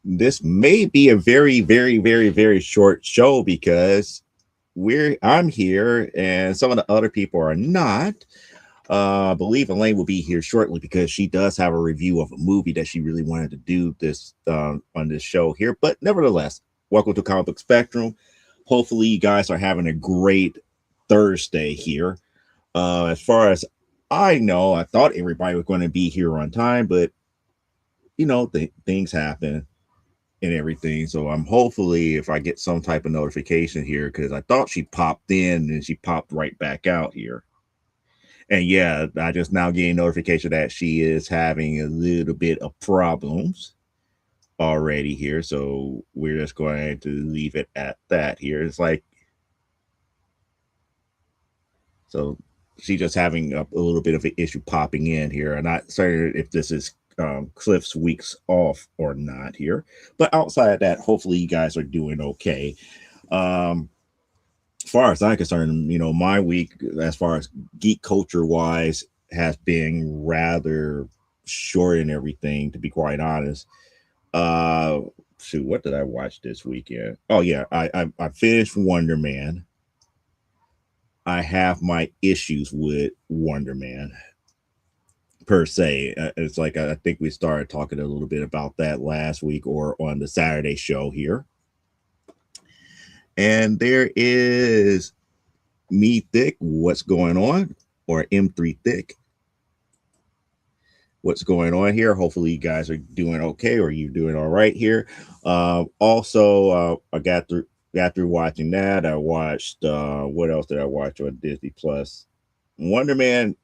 This may be a very, very, very, very short show because I'm here and some of the other people are not. I believe Elaine will be here shortly because she does have a review of a movie that she really wanted to do this on this show here. But nevertheless, welcome to Comic Book Spectrum. Hopefully, you guys are having a great Thursday here. As far as I know, I thought everybody was going to be here on time, but things happen and everything. So I'm hopefully if I get some type of notification here because I thought she popped in and she popped right back out here. And yeah, I just now getting notification that she is having a little bit of problems already here. So we're just going to leave it at that here. It's like so she's just having a little bit of an issue popping in here. I'm not certain if this is Cliff's weeks off or not here. But outside of that, hopefully you guys are doing okay. As far as I'm concerned, my week, as far as geek culture wise, has been rather short and everything, to be quite honest. Uh, Shoot, what did I watch this weekend? Oh yeah, I finished Wonder Man. I have my issues with Wonder Man per se. It's like I think we started talking a little bit about that last week or on the Saturday show here. And there is Me Thick, what's going on? Or M3 Thick, what's going on here? Hopefully, you guys are doing okay or you're doing all right here. Also, I got through watching that. I watched what else did I watch on Disney Plus? Wonder Man.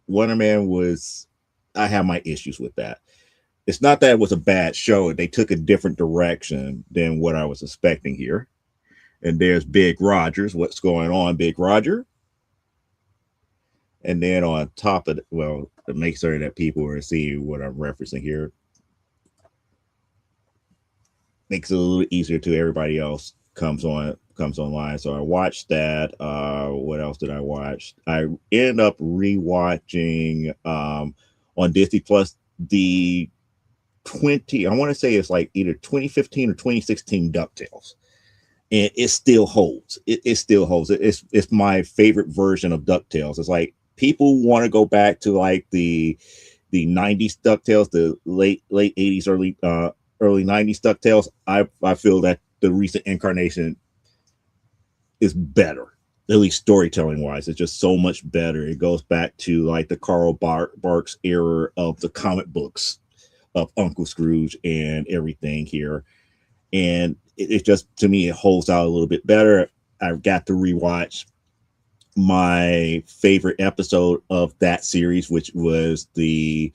Wonder Man was I have my issues with that. It's not that it was a bad show. They took a different direction than what I was expecting here. And there's Big Rogers. What's going on, Big Roger? And then on top of well, to make certain that people are seeing what I'm referencing here, makes it a little easier to everybody else comes online. So I watched that. What else did I watch? I ended up rewatching on Disney Plus the 20. I want to say it's like either 2015 or 2016 DuckTales. And it still holds. It still holds. It's my favorite version of DuckTales. It's like people want to go back to like the 90s DuckTales, the late 80s, early 90s DuckTales. I feel that the recent incarnation is better, at least storytelling wise. It's just so much better. It goes back to like the Carl Barks era of the comic books of Uncle Scrooge and everything here. And it just, to me, it holds out a little bit better. I've got to rewatch my favorite episode of that series, which was if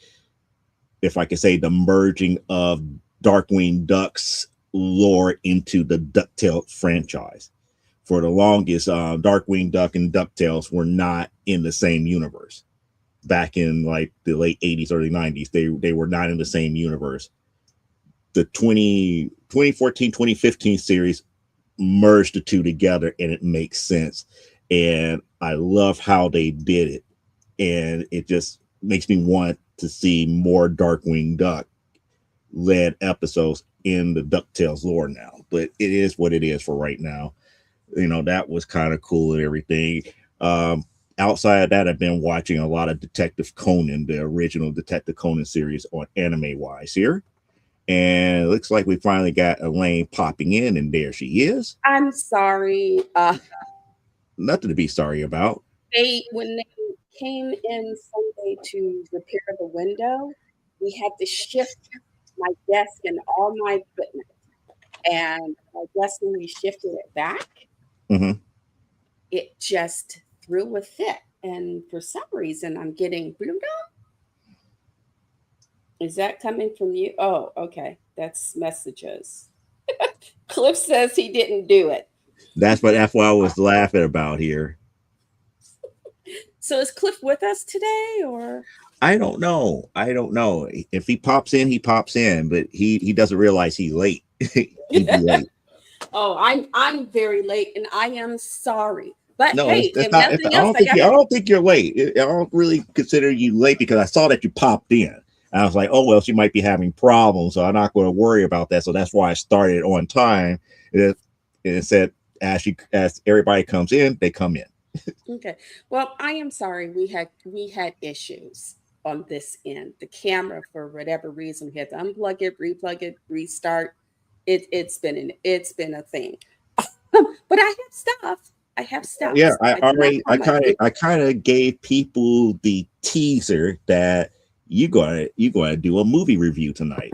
I could say, the merging of Darkwing Duck's lore into the DuckTales franchise. For the longest, Darkwing Duck and DuckTales were not in the same universe. Back in like the late 80s, early 90s, they were not in the same universe. The 2014, 2015 series merged the two together and it makes sense. And I love how they did it. And it just makes me want to see more Darkwing Duck led episodes in the DuckTales lore now. But it is what it is for right now. That was kind of cool and everything. Outside of that, I've been watching a lot of Detective Conan, the original Detective Conan series on Anime Wise here. And it looks like we finally got Elaine popping in, and there she is. I'm sorry. Nothing to be sorry about. When they came in Sunday to repair the window, we had to shift my desk and all my equipment. And I guess when we shifted it back, Mm-hmm. it just threw a fit. And for some reason, I'm getting Is that coming from you? Oh, okay. That's messages. Cliff says he didn't do it. That's what I was laughing about here. So is Cliff with us today or? I don't know. I don't know. If he pops in, he pops in, but he doesn't realize he's late. He'd be late. Oh, I'm very late and I am sorry. But No, hey, it's if not. nothing else, I I got don't think you're late. I don't really consider you late because I saw that you popped in. I was like, oh well, she might be having problems, so I'm not going to worry about that. So that's why I started on time. It said as everybody comes in, they come in. Okay. Well, I am sorry we had issues on this end. The camera, for whatever reason, we had to unplug it, replug it, restart. It's been a thing. But I have stuff. I have stuff. Yeah, So I do not promise. I kind of gave people the teaser that you gonna do a movie review tonight.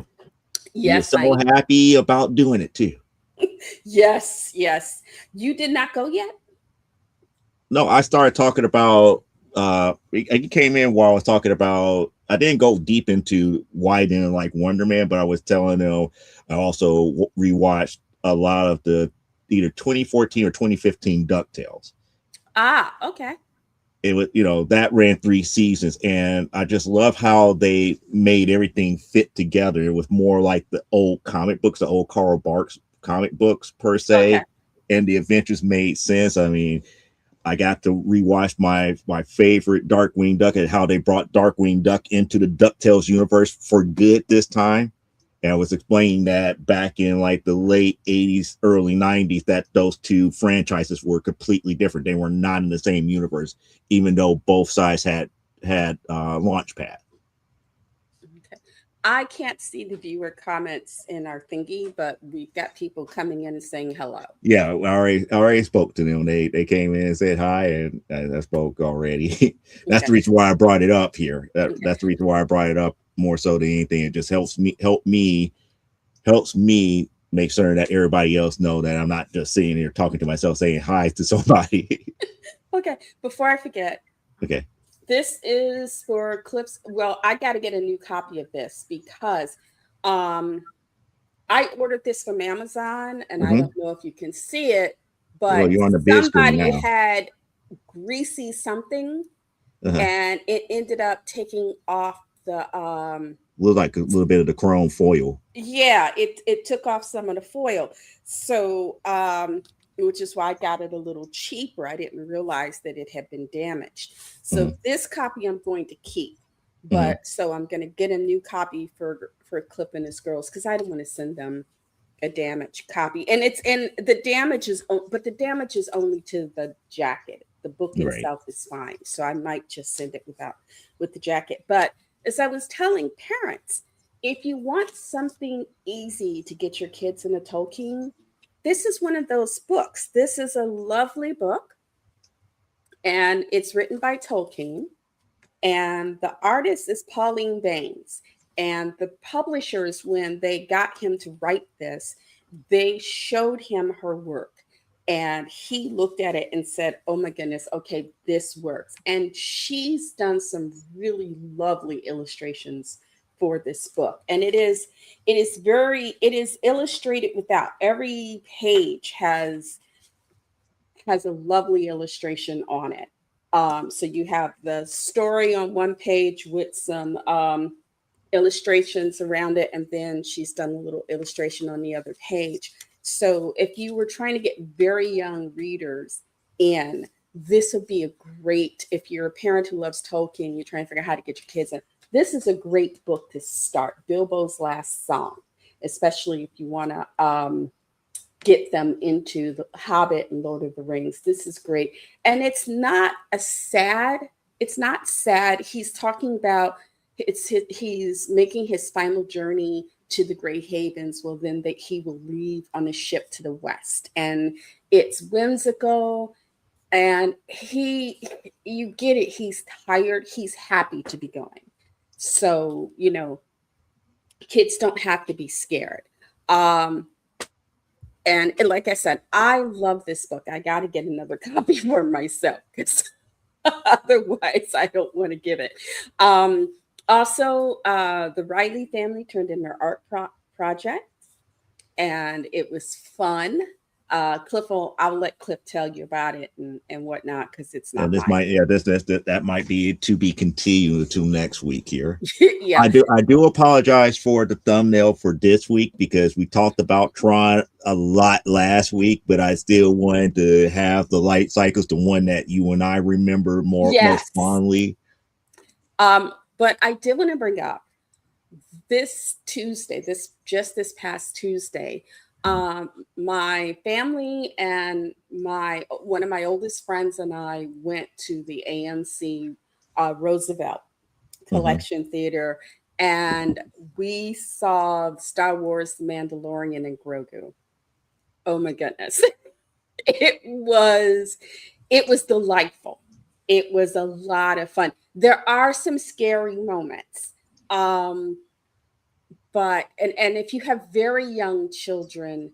You're Yes, so happy about doing it too. yes, yes. You did not go yet? No, I started talking about you came in while I was talking about I didn't go deep into why I didn't like Wonder Man, but I was telling them I also rewatched a lot of the either 2014 or 2015 DuckTales. Ah, okay. It was, that ran 3 seasons, and I just love how they made everything fit together. It was more like the old comic books, the old Carl Barks comic books per Okay. se, and the adventures made sense. I mean, I got to rewatch my favorite Darkwing Duck and how they brought Darkwing Duck into the DuckTales universe for good this time. And I was explaining that back in like the late 80s, early 90s, that those two franchises were completely different. They were not in the same universe, even though both sides had launch pad. Okay. I can't see the viewer comments in our thingy, but we've got people coming in and saying hello. Yeah, I already spoke to them. They came in and said hi, and I spoke already. That's Okay. the reason why I brought it up here. Okay. That's the reason why I brought it up more so than anything. It just helps me make certain that everybody else know that I'm not just sitting here talking to myself saying hi to somebody. Okay. Before I forget, Okay. this is for clips. Well, I got to get a new copy of this because um, I ordered this from Amazon, and I Hmm. don't know if you can see it, Well, but you're on the big screen somebody now. had greasy something, Uh-huh. and it ended up taking off the Look like a little bit of the chrome foil. yeah, it took off some of the foil. So which is why I got it a little cheaper. I didn't realize that it had been damaged. So Hmm. this copy I'm going to keep. Hmm. But so I'm going to get a new copy for Clip and his girls because I don't want to send them a damaged copy. And the damage is but the damage is only to the jacket. The book Right. itself is fine. So I might just send it without with the jacket. But as I was telling parents, if you want something easy to get your kids into Tolkien, this is one of those books. This is a lovely book, and it's written by Tolkien, and the artist is Pauline Baines. And the publishers, when they got him to write this, they showed him her work. And he looked at it and said, "Oh my goodness, okay, this works." And she's done some really lovely illustrations for this book. And it is illustrated without. Every page has a lovely illustration on it. So you have the story on one page with some illustrations around it, and then she's done a little illustration on the other page. So if you were trying to get very young readers in, this would be a great, if you're a parent who loves Tolkien, you're trying to figure out how to get your kids in, this is a great book to start. Bilbo's Last Song, especially if you want to get them into the Hobbit and Lord of the Rings. This is great. And it's not sad. He's talking about he's making his final journey to the Grey Havens. Well, then that he will leave on a ship to the west. And it's whimsical, and you get it, he's tired, he's happy to be going. So, kids don't have to be scared. Um, and like I said, I love this book. I got to get another copy for myself because otherwise I don't want to give it. Um, Also, the Riley family turned in their art project, and it was fun. I'll let Cliff tell you about it and whatnot because it's And not this mine. might, yeah, that might be to be continued to next week here. Yeah. I do apologize for the thumbnail for this week because we talked about Tron a lot last week, but I still wanted to have the light cycles, the one that you and I remember most Yes. fondly. But I did want to bring up this Tuesday, this past Tuesday, um, my family and my one of my oldest friends and I went to the AMC Roosevelt Hmm. Collection Theater, and we saw Star Wars: The Mandalorian and Grogu. Oh my goodness. It was it was delightful. It was a lot of fun. There are some scary moments. Um, but and if you have very young children,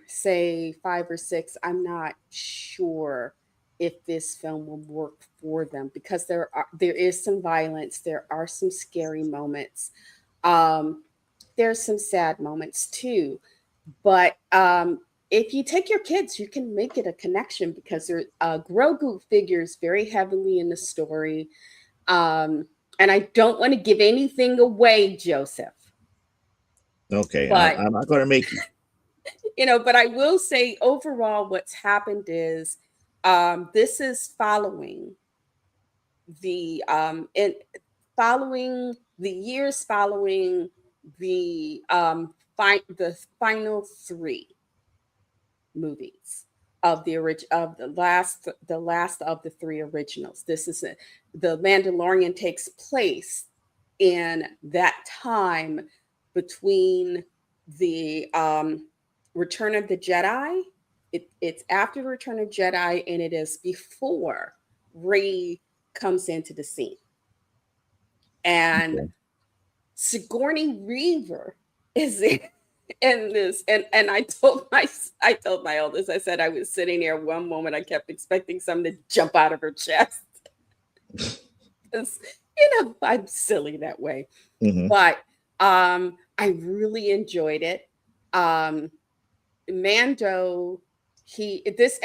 say 5 or 6, I'm not sure if this film will work for them, because there is some violence, there are some scary moments, um, there's some sad moments too. But if you take your kids, you can make it a connection, because Grogu figures very heavily in the story. Um, and I don't want to give anything away, Joseph, Okay, but I'm not going to make you. but I will say overall, what's happened is this is following the years following the final three movies of the last of the three originals. The Mandalorian takes place in that time between the Return of the Jedi. It's after Return of Jedi, and it is before Rey comes into the scene. And Okay. Sigourney Weaver is in this, and I told my oldest, I said, I was sitting there one moment, I kept expecting something to jump out of her chest. 'Cause, I'm silly that way. Hmm. But I really enjoyed it. Um, Mando, he this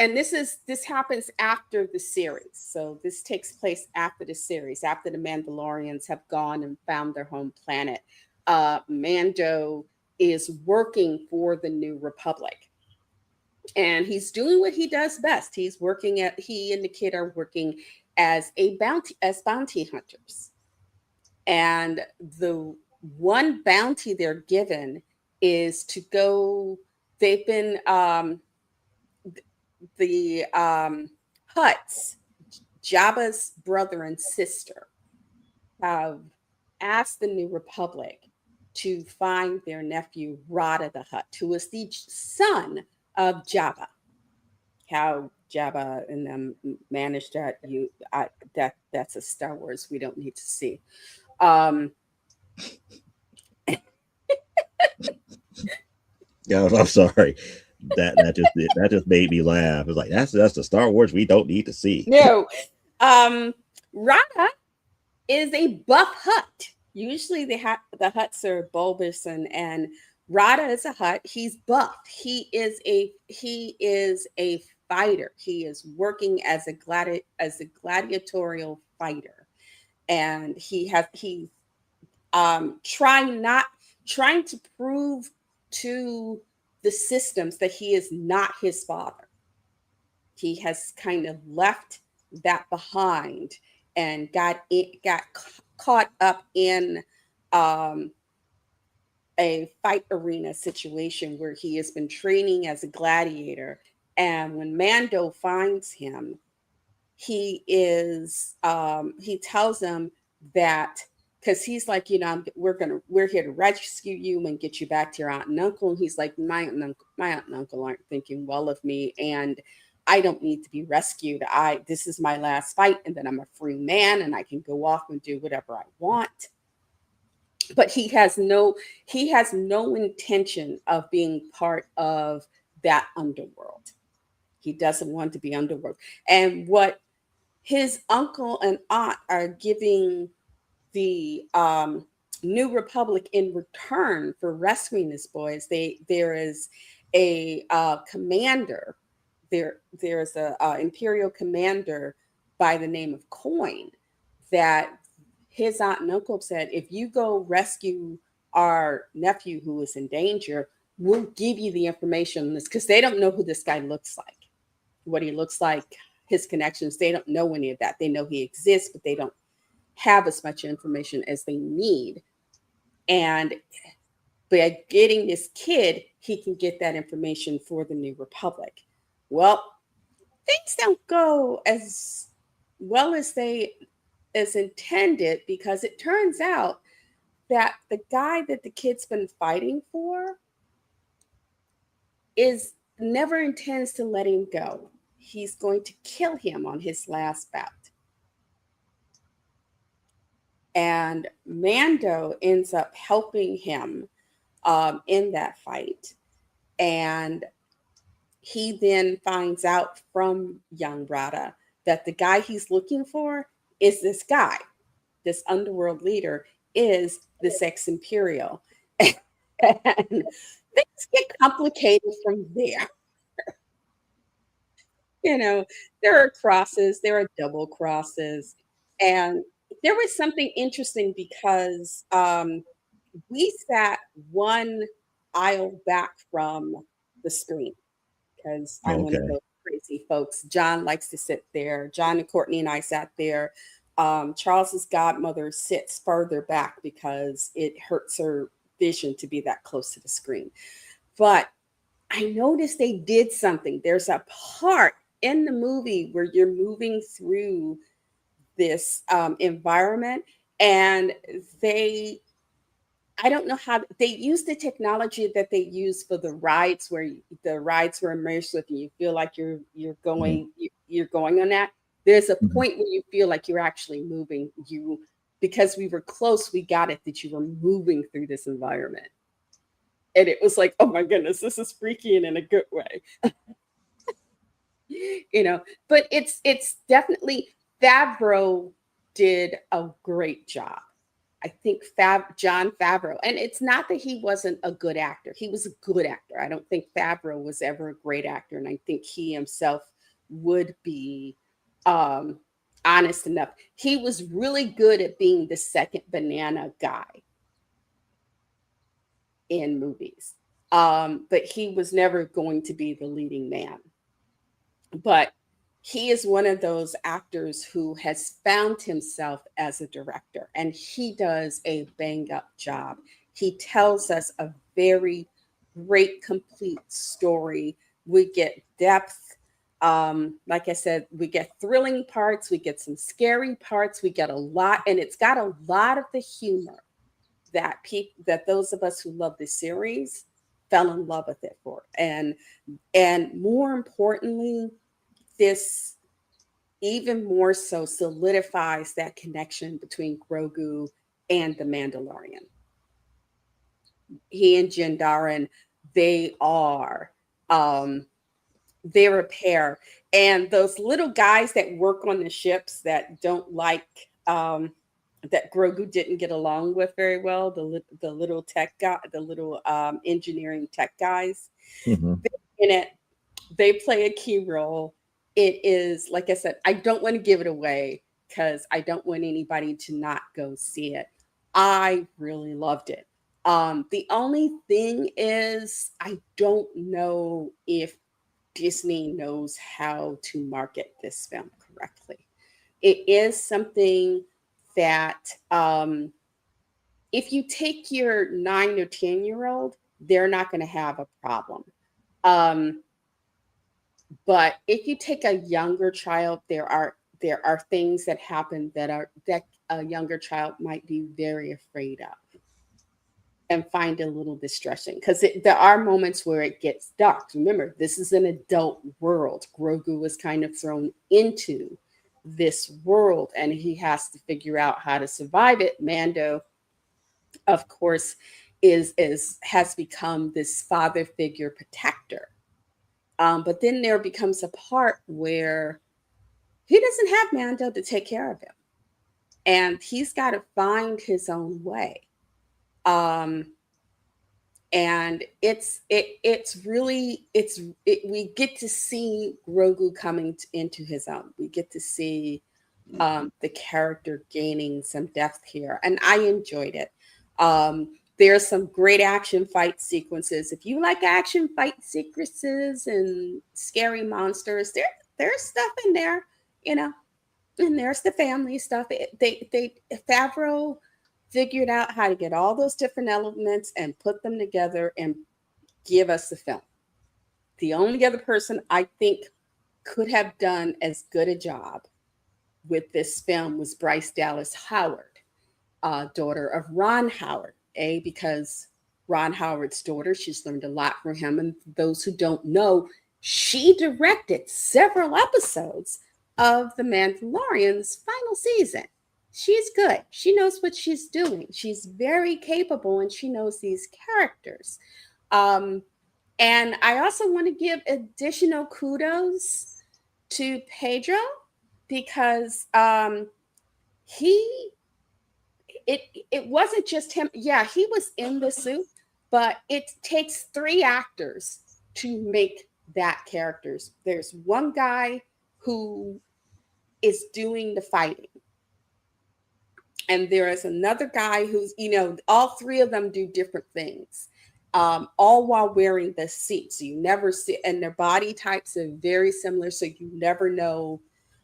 happens after the series. So this takes place after the series, after the Mandalorians have gone and found their home planet. Mando is working for the New Republic, and he's doing what he does best. He and the kid are working as bounty hunters. And the one bounty they're given is to go. They've been the Huts, Jabba's brother and sister, have asked the New Republic to find their nephew Rada the Hutt, who is the son of Jabba. How Jabba and them managed that, that's a Star Wars we don't need to see. Um, Yeah, I'm sorry. That just made me laugh. It's like that's the Star Wars we don't need to see. no, Rada is a buff Hut. Usually the Huts are bulbous, and Rada is a Hut. He's buffed. He is a fighter. He is working as a gladiatorial fighter, and he's trying to prove to the systems that he is not his father. He has kind of left that behind, and got caught up in um, a fight arena situation where he has been training as a gladiator. And when Mando finds him, he tells him that, because he's like, we're here to rescue you and get you back to your aunt and uncle. And he's like, my aunt and uncle aren't thinking well of me, and I don't need to be rescued. This is my last fight, and then I'm a free man, and I can go off and do whatever I want. But he has no intention of being part of that underworld. He doesn't want to be underworld. And what his uncle and aunt are giving the New Republic in return for rescuing his boys. There is a commander. There's a imperial commander by the name of Coin, that his aunt and uncle said, if you go rescue our nephew who is in danger, we'll give you the information on this, because they don't know who this guy looks like, what he looks like, his connections. They don't know any of that. They know he exists, but they don't have as much information as they need. And by getting this kid, he can get that information for the New Republic. Well, things don't go as well as they as intended, because it turns out that the guy that the kid's been fighting for is never intends to let him go. He's going to kill him on his last bout. And Mando ends up helping him in that fight. And he then finds out from young Rada that the guy he's looking for is this guy, this underworld leader, is this ex Imperial. And things get complicated from there. You know, there are crosses, there are double crosses. And there was something interesting because we sat one aisle back from the screen because I'm one of Okay. those crazy folks. John likes to sit there. John and Courtney and I sat there. Charles's godmother sits further back because it hurts her vision to be that close to the screen. But I noticed they did something. There's a part in the movie where you're moving through this environment, and they I don't know how they use the technology that they use for the rides, where the rides were immersive and you feel like Mhm. you're going on that. There's a Mhm. point where you feel like you're actually moving. You Because we were close, we got it that you were moving through this environment, and it was like, oh my goodness, this is freaky and in a good way. you know. But it's definitely Favreau did a great job. I think John Favreau, and it's not that he wasn't a good actor. He was a good actor. I don't think Favreau was ever a great actor, and I think he himself would be um, honest enough. He was really good at being the second banana guy in movies, but he was never going to be the leading man. But he is one of those actors who has found himself as a director, and he does a bang up job. He tells us a very great, complete story. We get depth. Like I said, we get thrilling parts, we get some scary parts, we get a lot, and it's got a lot of the humor that that those of us who love the series fell in love with it for. And more importantly, this even more so solidifies that connection between Grogu and the Mandalorian. He and Jindaren, they are um they're a pair. And those little guys that work on the ships that don't like um that Grogu didn't get along with very well, the little tech guy, the little engineering tech guys, Mhm. in it, they play a key role. It is, like I said, I don't want to give it away because I don't want anybody to not go see it. I really loved it. The only thing is, I don't know if Disney knows how to market this film correctly. It is something that if you take your 9 or 10-year-old, they're not going to have a problem. Um, but if you take a younger child, there are things that happen that a younger child might be very afraid of and find a little distressing, because there are moments where it gets dark. Remember, this is an adult world. Grogu was kind of thrown into this world, and he has to figure out how to survive it. Mando, of course, is has become this father figure protector. But then there becomes a part where he doesn't have Mando to take care of him, and he's got to find his own way. Um, and it's really we get to see Grogu coming into his own. We get to see the character gaining some depth here, and I enjoyed it. There's some great action fight sequences. If you like action fight sequences and scary monsters, there's stuff in there, you know. And there's the family stuff. They Favreau. figured out how to get all those different elements and put them together and give us the film. The only other person I think could have done as good a job with this film was Bryce Dallas Howard, daughter of Ron Howard. Because Ron Howard's daughter, she's learned a lot from him. And those who don't know, she directed several episodes of The Mandalorian's final season. She's good. She knows what she's doing. She's very capable and she knows these characters. Um, and I also want to give additional kudos to Pedro because he it it wasn't just him. Yeah, he was in the suit, but it takes three actors to make that characters. There's one guy who is doing the fighting, and there is another guy who's, all three of them do different things, all while wearing the suit. So you never see, and their body types are very similar. So you never know,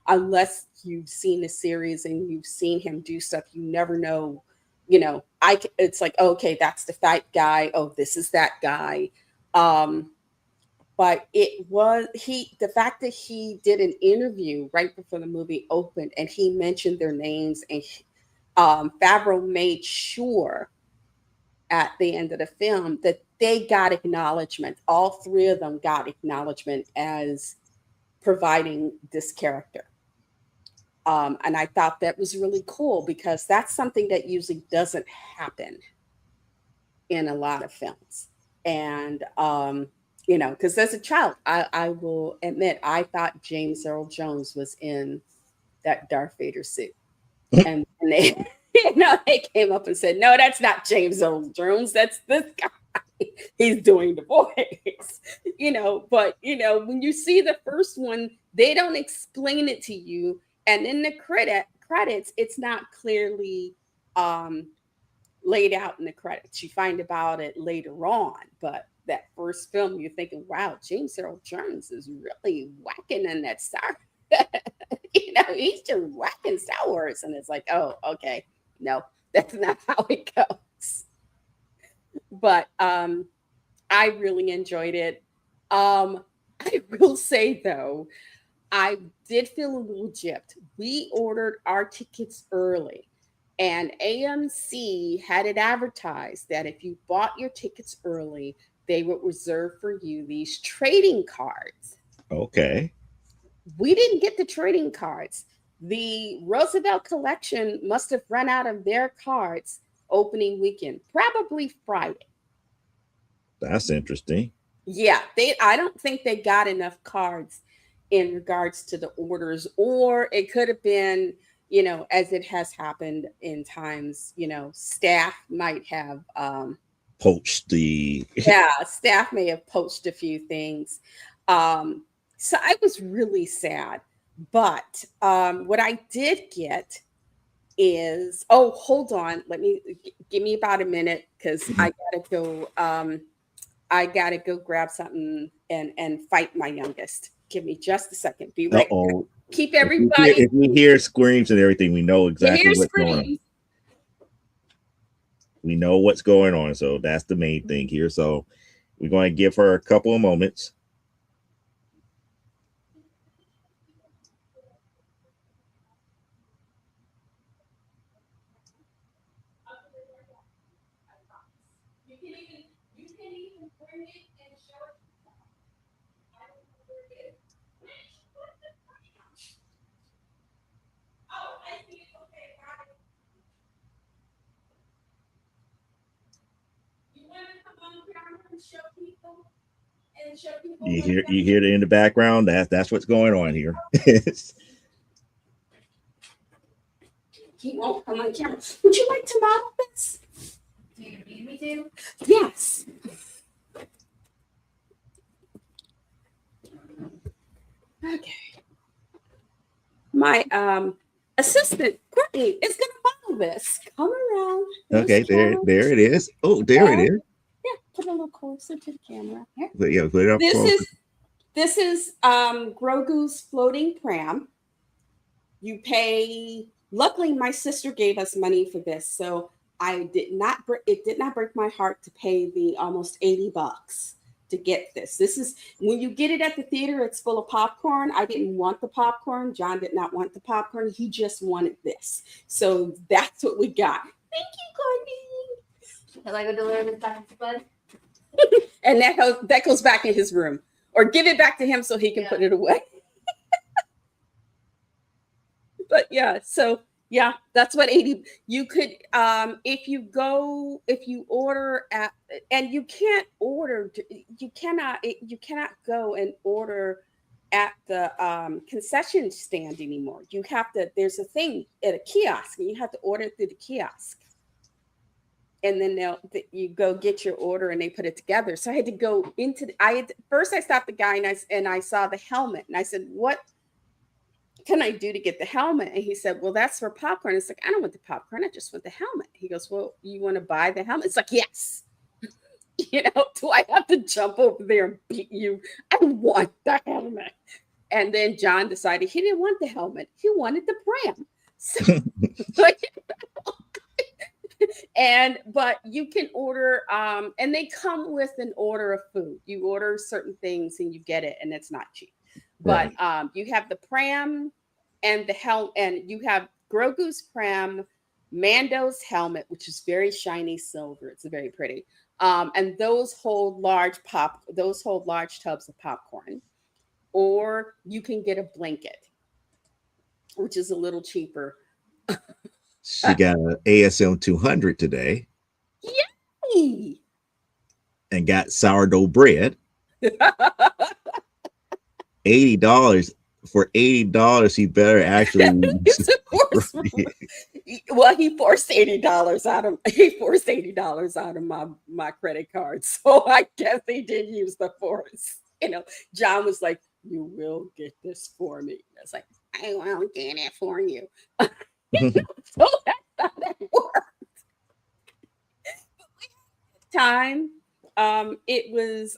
unless you've seen the series and you've seen him do stuff, you never know. It's like, okay, that's the fight guy. Oh, this is that guy. Um, but the fact that he did an interview right before the movie opened and he mentioned their names, and Favreau made sure at the end of the film that they got acknowledgement. All three of them got acknowledgement as providing this character. And I thought that was really cool because that's something that usually doesn't happen in a lot of films. And, because as a child, I will admit, I thought James Earl Jones was in that Darth Vader suit. And they, they came up and said, no, that's not James Earl Jones. That's this guy. He's doing the voice, but when you see the first one, they don't explain it to you. And in the credits, it's not clearly laid out in the credits. You find about it later on, but that first film, you're thinking, wow, James Earl Jones is really whacking in that Star. He's just whacking Star Wars. And it's like, oh, okay. No, that's not how it goes. But I really enjoyed it. I will say, though, I did feel a little gypped. We ordered our tickets early, and AMC had it advertised that if you bought your tickets early, they would reserve for you these trading cards. Okay. We didn't get the trading cards. The Roosevelt collection must have run out of their cards opening weekend, probably Friday. That's interesting. Yeah, I don't think they got enough cards in regards to the orders, or it could have been, as it has happened in times, staff might have poached the yeah, staff may have poached a few things. So I was really sad. But what I did get is, oh, hold on, give me about a minute because I gotta go grab something and fight my youngest. Give me just a second. Be right Uh-oh. back. Keep everybody. If you hear screams and everything, we know exactly what's going on. We know what's going on, so that's the main thing here. So we're going to give her a couple of moments. You hear it in the background. That's what's going on here. He won't come on camera. Would you like to model this? Do you need me to? Yes. Okay. My assistant Courtney is gonna model this. Come around. Okay, there it is. Oh, there it is. Yeah, put a little closer to the camera. Here. Yeah, put it up. This is Grogu's floating pram. You pay. Luckily, my sister gave us money for this, so it did not break my heart to pay the almost $80 to get this. This is when you get it at the theater, it's full of popcorn. I didn't want the popcorn. John did not want the popcorn. He just wanted this. So that's what we got. Thank you, Courtney. Shall I go deliver this back to Bud? And that goes back in his room. Or give it back to him so he can put it away. But yeah, so yeah, that's what 80 you could if you order at, and you cannot go and order at the concession stand anymore. You have to, there's a thing at a kiosk and you have to order it through the kiosk. And then you go get your order and they put it together. So I had to go into first I stopped the guy and I saw the helmet and I said, "What can I do to get the helmet?" And he said, "Well, that's for popcorn." It's like, "I don't want the popcorn. I just want the helmet." He goes, "Well, you want to buy the helmet?" It's like, "Yes." Do I have to jump over there and beat you? I want the helmet. And then John decided he didn't want the helmet. He wanted the pram. So, but you can order, and they come with an order of food. You order certain things and you get it, and it's not cheap. But you have the pram and the helmet, and you have Grogu's pram, Mando's helmet, which is very shiny silver. It's very pretty. And those hold large tubs of popcorn. Or you can get a blanket, which is a little cheaper. She got an ASM 200 today. Yay! And got sourdough bread. $80. For $80, he better actually. Well, he forced $80 out of my credit card. So I guess he did use the force. John was like, "You will get this for me." I was like, "I won't get it for you." So that's how that worked. Time. It was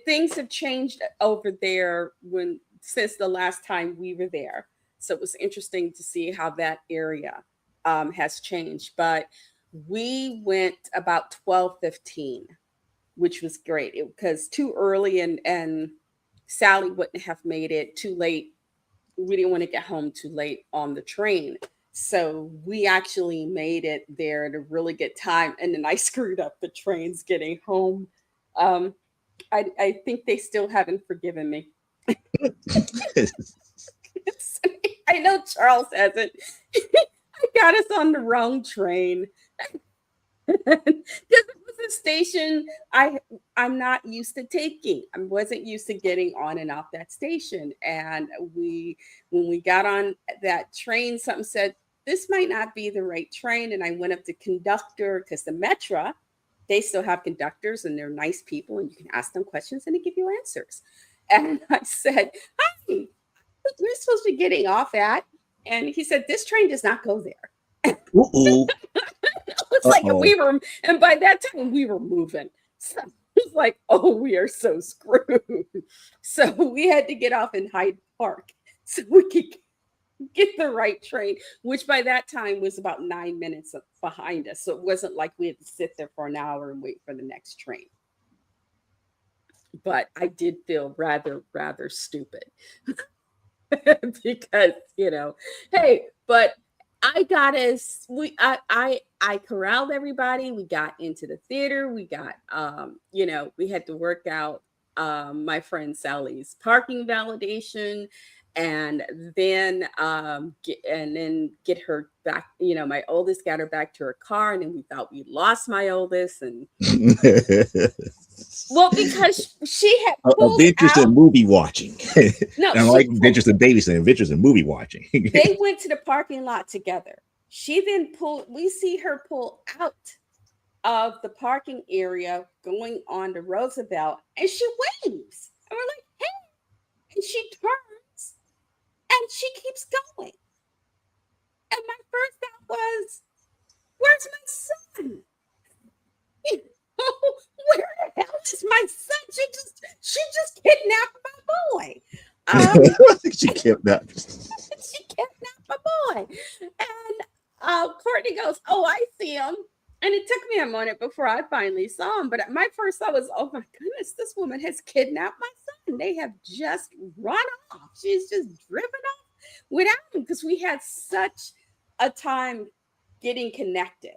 things have changed over there since the last time we were there. So it was interesting to see how that area has changed. But we went about 12:15, which was great because too early and Sally wouldn't have made it. Too late. We didn't want to get home too late on the train. So we actually made it there at a really good time. And then I screwed up the trains getting home. I think they still haven't forgiven me. I know Charles hasn't. I got us on the wrong train. Because it was a station I'm not used to taking. I wasn't used to getting on and off that station. And when we got on that train, something said, "This might not be the right train." And I went up to conductor, because the Metra, they still have conductors and they're nice people and you can ask them questions and they give you answers. And I said, "Hi, we're supposed to be getting off at." And he said, "This train does not go there." It's like and by that time we were moving. So it was like, "Oh, we are so screwed." So we had to get off in Hyde Park so we could get the right train, which by that time was about 9 minutes behind us. So it wasn't like we had to sit there for an hour and wait for the next train. But I did feel rather stupid because, hey, but I got us. I corralled everybody. We got into the theater. We got, we had to work out my friend Sally's parking validation, and then get her back. My oldest got her back to her car, and then we thought we lost my oldest, and well, because she had adventures in movie watching. No, I like adventures in babysitting, adventures in movie watching. They went to the parking lot together. She then we see her pull out of the parking area going on to Roosevelt, and she waves. And we're like, "Hey." And she turns and she keeps going. And my first thought was, "Where's my son? Where the hell is my son? She just kidnapped my boy." She kidnapped. She kidnapped my boy. And Courtney goes, "Oh, I see him on it before I finally saw him. But my first thought was, oh my goodness, this woman has kidnapped my son. They have just run off. She's just driven off without him because we had such a time getting connected.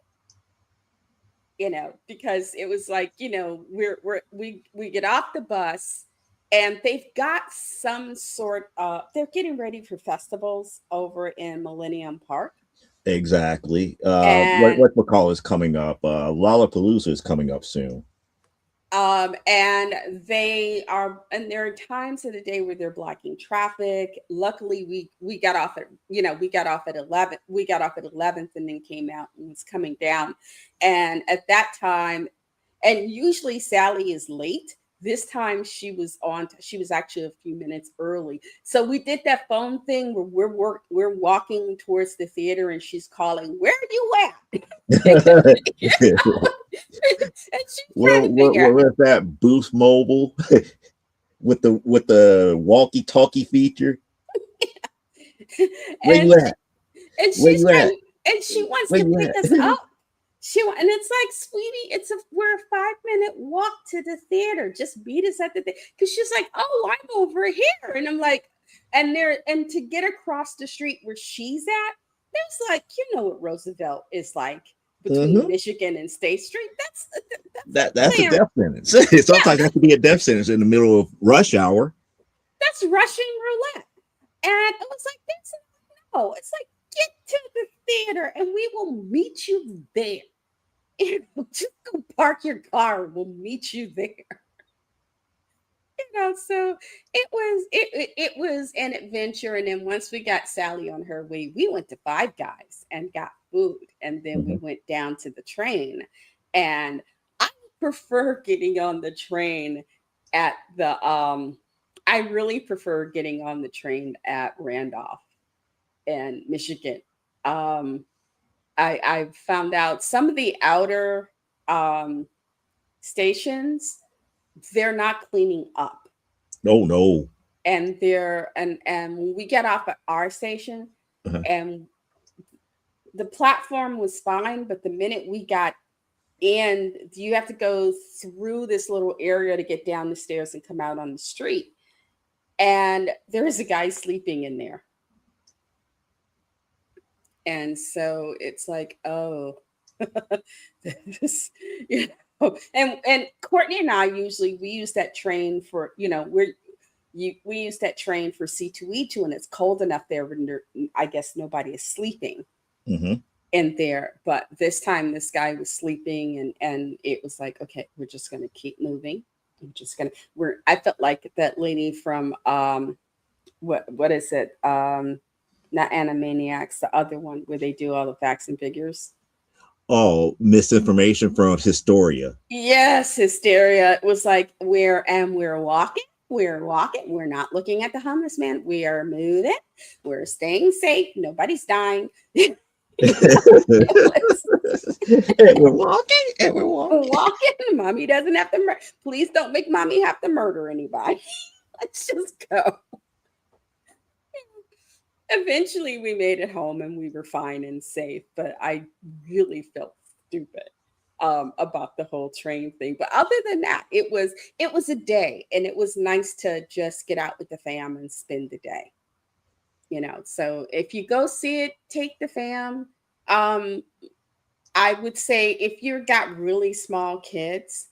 Because it was like, we get off the bus and they've got some sort of, they're getting ready for festivals over in Millennium Park. Exactly. And What McCall is coming up? Lollapalooza is coming up soon. and there are times of the day where they're blocking traffic. Luckily, we got off at 11. We got off at 11th and then came out and was coming down. And at that time, and usually Sally is late. This time she was actually a few minutes early. So we did that phone thing where we're walking towards the theater and she's calling, "Where are you at?" And she's trying to figure out. Where's that Boost Mobile with the walkie talkie feature? Where and you at? and Where she's you at? trying, and she wants Where to you pick at? us up. And it's like, sweetie, we're a 5-minute walk to the theater. Just meet us at the theater. Because she's like, oh, I'm over here, and I'm like, and to get across the street where she's at, there's like, what Roosevelt is like between Michigan and State Street. That's a playing, death sentence. Sometimes that could be a death sentence in the middle of rush hour. that's Russian roulette. And I was like, no. It's like, get to the theater and we will meet you there. Just go park your car. We'll meet you there. So it was an adventure. And then once we got Sally on her way, we went to Five Guys and got food. And then we went down to the train. And I prefer getting on the train at the I really prefer getting on the train at Randolph in Michigan. I found out some of the outer stations, they're not cleaning up. Oh no. And when we get off at our station, and the platform was fine, but the minute we got in, you have to go through this little area to get down the stairs and come out on the street. And there is a guy sleeping in there. And so it's like, oh, this, and Courtney and I we use that train for, we use that train for C2E2, and it's cold enough there when I guess nobody is sleeping in there. But this time this guy was sleeping, and it was like, okay, we're just going to keep moving. I felt like that lady from, what is it? Not Animaniacs, the other one where they do all the facts and figures. Oh, misinformation from Hysteria. Yes, Hysteria. It was like, we're walking. We're not looking at the homeless man. We are moving. We're staying safe. Nobody's dying. And we're walking. We're walking. Mommy doesn't have to please don't make mommy have to murder anybody. Let's just go. Eventually we made it home and we were fine and safe, but I really felt stupid about the whole train thing. But other than that, it was a day, and it was nice to just get out with the fam and spend the day. So if you go see it, take the fam. I would say if you've got really small kids,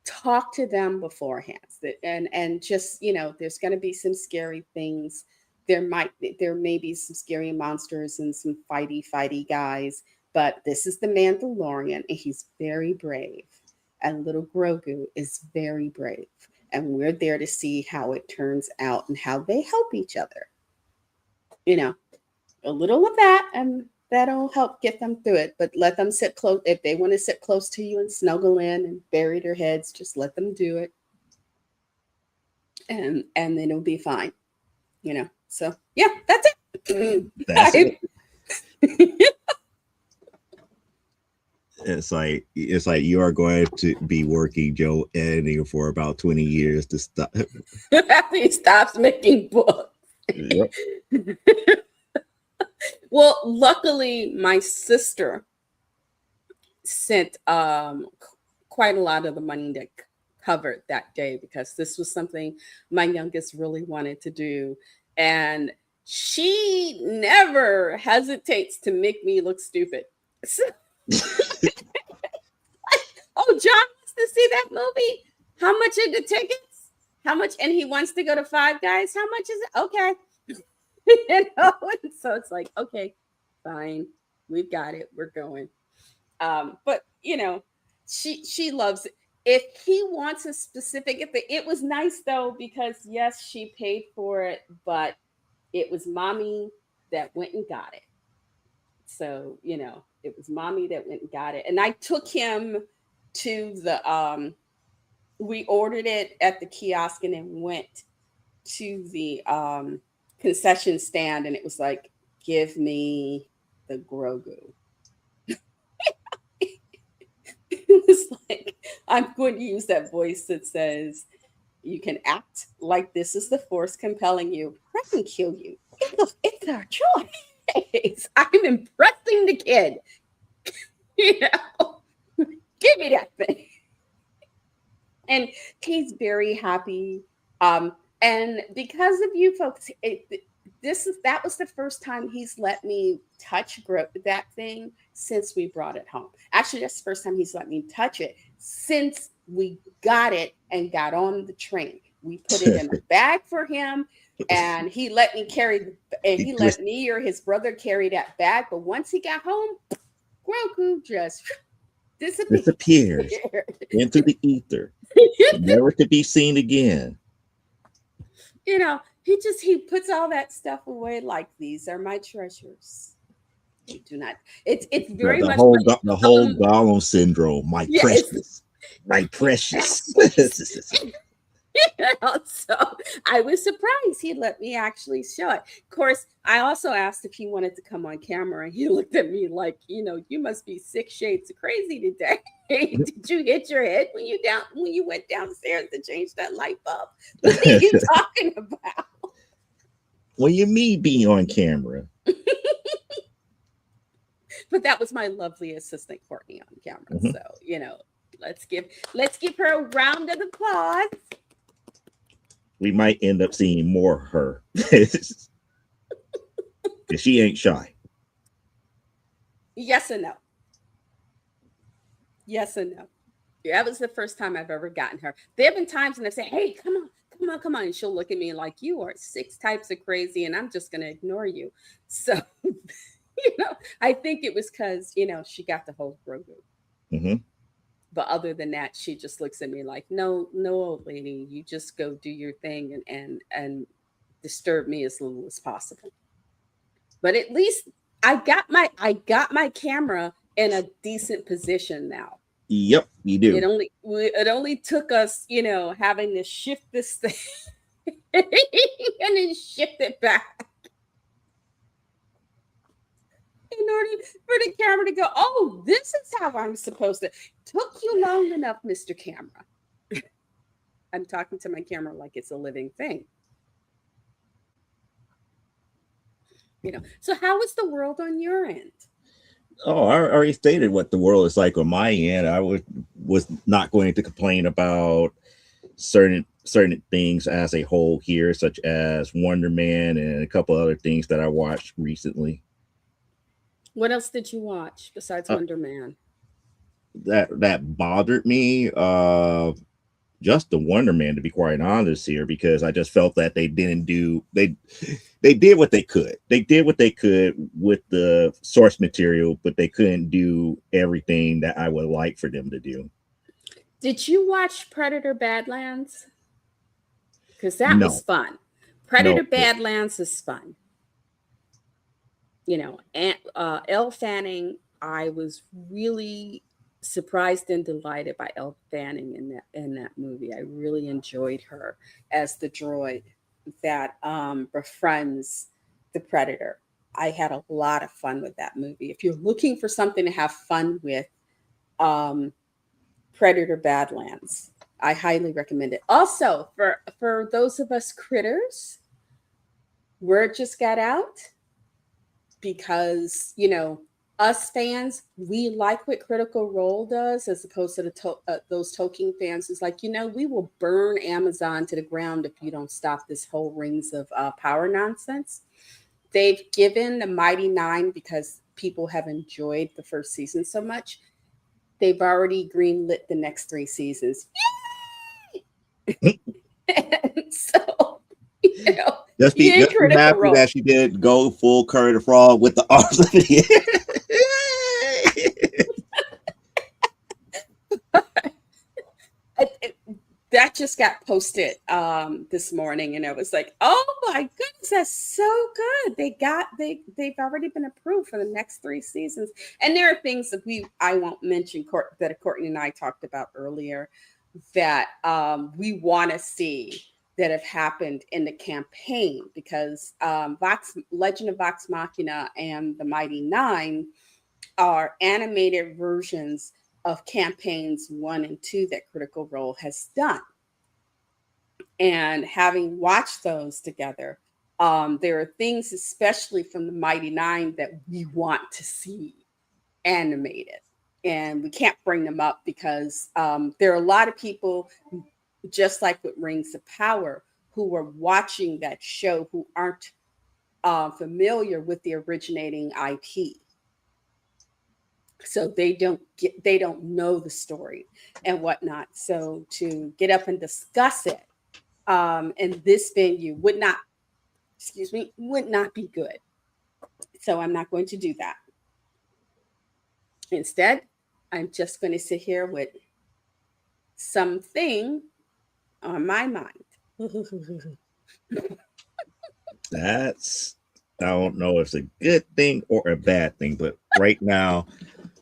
talk to them beforehand, and just, there's going to be some scary things. There may be some scary monsters and some fighty guys, but this is the Mandalorian, and he's very brave. And little Grogu is very brave. And we're there to see how it turns out and how they help each other. A little of that, and that'll help get them through it. But let them sit close. If they want to sit close to you and snuggle in and bury their heads, just let them do it. And then it'll be fine. So yeah, that's it. That's it. It's like you are going to be working Joe editing for about 20 years to stop. After he stops making books. Yep. Well, luckily my sister sent quite a lot of the money that covered that day because this was something my youngest really wanted to do. And she never hesitates to make me look stupid. So, oh, John wants to see that movie. How much are the tickets? How much? And he wants to go to Five Guys. How much is it? Okay. And so it's like, okay, fine. We've got it. We're going. But she loves it. If he wants a specific, if it was nice though, because yes, she paid for it, but it was mommy that went and got it. So, it was mommy that went and got it. And I took him to we ordered it at the kiosk and then went to the concession stand and it was like, give me the Grogu. It was like, I'm going to use that voice that says, you can act like this is the force compelling you. I can kill you. It's our choice. I'm impressing the kid. Give me that thing. And he's very happy. And because of you folks, that was the first time he's let me touch that thing since we brought it home. Actually, that's the first time he's let me touch it since we got it and got on the train. We put it in a bag for him, and he let me let me or his brother carry that bag. But once he got home, Grogu just disappears into the ether, never to be seen again. He puts all that stuff away like these are my treasures. You do not. It's very the much whole Gollum syndrome. My precious, my precious. So I was surprised he let me actually show it. Of course, I also asked if he wanted to come on camera, and he looked at me like, you must be 6 shades of crazy today. Did you hit your head when you went downstairs to change that light bulb? What are you talking about? Well, you me be on camera. But that was my lovely assistant Courtney on camera. Mm-hmm. So, let's give her a round of applause. We might end up seeing more of her. Because she ain't shy. Yes and no. Yes and no. Yeah, that was the first time I've ever gotten her. There have been times when I say, hey, come on. And she'll look at me like, you are 6 types of crazy and I'm just going to ignore you. So, I think it was because, she got the whole Grogu. Mm-hmm. But other than that, she just looks at me like, no, old lady, you just go do your thing and disturb me as little as possible. But at least I got my camera in a decent position now. Yep, you do. It only took us, having to shift this thing and then shift it back in order for the camera to go, oh, this is how I'm supposed to. Took you long enough, Mr. Camera. I'm talking to my camera like it's a living thing. So how is the world on your end? Oh, I already stated what the world is like on my end. I was not going to complain about certain things as a whole here, such as Wonder Man and a couple other things that I watched recently. What else did you watch besides Wonder Man? That bothered me. Just the Wonder Man, to be quite honest here, because I just felt that they didn't do they did what they could. They did what they could with the source material, but they couldn't do everything that I would like for them to do. Did you watch Predator Badlands? Because that was fun. Predator Badlands is fun. And Elle Fanning, I was really surprised and delighted by Elle Fanning in that movie. I really enjoyed her as the droid that befriends the Predator. I had a lot of fun with that movie. If you're looking for something to have fun with, Predator Badlands, I highly recommend it. Also, for those of us critters, word just got out because us fans, we like what Critical Role does as opposed to those Tolkien fans who's like, we will burn Amazon to the ground if you don't stop this whole Rings of Power nonsense. They've given the Mighty Nine, because people have enjoyed the first season so much, they've already greenlit the next three seasons. And so, Just you in be Critical happy Role. that she did go full Curry the Frog with the arms of the That just got posted this morning, and it was like, oh my goodness, that's so good. They've already been approved for the next three seasons. And there are things that I won't mention, that Courtney and I talked about earlier, that we want to see, that have happened in the campaign, because Legend of Vox Machina and the Mighty Nine are animated versions of campaigns 1 and 2 that Critical Role has done. And having watched those together, there are things, especially from the Mighty Nine, that we want to see animated. And we can't bring them up because there are a lot of people, just like with Rings of Power, who were watching that show who aren't familiar with the originating IP. So they don't know the story and whatnot. So to get up and discuss it in this venue would not be good. So I'm not going to do that. Instead, I'm just going to sit here with something on my mind. That's, I don't know if it's a good thing or a bad thing, but right now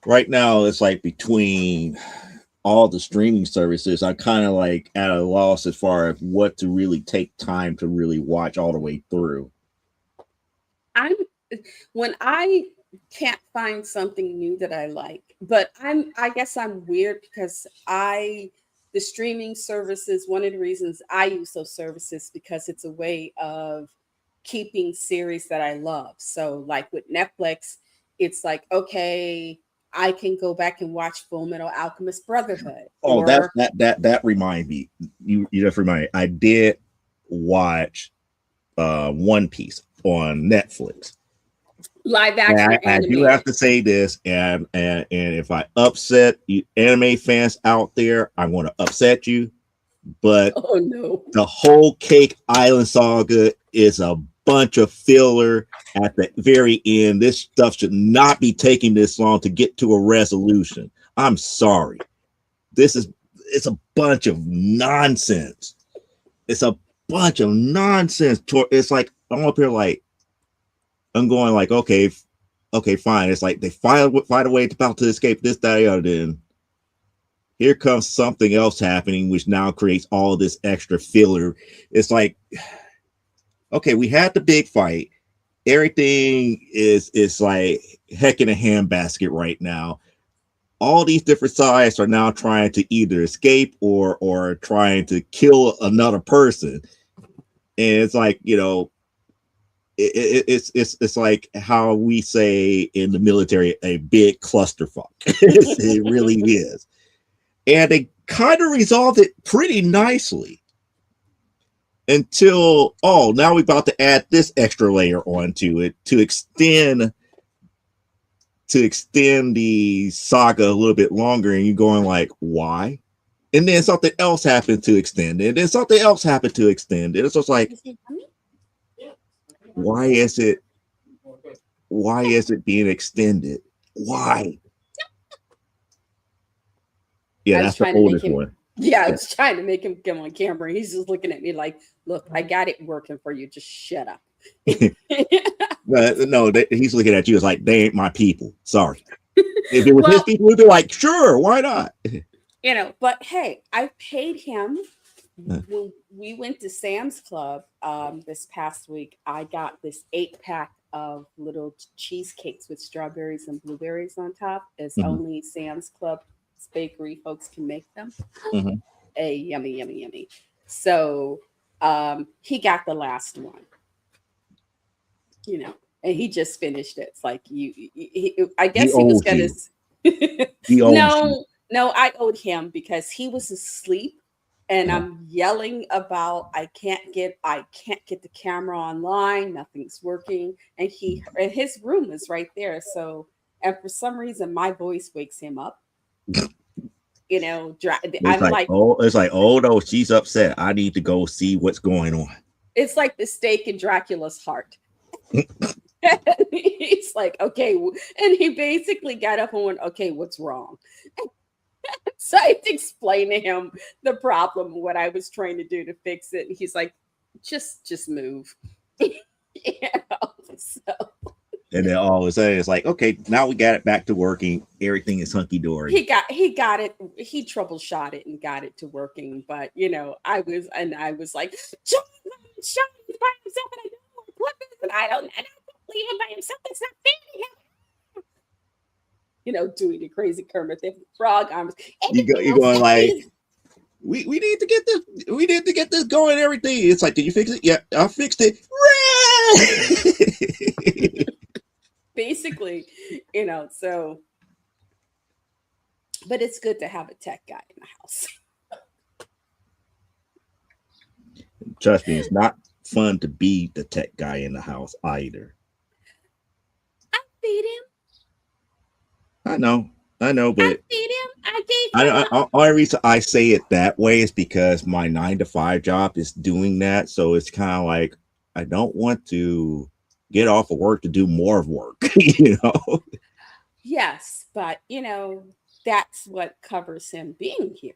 it's like between all the streaming services, I'm kind of like at a loss as far as what to really take time to really watch all the way through. I'm when I can't find something new that I like, but I guess I'm weird because the streaming services, one of the reasons I use those services, because it's a way of keeping series that I love. So like with Netflix, it's like, okay, I can go back and watch Full Metal Alchemist Brotherhood, Oh, or that remind me. You just remind me. I did watch One Piece on Netflix. live And action I do have animated. to say this, and if I upset you anime fans out there, I'm going to upset you. But Oh no. the whole Cake Island saga is a bunch of filler at the very end. This stuff should not be taking this long to get to a resolution. I'm sorry. It's a bunch of nonsense. It's a bunch of nonsense. It's like I'm up here like I'm going like, okay, fine. It's like they find a way to escape this, that, or other. Then here comes something else happening, which now creates all this extra filler. It's like, okay, we had the big fight. Everything is like heck in a handbasket right now. All these different sides are now trying to either escape or trying to kill another person. And it's like, it's like how we say in the military, a big clusterfuck. It really is. And they kind of resolved it pretty nicely until, now we're about to add this extra layer onto it to extend the saga a little bit longer, and you're going like, why? And then something else happened to extend it, and then something else happened to extend it. It's just like, why is it being extended? Why? Yeah, I was that's the trying to make oldest him. one. Yeah, I Yeah. was trying to make him come on camera. He's just looking at me like, "Look, I got it working for you. Just shut up." No, he's looking at you as like, they ain't my people. Sorry. If it was his Well, people, we'd be like, sure, why not? but hey, I paid him Uh, when we went to Sam's Club this past week. I got this 8-pack of little cheesecakes with strawberries and blueberries on top, as mhm, only Sam's Club bakery folks can make them. mhm. Hey, yummy, yummy, yummy. So he got the last one, you know, and he just finished it. It's like I He guess he was owes gonna. you. He owes you. No, I owed him because he was asleep, and Uh-huh. I'm yelling about I can't get the camera online. Nothing's working, and his room is right there. So, and for some reason, my voice wakes him up. It's I'm like, like, oh no, she's upset. I need to go see what's going on. it's like the stake in Dracula's heart. He's like, okay, and he basically got up and went, okay, what's wrong? So I had to explain to him the problem, what I was trying to do to fix it. And he's like, just move. So And then all of a sudden, it's like, okay, now we got it back to working. Everything is hunky dory. he got it. He troubleshot it and got it to working. But I was like, John is by himself, and I don't know what and I don't leave him by himself. It's not fair to him. Doing the crazy Kermit the Frog arms. You're going like, we need to get this. We need to get this going. And everything. It's like, did you fix it? Yeah, I fixed it. Basically, so. But it's good to have a tech guy in the house. Trust me, it's not fun to be the tech guy in the house either. I feed him. I know, but I feed him. I gave him. only reason I say it that way is because my 9 to 5 job is doing that. So it's kind of like I don't want to get off of work to do more of work. Yes, but that's what covers him being here.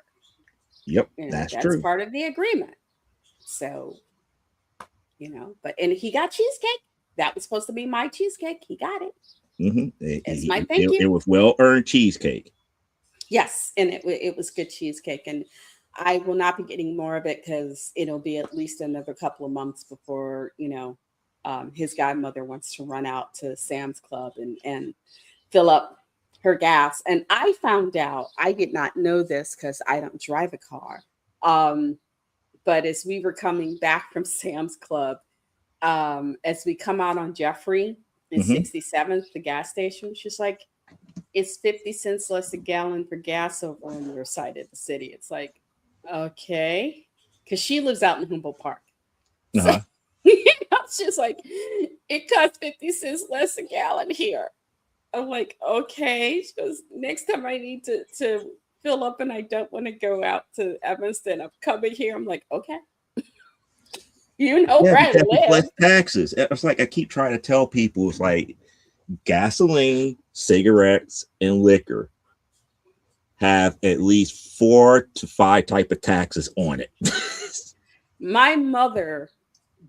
Yep, that's true. Part of the agreement. So, and he got cheesecake. That was supposed to be my cheesecake. He got it. Mm-hmm. It's my thank you. It was well-earned cheesecake. Yes, and it was good cheesecake, and I will not be getting more of it because it'll be at least another couple of months before his godmother wants to run out to Sam's Club and fill up her gas. And I found out, I did not know this because I don't drive a car. But as we were coming back from Sam's Club, as we come out on Jeffrey in 67th, the gas station, she's like, it's 50 cents less a gallon for gas over on your side of the city. It's like, okay. Because she lives out in Humboldt Park. Uh-huh. So, she's like, it costs 50 cents less a gallon here. I'm like, okay. She goes, next time I need to fill up and I don't want to go out to Evanston, I'm coming here. I'm like, okay. Where I live. Less taxes. It's like I keep trying to tell people, it's like gasoline, cigarettes, and liquor have at least 4 to 5 type of taxes on it. My mother,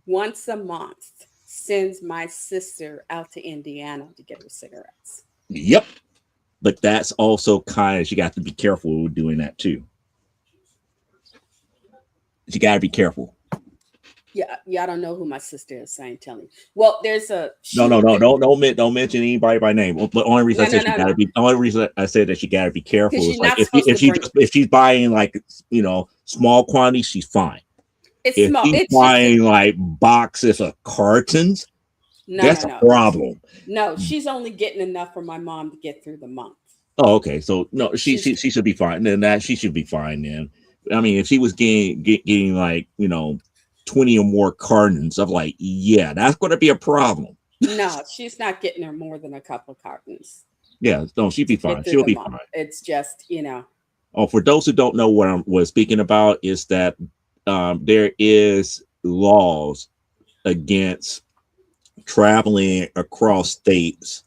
once a month, sends my sister out to Indiana to get her cigarettes. Yep. But that's also kind of, you got to be careful with doing that too. You got to be careful. Yeah, I don't know who my sister is. So I ain't telling you. Well, there's a don't mention anybody by name. But only reason I said she got to be. The only reason I said that she got to be careful is like if she's buying like small quantities, she's fine. If she's buying like boxes of cartons, that's a problem. No, she's only getting enough for my mom to get through the month. Oh, okay. So no, she should be fine. Then she should be fine. Then I mean, if she was getting like 20 or more cartons of like, yeah, that's going to be a problem. No, she's not getting her more than a couple of cartons. Yeah, no, she'd be fine. She'll be fine. It's just, Oh, for those who don't know what I was speaking about is that there is laws against traveling across states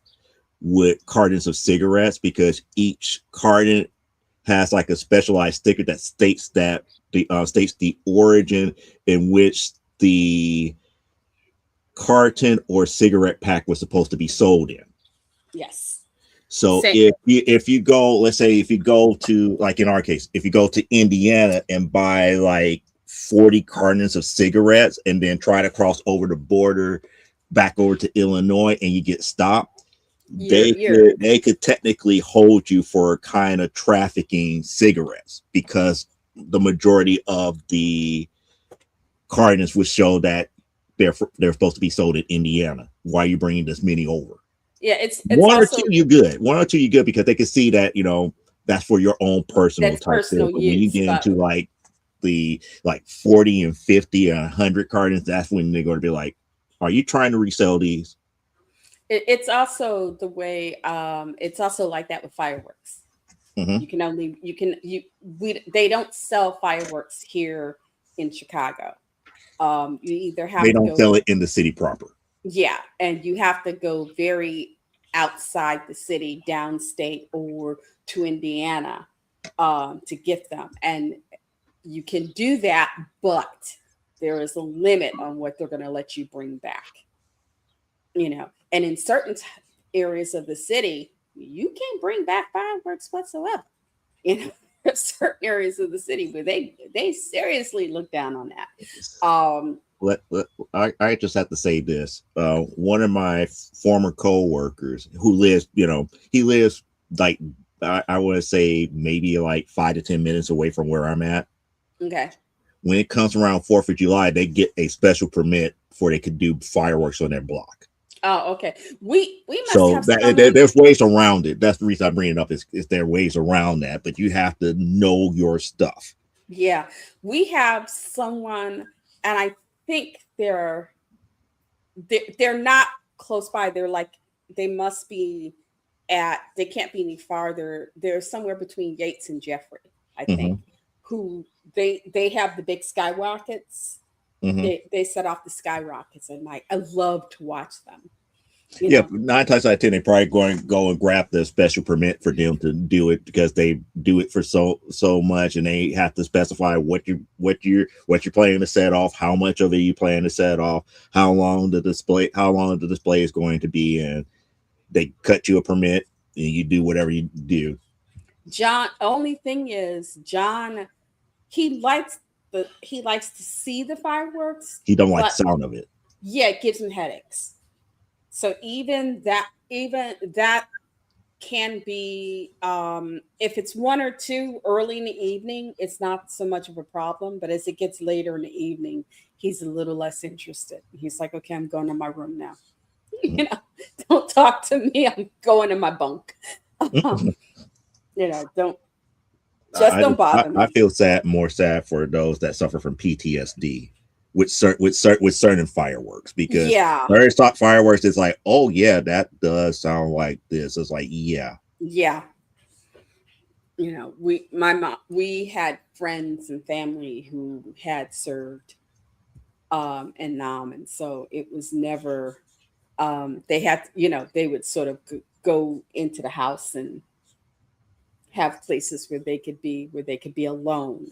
with cartons of cigarettes because each carton has like a specialized sticker that states the origin in which the carton or cigarette pack was supposed to be sold in. Yes. So if you go, let's say if you go to, like in our case, if you go to Indiana and buy like 40 cartons of cigarettes and then try to cross over the border back over to Illinois and you get stopped, they could technically hold you for kind of trafficking cigarettes because the majority of the cartons would show that they're supposed to be sold in Indiana. Why are you bringing this many over? Yeah, it's One or two, also you good. One or two, you good because they can see that that's for your own personal that's type personal thing. But when you use, get but into the 40 and 50 and 100 cartons, that's when they're going to be like, "Are you trying to resell these?" it's also the way it's also like that with fireworks. Hmm. You can only you can you we they don't sell fireworks here in Chicago. You either They have to don't sell go, it in the city proper. yeah, and you have to go very outside the city, downstate or to Indiana, to get them. And you can do that, but there is a limit on what they're going to let you bring back. And in certain areas of the city, you can't bring back fireworks whatsoever. There's certain areas of the city where they seriously look down on that. I just have to say this. One of my former co-workers who lives, he lives like I want to say maybe like 5 to 10 minutes away from where I'm at. Okay. When it comes around 4th of July, they get a special permit before they could do fireworks on their block. Oh, okay. We must So have someone. there's ways around it. That's the reason I bring it up. Is there ways around that? But you have to know your stuff. Yeah, we have someone, and I think they're not close by. They're like they must be at. They can't be any farther. They're somewhere between Yates and Jeffrey, I think. Hmm. Who they have the big skyrockets. Hmm. They set off the skyrockets at night. I love to watch them. You Yeah, know. 9 times out of 10, they probably go and grab the special permit for them to do it because they do it for so much, and they have to specify what you're planning to set off, how much of it you plan to set off, how long the display is going to be, and they cut you a permit and you do whatever you do. John. Only thing is, John. He likes to see the fireworks, He don't like but the sound of it. yeah, it gives him headaches. So even that can be, if it's one or two early in the evening, it's not so much of a problem. But as it gets later in the evening, he's a little less interested. He's like, okay, I'm going to my room now. you know, don't talk to me. I'm going to my bunk. Don't just I, don't I bother I me. feel more sad for those that suffer from PTSD with certain fireworks because Yeah, when I talk fireworks, it's like, oh yeah, that does sound like this. It's like, yeah. yeah. We had friends and family who had served, in Nam, and so it was never. They had, they would sort of go into the house and have places where they could be alone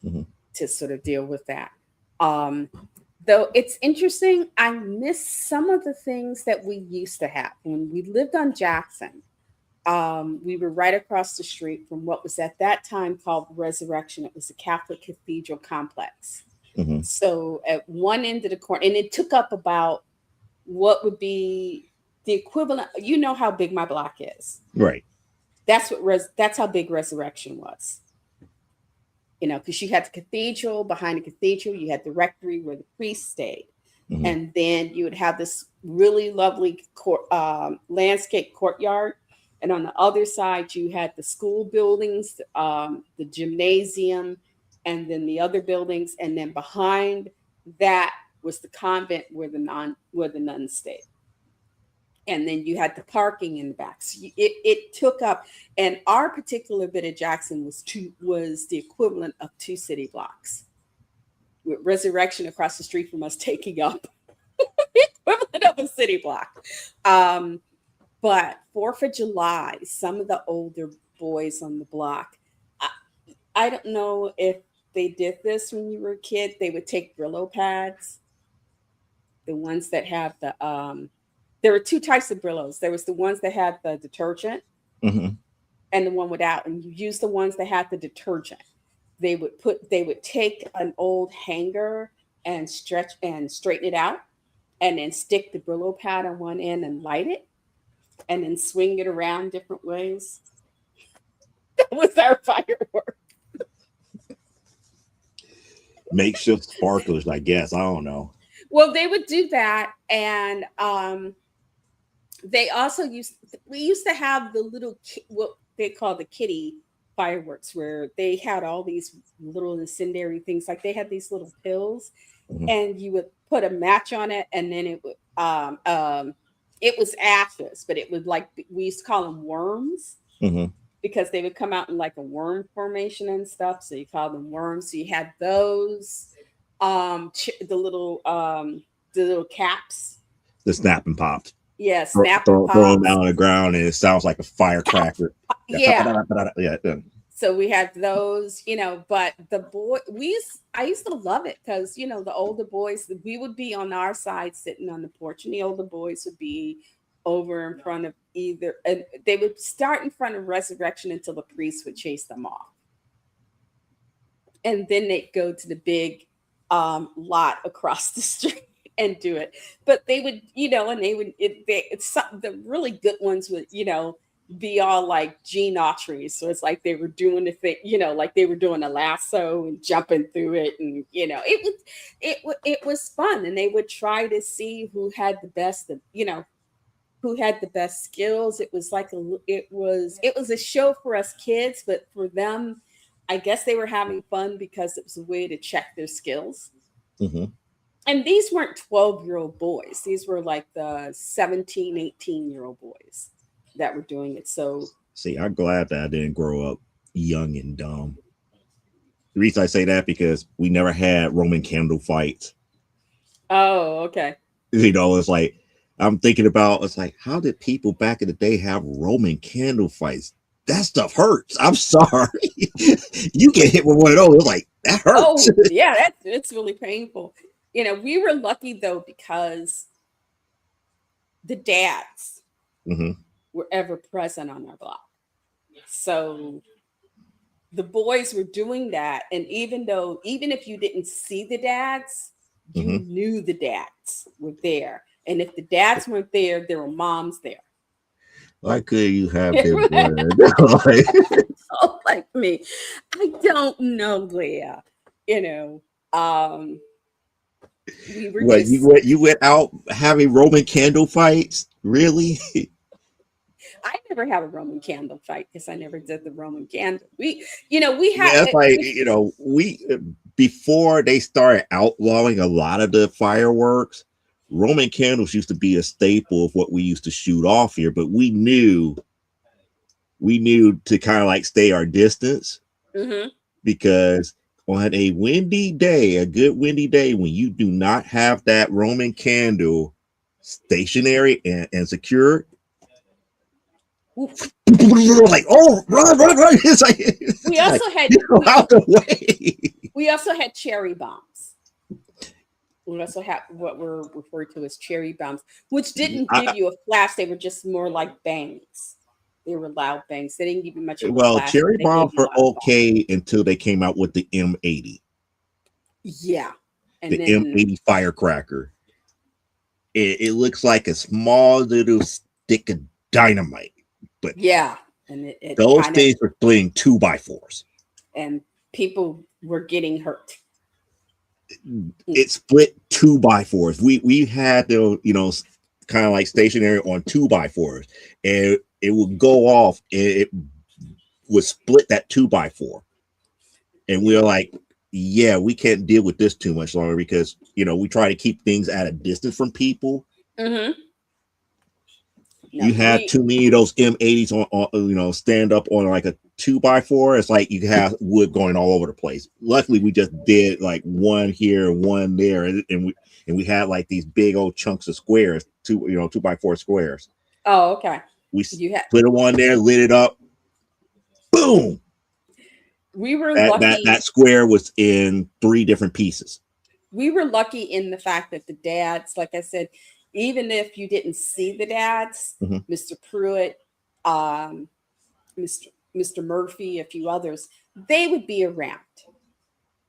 Hmm. to sort of deal with that. Um, though it's interesting, I miss some of the things that we used to have when we lived on Jackson. We were right across the street from what was at that time called Resurrection. It was a Catholic cathedral complex. Hmm. So at one end of the corner, and it took up about what would be the equivalent. You know how big my block is. Right. That's how big Resurrection was. Because you had the cathedral. Behind the cathedral, you had the rectory where the priest stayed, Hmm. and then you would have this really lovely landscape courtyard. And on the other side, you had the school buildings, the gymnasium, and then the other buildings. And then behind that was the convent where the nuns stayed. And then you had the parking in the back. So it took up, and our particular bit of Jackson was the equivalent of 2 city blocks, with Resurrection across the street from us taking up the equivalent of a city block. Um, but 4th of July, some of the older boys on the block, I, I don't know if they did this when you were a kid. They would take Brillo pads, the ones that have there were two types of Brillos. There was the ones that had the detergent Hmm. and the one without. And you use the ones that had the detergent. They would take an old hanger and stretch and straighten it out, and then stick the Brillo pad on one end and light it, and then swing it around different ways. That was our firework. Makeshift sparklers, I guess. I don't know. Well, they would do that, and they also we used to have the little what they call the kitty fireworks, where they had all these little incendiary things. Like they had these little pills, Mhm. and you would put a match on it, and then it was ashes, but it would like we used to call them worms Mhm. because they would come out in like a worm formation and stuff. So you call them worms. So you had those, the little caps. The snapping pops. Yeah, snap and Throw them down pops. on the ground, and it sounds like a firecracker. Yeah. Yeah. Yeah. So we had those, but I used to love it because, the older boys, we would be on our side sitting on the porch, and the older boys would be over in front of either, and they would start in front of Resurrection until the priest would chase them off. And then they'd go to the big lot across the street and do it. But they would, and they would, the really good ones would, be all like Gene Autry. So it's like they were doing the thing, like they were doing a lasso and jumping through it. And, it was fun. And they would try to see who had the best, who had the best skills. It was like it was a show for us kids, but for them, I guess they were having fun because it was a way to check their skills. Mm-hmm. And these weren't 12-year-old boys. These were like the 17, 18-year-old boys that were doing it. So see, I'm glad that I didn't grow up young and dumb. The reason I say that because we never had Roman candle fights. Oh, okay. It's like I'm thinking about it's like how did people back in the day have Roman candle fights? That stuff hurts. I'm sorry. You get hit with one of those, it's like that hurts. Oh, yeah, it's really painful. We were lucky though because the dads Mm-hmm. were ever present on our block. So the boys were doing that. And even if you didn't see the dads, you Mm-hmm. knew the dads were there. And if the dads weren't there were moms there. Why could you have them? Oh, like me. I don't know, Leah. Um, we were What just you went out having Roman candle fights? Really? I never had a Roman candle fight because I never did the Roman candle. We had Yeah, it's like we before they started outlawing a lot of the fireworks, Roman candles used to be a staple of what we used to shoot off here, but we knew to kind of like stay our distance mm-hmm. because on a windy day, a good windy day, when you do not have that Roman candle stationary and secure, like, oh, run. It's like, We also had out the way. We also had cherry bombs. We also had what were referred to as cherry bombs, which didn't give you a flash. They were just more like bangs. They were loud bangs. They didn't give you much of a Well, flash. cherry bombs were okay until they came out with the M80. Yeah. And the then M80 firecracker. It looks like a small little stick of dynamite. But yeah. And it those things were splitting 2x4s. And people were getting hurt. It split 2x4s. We had the, kind of like stationary on 2x4s. And it would go off and it would split that 2x4. And we were like, yeah, we can't deal with this too much longer because, we try to keep things at a distance from people. Mm-hmm. No, you had too many of those M80s on stand up on like a 2x4. It's like you have wood going all over the place. Luckily, we just did like one here and one there, and we had like these big old chunks of squares, 2x4 squares. Oh, okay. We put one there, lit it up, boom. We were lucky. That square was in 3 different pieces. We were lucky in the fact that the dads, like I said, even if you didn't see the dads, mm-hmm. Mr. Pruitt, Mr. Murphy, a few others, they would be around.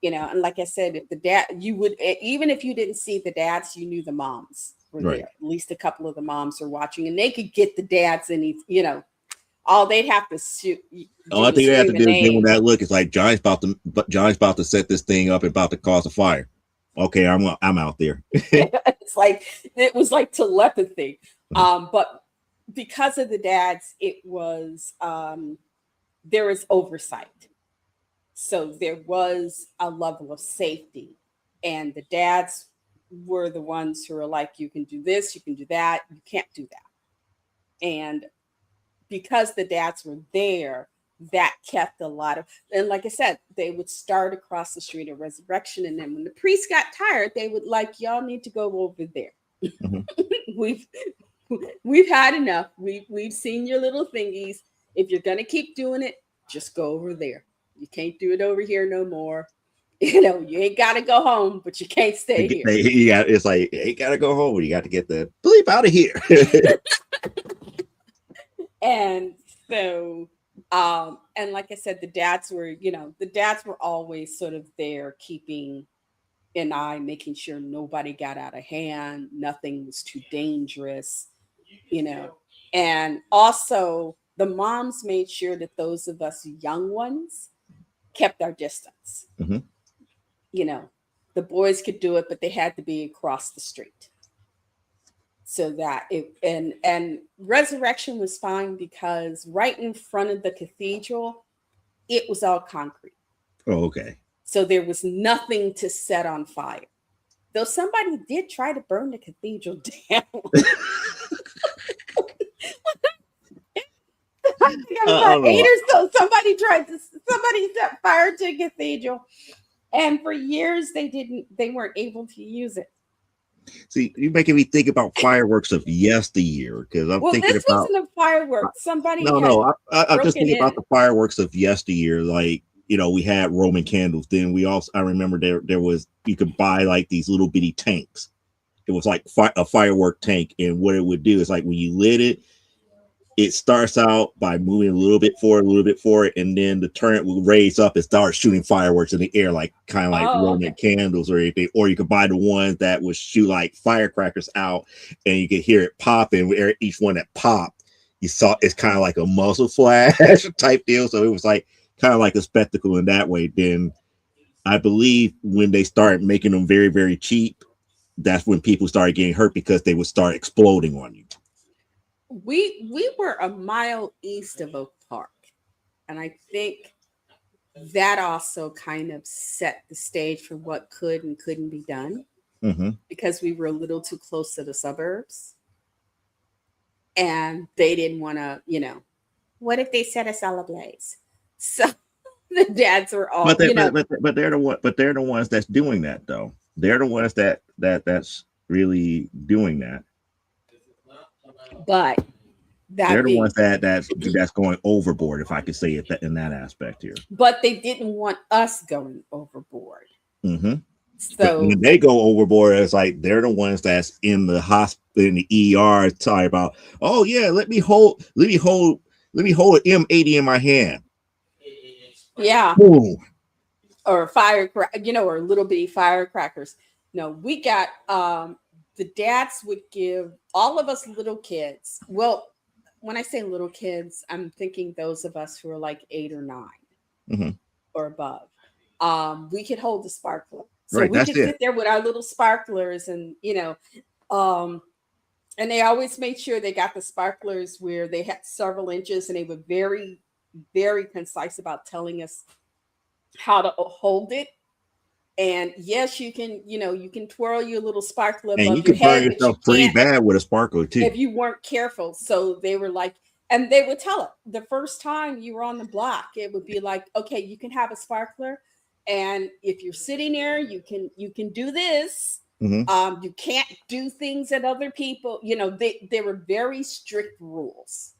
And like I said, if the dad, you would, even if you didn't see the dads, you knew the moms were right. there. At least a couple of the moms were watching, and they could get the dads, and all they'd have to shoot. All I think they have to do is give them that look. It's like Johnny's about to set this thing up and about to cause a fire. Okay, I'm out there. It's like it was like telepathy. But because of the dads, it was there was oversight. So there was a level of safety. And the dads were the ones who were like, you can do this, you can do that, you can't do that. And because the dads were there, that kept a lot of, and like I said, they would start across the street at Resurrection. And then when the priest got tired, they would like, y'all need to go over there. Mhm. we've we've had enough. We've seen your little thingies. If you're gonna keep doing it, just go over there. You can't do it over here no more. You ain't gotta go home, but you can't stay here. It's like, you gotta go home. You got to get the bleep out of here. And so and like I said, the dads were always sort of there keeping an eye, making sure nobody got out of hand, nothing was too dangerous, you know. And also the moms made sure that those of us young ones kept our distance. Mhm. You know, the boys could do it, but they had to be across the street. So that it and Resurrection was fine because right in front of the cathedral, it was all concrete. Oh, okay. So there was nothing to set on fire. Though somebody did try to burn the cathedral down. I think I was I about don't eight know. or so. Somebody set fire to a cathedral. And for years they weren't able to use it. See, you're making me think about fireworks of yesteryear because I'm Well, thinking this about. wasn't a firework. Somebody No, no, had I'm just broken thinking about in. the fireworks of yesteryear. Like, we had Roman candles. Then I remember there was, you could buy like these little bitty tanks. It was like a firework tank, and what it would do is like when you lit it, it starts out by moving a little bit forward, and then the turret will raise up and start shooting fireworks in the air, like kind of like Oh, Roman okay. candles or anything. Or you could buy the ones that would shoot like firecrackers out, and you could hear it pop, and each one that popped, you saw it's kind of like a muzzle flash type deal. So it was like kind of like a spectacle in that way. Then I believe when they started making them very, very cheap, that's when people started getting hurt because they would start exploding on you. We were a mile east of Oak Park. And I think that also kind of set the stage for what could and couldn't be done Mm-hmm. because we were a little too close to the suburbs. And they didn't want to, what if they set us all ablaze? So the dads were But all, they but they're the one but they're the ones that's doing that though. They're the ones that's really doing that. but They're that the ones being, that's going overboard, if I could say it in that aspect here. but they didn't want us going overboard. Mm-hmm. But when So, they go overboard, it's like they're the ones that's in the hospital in the ER talking about, oh yeah, let me hold an M80 in my hand. yeah, Boom. or or little bitty firecrackers. No, we got the dads would give all of us little kids. Well, when I say little kids, I'm thinking those of us who are like 8 or 9 Mm-hmm. or above. We could hold the sparkler. So Right, we that's could it. sit there with our little sparklers um, and they always made sure they got the sparklers where they had several inches and they were very, very concise about telling us how to hold it. And yes, you can twirl your little sparkler And you above your can burn head, but you yourself pretty can't bad with a sparkler too. if you weren't careful. So they were like, and they would tell it the first time you were on the block, it would be like, okay, you can have a sparkler. And if you're sitting there, you can do this. Mm-hmm. You can't do things that other people, they were very strict rules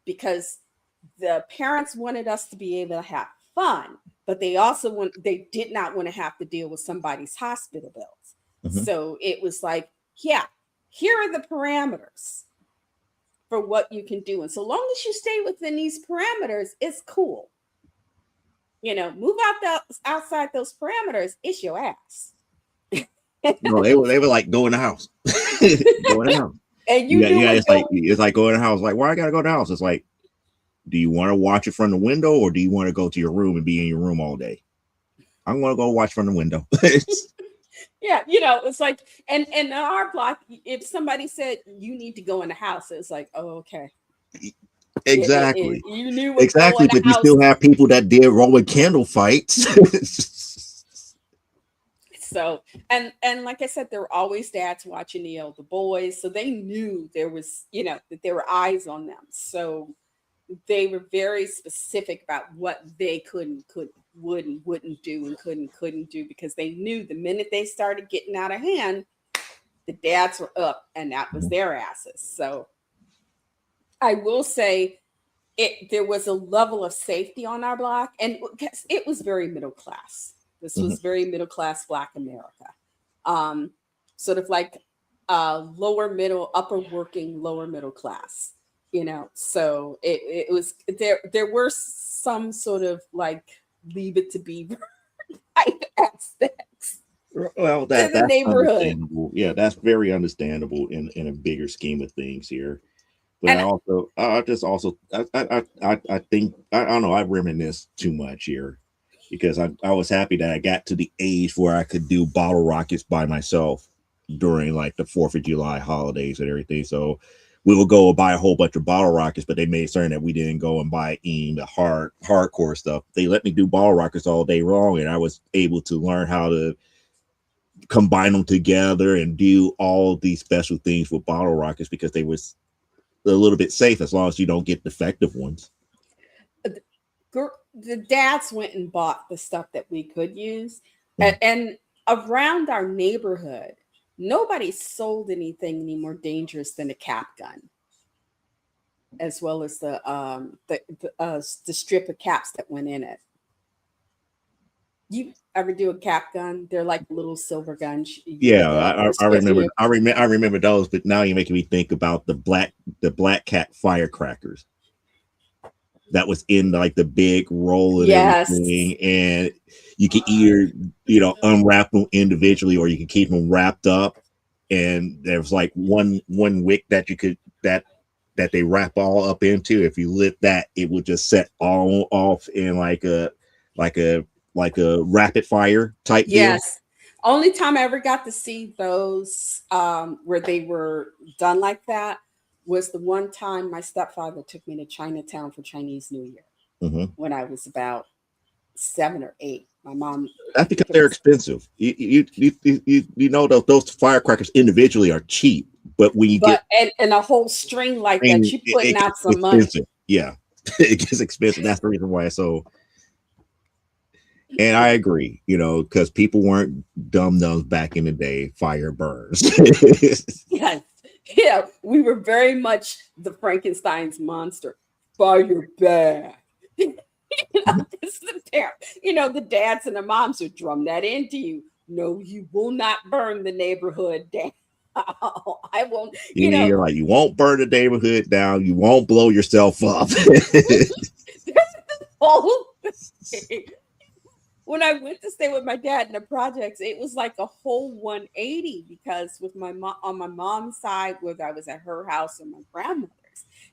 because the parents wanted us to be able to have fun, but they did not want to have to deal with somebody's hospital bills. Mm-hmm. So it was like, yeah, here are the parameters for what you can do. And so long as you stay within these parameters, it's cool. Move outside those parameters, it's your ass. No, they were like go in the house. Go in the house. And you Yeah, knew yeah. it going. It's like go in the house. Like, why I gotta go in the house? It's like, do you want to watch it from the window or do you want to go to your room and be in your room all day? I'm gonna go watch from the window. Yeah, it's like, and in our block, if somebody said you need to go in the house, it's like, oh, okay. Exactly. You knew what go Exactly. in the But you house. still have people that did Roman candle fights. So, and like I said, there were always dads watching the boys, so they knew there was, that there were eyes on them. So they were very specific about what they would and wouldn't do, and couldn't do, because they knew the minute they started getting out of hand, the dads were up, and that was their asses. So I will say there was a level of safety on our block, and it was very middle class. This Mhm. was very middle class Black America, um, sort of like lower middle, upper working, lower middle class. So it was there. There were some sort of like Leave It to Beaver type aspects Well, to the that's neighborhood, understandable. Yeah, that's very understandable in a bigger scheme of things here. But and I just also I think I don't know, I reminisce too much here because I was happy that I got to the age where I could do bottle rockets by myself during like the 4th of July holidays and everything. So we would go and buy a whole bunch of bottle rockets, but they made certain that we didn't go and buy any the hardcore stuff. They let me do bottle rockets all day long, and I was able to learn how to combine them together and do all these special things with bottle rockets because they was a little bit safe as long as you don't get defective ones. the dads went and bought the stuff that we could use, Mhm. and around our neighborhood, nobody sold anything any more dangerous than a cap gun, as well as the strip of caps that went in it. You ever do a cap gun? They're like little silver guns. Yeah, They're strip. Yeah. I remember those, but now you're making me think about the black cat firecrackers that was in like the big roll and Yes. everything, and you can either unwrap them individually or you can keep them wrapped up. And there was like one wick that you could that they wrap all up into. If you lit that, it would just set all off in like a like a rapid fire type deal. Yes. Only time I ever got to see those where they were done like that was the one time my stepfather took me to Chinatown for Chinese New Year Hmm. when I was about 7 or 8. My mom That's because took they're us, expensive. You know those firecrackers individually are cheap, but when you get but and a whole string like that, you putting it out gets some money. expensive. Yeah, it gets expensive. That's the reason why. So, and I agree. Because people weren't dumb dumbs back in the day. Fire burns. Yes. Yeah, we were very much the Frankenstein's monster. Fire back. This is the parent. The dads and the moms would drum that into you. No, you will not burn the neighborhood down. I won't, You're like, you won't burn the neighborhood down. You won't blow yourself up. whole thing. When I went to stay with my dad in the projects, it was like a whole 180, because with my mom on my mom's side, whether I was at her house or my grandmother's,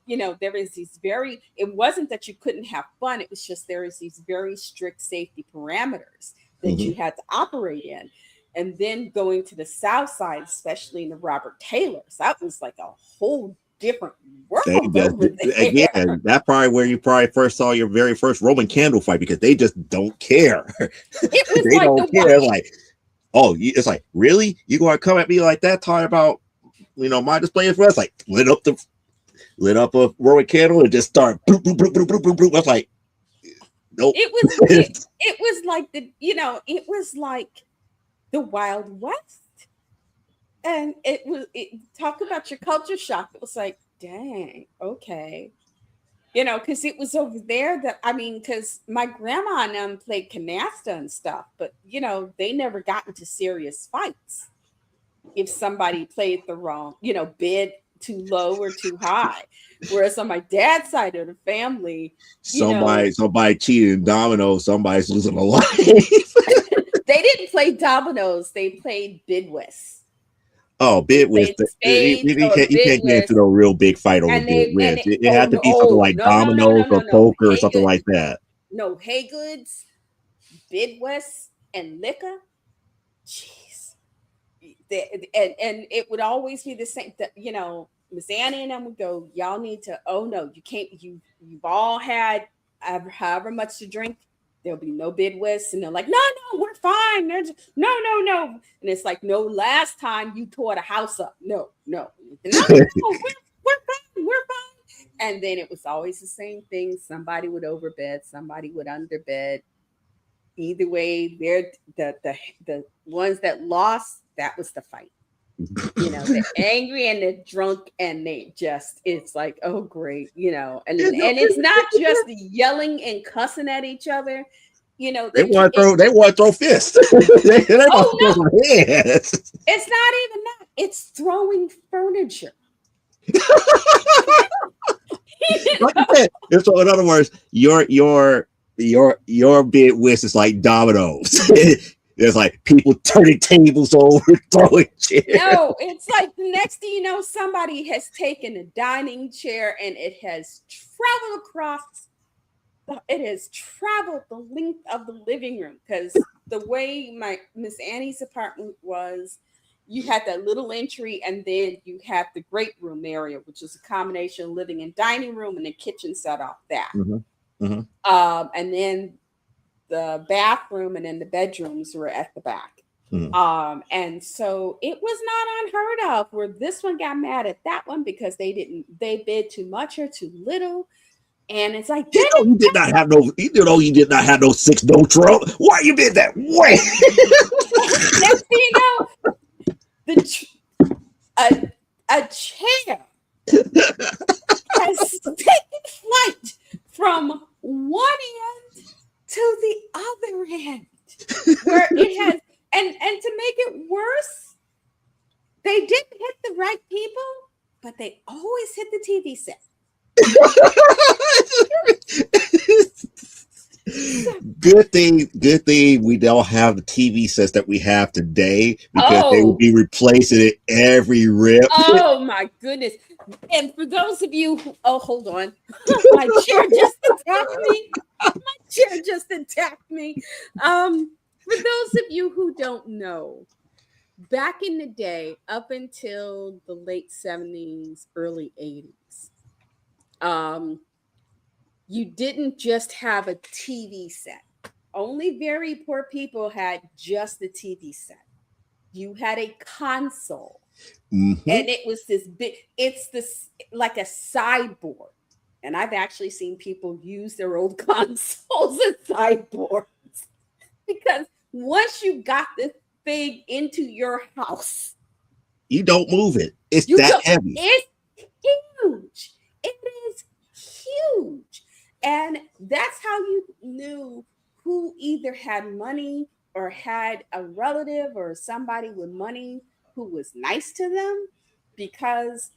there is these it wasn't that you couldn't have fun, it was just there is these very strict safety parameters that you Mhm. had to operate in. And then going to the south side, especially in the Robert Taylors, that was like a whole different They world just over there. again, that's probably where you probably first saw your very first Roman candle fight because they just don't care. It was They like don't care. Like, oh, it's like really you gonna come at me like that talking about my display for us? Like lit up a Roman candle and just start bloop, bloop, bloop, bloop, bloop, bloop, bloop. I was like, nope. it was it, it was like it was like the Wild West. And talk about your culture shock. It was like, dang, okay. Because it was over there that, I mean, because my grandma and them played canasta and stuff, but they never got into serious fights if somebody played the wrong, bid too low or too high. Whereas on my dad's side of the family, you know, Somebody cheated in domino. Somebody's losing a life. they didn't play dominoes, they played bidwest. Oh, They bid whist. played spades or You can't get into bidwest. a real big fight over And bid they whist. It oh had to no, be something like no, no, no, no, dominoes no, or no. poker or something like that. No, Hay Goods, Bidwest, and liquor. Jeez. and it would always be the same. Miss Annie and them would go, "Y'all need to. Oh no, you can't. You've all had however much to drink. There'll be no bid whist." And they're like, "No, no, we're fine. No, no, no." And it's like, "No, last time you tore the house up. No, no, no, no. We're fine. We're fine." And then it was always the same thing. Somebody would overbid. Somebody would underbid. Either way, they're the ones that lost. That was the fight. They're angry and they're drunk and it's like, oh great, and it's not just yelling and cussing at each other. They want to throw fists. they want to throw some heads. It's not even that. It's throwing furniture. Like I said, so in other words, your bid whist is like dominoes. There's like people turning tables over, throwing chairs. No, it's like the next thing you know, somebody has taken a dining chair and it has traveled the length of the living room, because the way my Miss Annie's apartment was, you had that little entry and then you had the great room area, which is a combination of living and dining room, and the kitchen set off that. Mm-hmm. Mm-hmm. And then the bathroom and then the bedrooms were at the back. Mm-hmm. And so it was not unheard of where this one got mad at that one because they bid too much or too little. And it's like, you did not have no 6 no trump. Why you bid that way? Next thing you know, a chair has taken flight from one end to the other end, where it has, and to make it worse, they didn't hit the right people, but they always hit the TV set. Good thing we don't have the TV sets that we have today, because they would be replacing it every rip. Oh my goodness. And for those of you who, hold on. My chair just attacked me. For those of you who don't know, back in the day, up until the late 70s, early 80s, you didn't just have a TV set. Only very poor people had just the TV set. You had a console. Mm-hmm. And it was this like a sideboard. And I've actually seen people use their old consoles as sideboards. Because once you got this thing into your house, you don't move it. It's that heavy. It's huge. It is huge. And that's how you knew who either had money or had a relative or somebody with money who was nice to them, because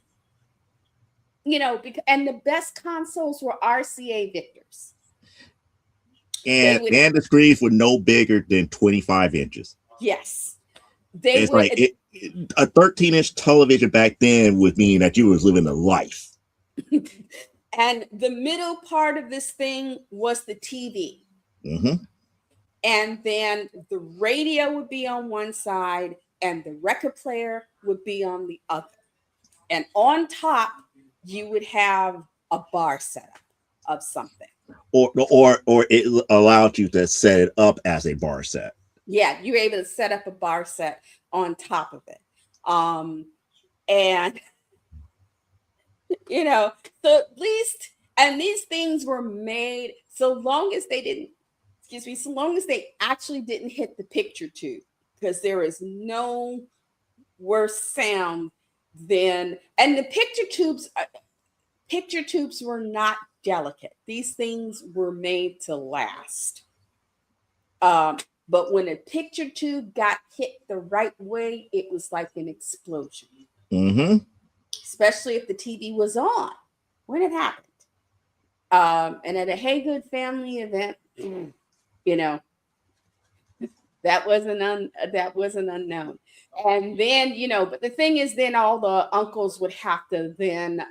and the best consoles were RCA Victors. And the screens were no bigger than 25 inches. Yes. A 13-inch television back then would mean that you was living a life. And the middle part of this thing was the TV. Mm-hmm. And then the radio would be on one side and the record player would be on the other. And on top, you would have a bar setup of something. Or it allowed you to set it up as a bar set. Yeah, you were able to set up a bar set on top of it. And so at least, and these things were made so long as they actually didn't hit the picture tube, because there is no worse sound than, and the picture tubes were not delicate. These things were made to last. But when a picture tube got hit the right way, it was like an explosion. Mm-hmm. Especially if the TV was on when it happened. And at a Hey Good family event, that wasn't unknown. And then, but the thing is, then all the uncles would have to then,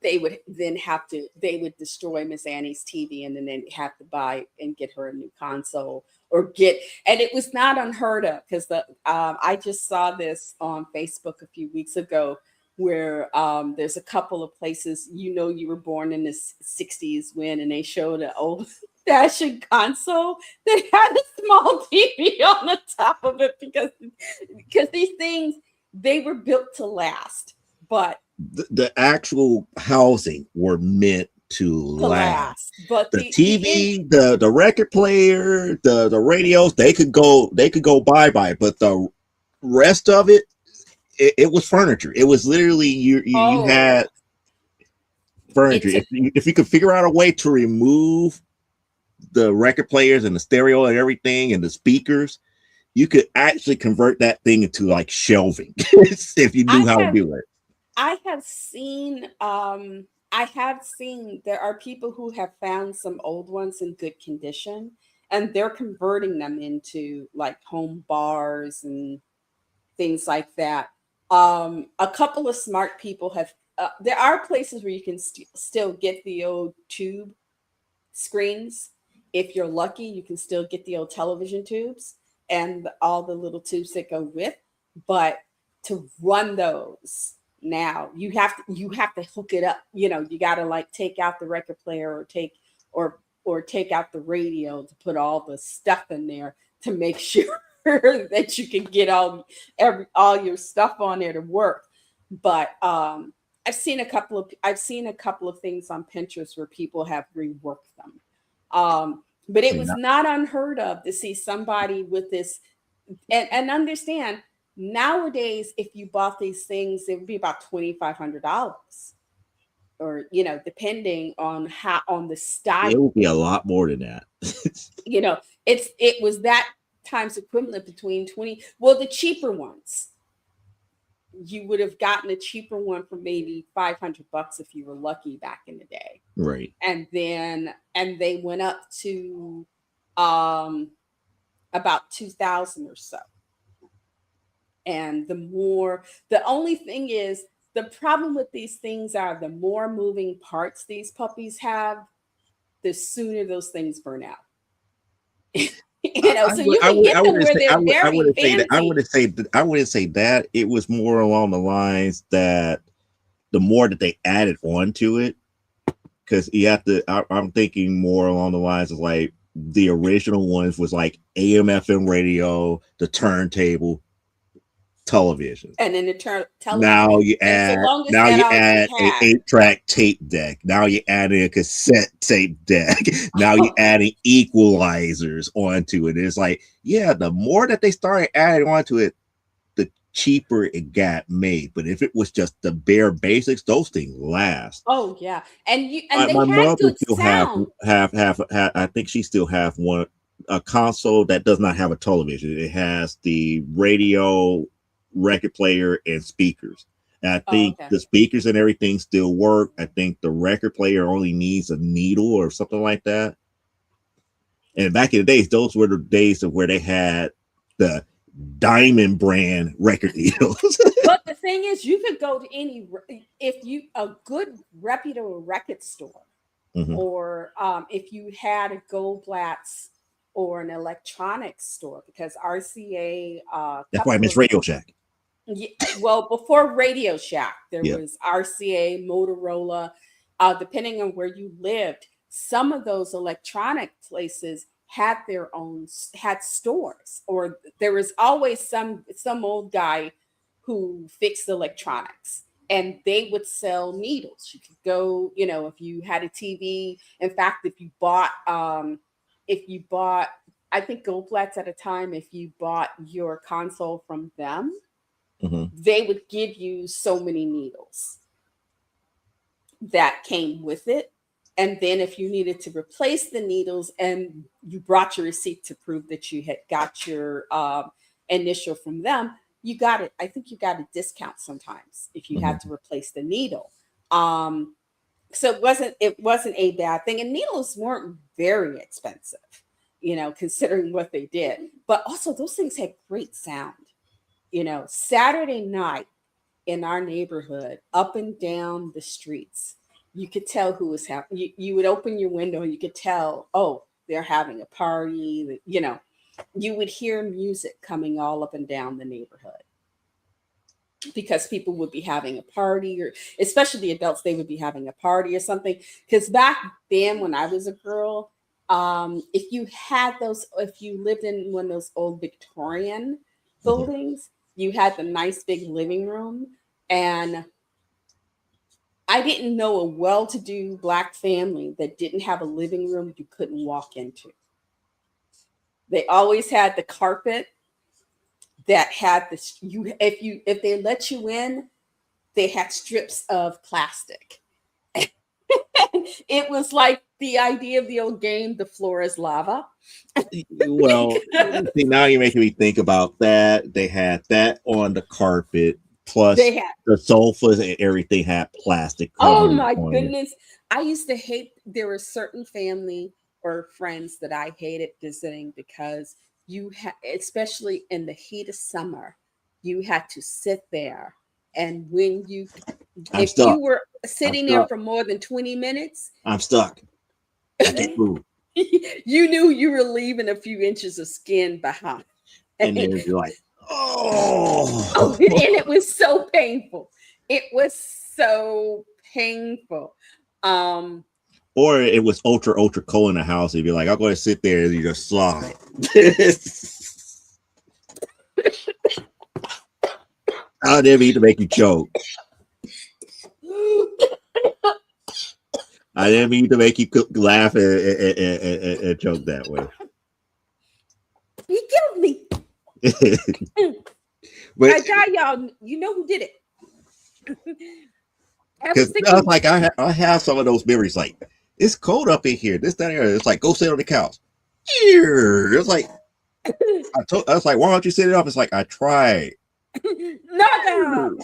they would destroy Miss Annie's TV, and then they'd have to buy and get her a new console, or get, and it was not unheard of, because I just saw this on Facebook a few weeks ago, where there's a couple of places, you were born in the 60s when, and they showed an old fashioned console that had a small TV on the top of it, because these things, they were built to last, but The actual housing were meant to to last. last. But The the TV, the record player, the radios, they could go bye, but the rest of it was furniture. It was literally you oh, had furniture. it's a, If you could figure out a way to remove the record players and the stereo and everything and the speakers, you could actually convert that thing into like shelving if you I knew how to have do it. I have seen there are people who have found some old ones in good condition, and they're converting them into like home bars and things like that. A couple of smart people have there are places where you can still get the old tube screens. If you're lucky, you can still get the old television tubes and all the little tubes that go with. But to run those now, you have to hook it up. You got to like take out the record player, or take out the radio to put all the stuff in there to make sure that you can get all your stuff on there to work. But I've seen a couple of things on Pinterest where people have reworked them. But it See, was not unheard of to see somebody with this, and understand, nowadays if you bought these things, it would be about $2,500, or depending on how, on the it style. would be a lot more than that. It was that times equivalent between 20, well, the cheaper ones, you would have gotten a cheaper one for maybe $500 if you were lucky back in the day. Right. And they went up to um about 2000 or so. And the only thing is, the problem with these things are, the more moving parts these puppies have, the sooner those things burn out. So you can I get them wouldn't where say they're I very wouldn't say that fancy. I wouldn't say that. It was more along the lines that the more that they added on to it, because you have to. I'm thinking more along the lines of like the original ones was like AM FM radio, the turntable, television. And then the television. Now you And so add long as now that you all you add a had. 8-track tape deck. Now you add a cassette tape deck. Now you adding equalizers onto it. It's like, yeah, the more that they started adding onto it, the cheaper it got made. But if it was just the bare basics, those things last. Oh yeah. And they My had mother good still sound. have I think she still have one, a console that does not have a television. It has the radio, record player, and speakers. And I Oh, think okay. the speakers and everything still work. I think the record player only needs a needle or something like that. And back in the days, those were the days of where they had the Diamond brand record needles. But the thing is, you could go to if you a good reputable record store, Mhm. or if you had a Goldblatt's or an electronics store, because RCA, That's why I couple miss of, Radio Shack. yeah, well, before Radio Shack, there Yeah. was RCA, Motorola. Depending on where you lived, some of those electronic places had stores, or there was always some old guy who fixed electronics, and they would sell needles. You could go, if you had a TV. In fact, if you bought, I think Goldblatt's at a time, if you bought your console from them, Mhm. they would give you so many needles that came with it. And then if you needed to replace the needles, and you brought your receipt to prove that you had got your initial from them, you got it. I think you got a discount sometimes if you had Mhm. to replace the needle. Um, so it wasn't a bad thing. And needles weren't very expensive, considering what they did. But also those things had great sound. Saturday night in our neighborhood, up and down the streets, you could tell who was having. You would open your window and you could tell, oh, they're having a party. You know, you would hear music coming all up and down the neighborhood because people would be having a party, or especially the adults, they would be having a party or something. Because back then, when I was a girl, if you had those, if you lived in one of those old Victorian Mhm. buildings, you had the nice big living room. And I didn't know a well to do Black family that didn't have a living room you couldn't walk into. They always had the carpet that had this, if they let you in, they had strips of plastic. It was like the idea of the old game, the floor is lava. Well, see, now you're making me think about that. They had that on the carpet, plus They had, the sofas and everything had plastic oh covering my on it. goodness. I used to hate, there were certain family or friends that I hated visiting because you had, especially in the heat of summer, you had to sit there. And when you, I'm if you stuck. were I'm sitting there stuck. for more than 20 minutes, I'm stuck. I can't move. you knew you were leaving a few inches of skin behind. And then you're like, Oh, oh. and it was so painful. It was so painful. Um, Or it was ultra cold in the house. You'd be like, I'm going to sit there and you just slide. I didn't mean to make you choke. I didn't mean to make you laugh and choke that way. he killed me. But I got y'all. You know who did it? I was because I was thinking, like, I have some of those memories. Like, it's cold up in here. This, that, and the other. It's like, go sit on the couch. Here. It's like, I was like, why don't you sit it up? It's like, I tried. Naga,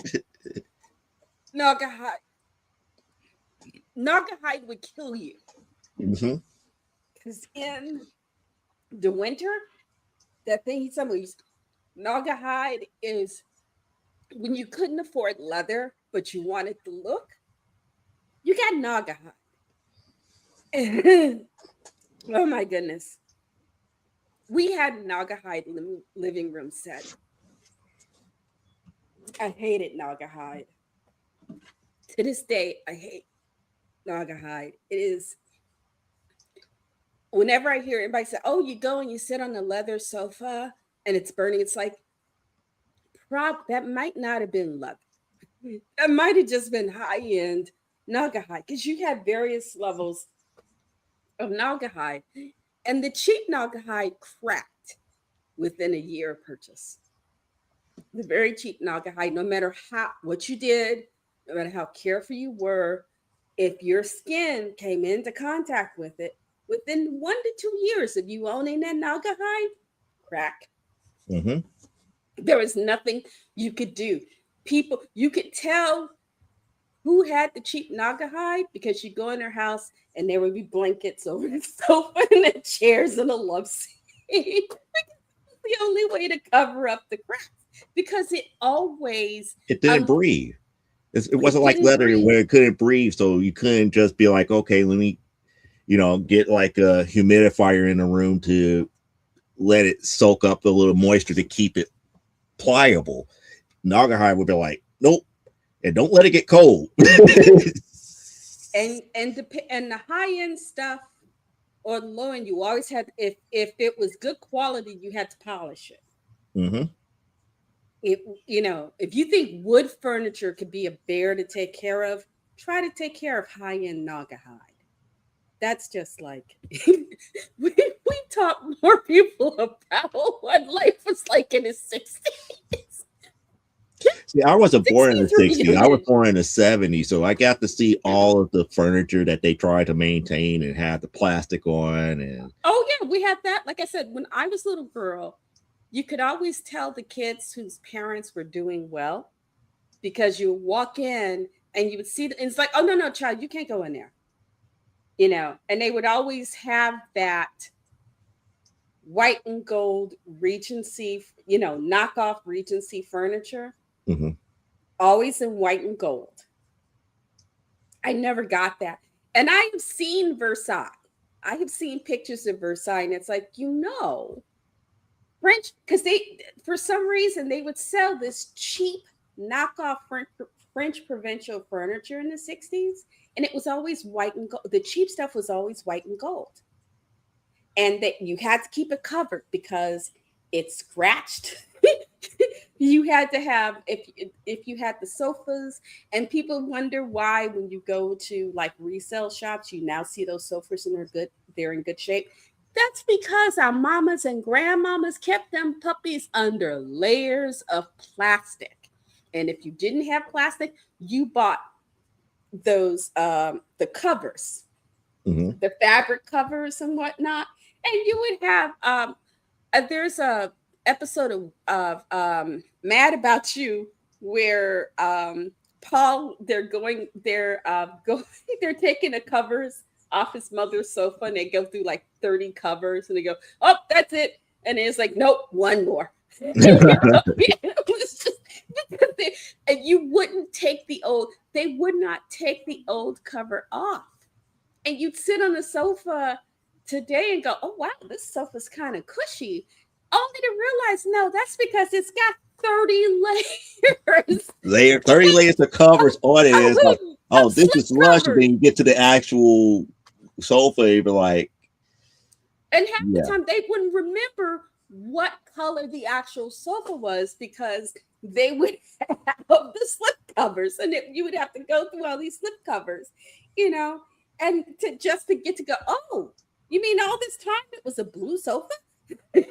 Naga, Naga would kill you Mm-hmm. because in the winter, that thing he told me, Naga hide is when you couldn't afford leather, but you wanted the look. You got Naga hide. Oh my goodness. We had Naugahyde living room set. I hated Naugahyde. To this day, I hate Naugahyde. It is, whenever I hear anybody say, oh, you go and you sit on a leather sofa and it's burning, it's like, that might not have been leather. That might have just been high end Naugahyde because you had various levels of Naugahyde. And the cheap Naugahyde cracked within a year of purchase. The very cheap Naugahyde, no matter how what you did, no matter how careful you were, if your skin came into contact with it, within 1 to 2 years of you owning that Naugahyde, crack. Mm-hmm. There was nothing you could do. People, you could tell who had the cheap Naugahyde because you go in their house and there would be blankets over the sofa and the chairs and a love seat. The only way to cover up the cracks because it always It didn't um breathe. It it wasn't like didn't leather breathe. where it couldn't breathe. So you couldn't just be like, okay, let me, get like a humidifier in the room to let it soak up a little moisture to keep it pliable. Naugahyde would be like, nope, and don't let it get cold. And the high end stuff or the low end, you always had, if it was good quality, you had to polish it. Mm-hmm. It if you think wood furniture could be a bear to take care of, try to take care of high end Naugahyde. That's just like we taught more people about what life was like in the 60s. See, I wasn't born in the 60s '60s. I was reunion. born in the '70s, so I got to see all of the furniture that they tried to maintain and had the plastic on. And Oh yeah, we had that. Like I said, when I was a little girl, you could always tell the kids whose parents were doing well because you would walk in and you would see, and it's like, oh no, no, child, you can't go in there. And they would always have that white and gold Regency, knockoff Regency furniture, mhm. always in white and gold. I never got that. And I have seen Versailles. I have seen pictures of Versailles, and it's like, French, because for some reason, they would sell this cheap knockoff French provincial furniture in the 60s, and it was always white and gold. The cheap stuff was always white and gold. And that you had to keep it covered because it scratched. You had to have if you had the sofas, and people wonder why when you go to like resale shops you now see those sofas and they're in good shape. That's because our mamas and grandmamas kept them puppies under layers of plastic, and if you didn't have plastic you bought those the covers, Hmm. the fabric covers and whatnot, and you would have there's a episode of Mad About You where Paul going they're taking the covers off his mother's sofa and they go through like 30 covers and they go, oh, that's it, and it's like, nope, one more. It was just because and you wouldn't take they would not take the old cover off, and you'd sit on the sofa today and go, oh wow, this sofa's kind of cushy. Only to realize, no, that's because it's got 30 layers Layer 30 layers of covers on it. It's like, oh, of this slip is lush. And covers. then you get to the actual sofa, you be like, And half the yeah. time they wouldn't remember what color the actual sofa was because they would have the slip covers, and you would have to go through all these slip covers, you know, and to get to go, oh, you mean all this time it was a blue sofa?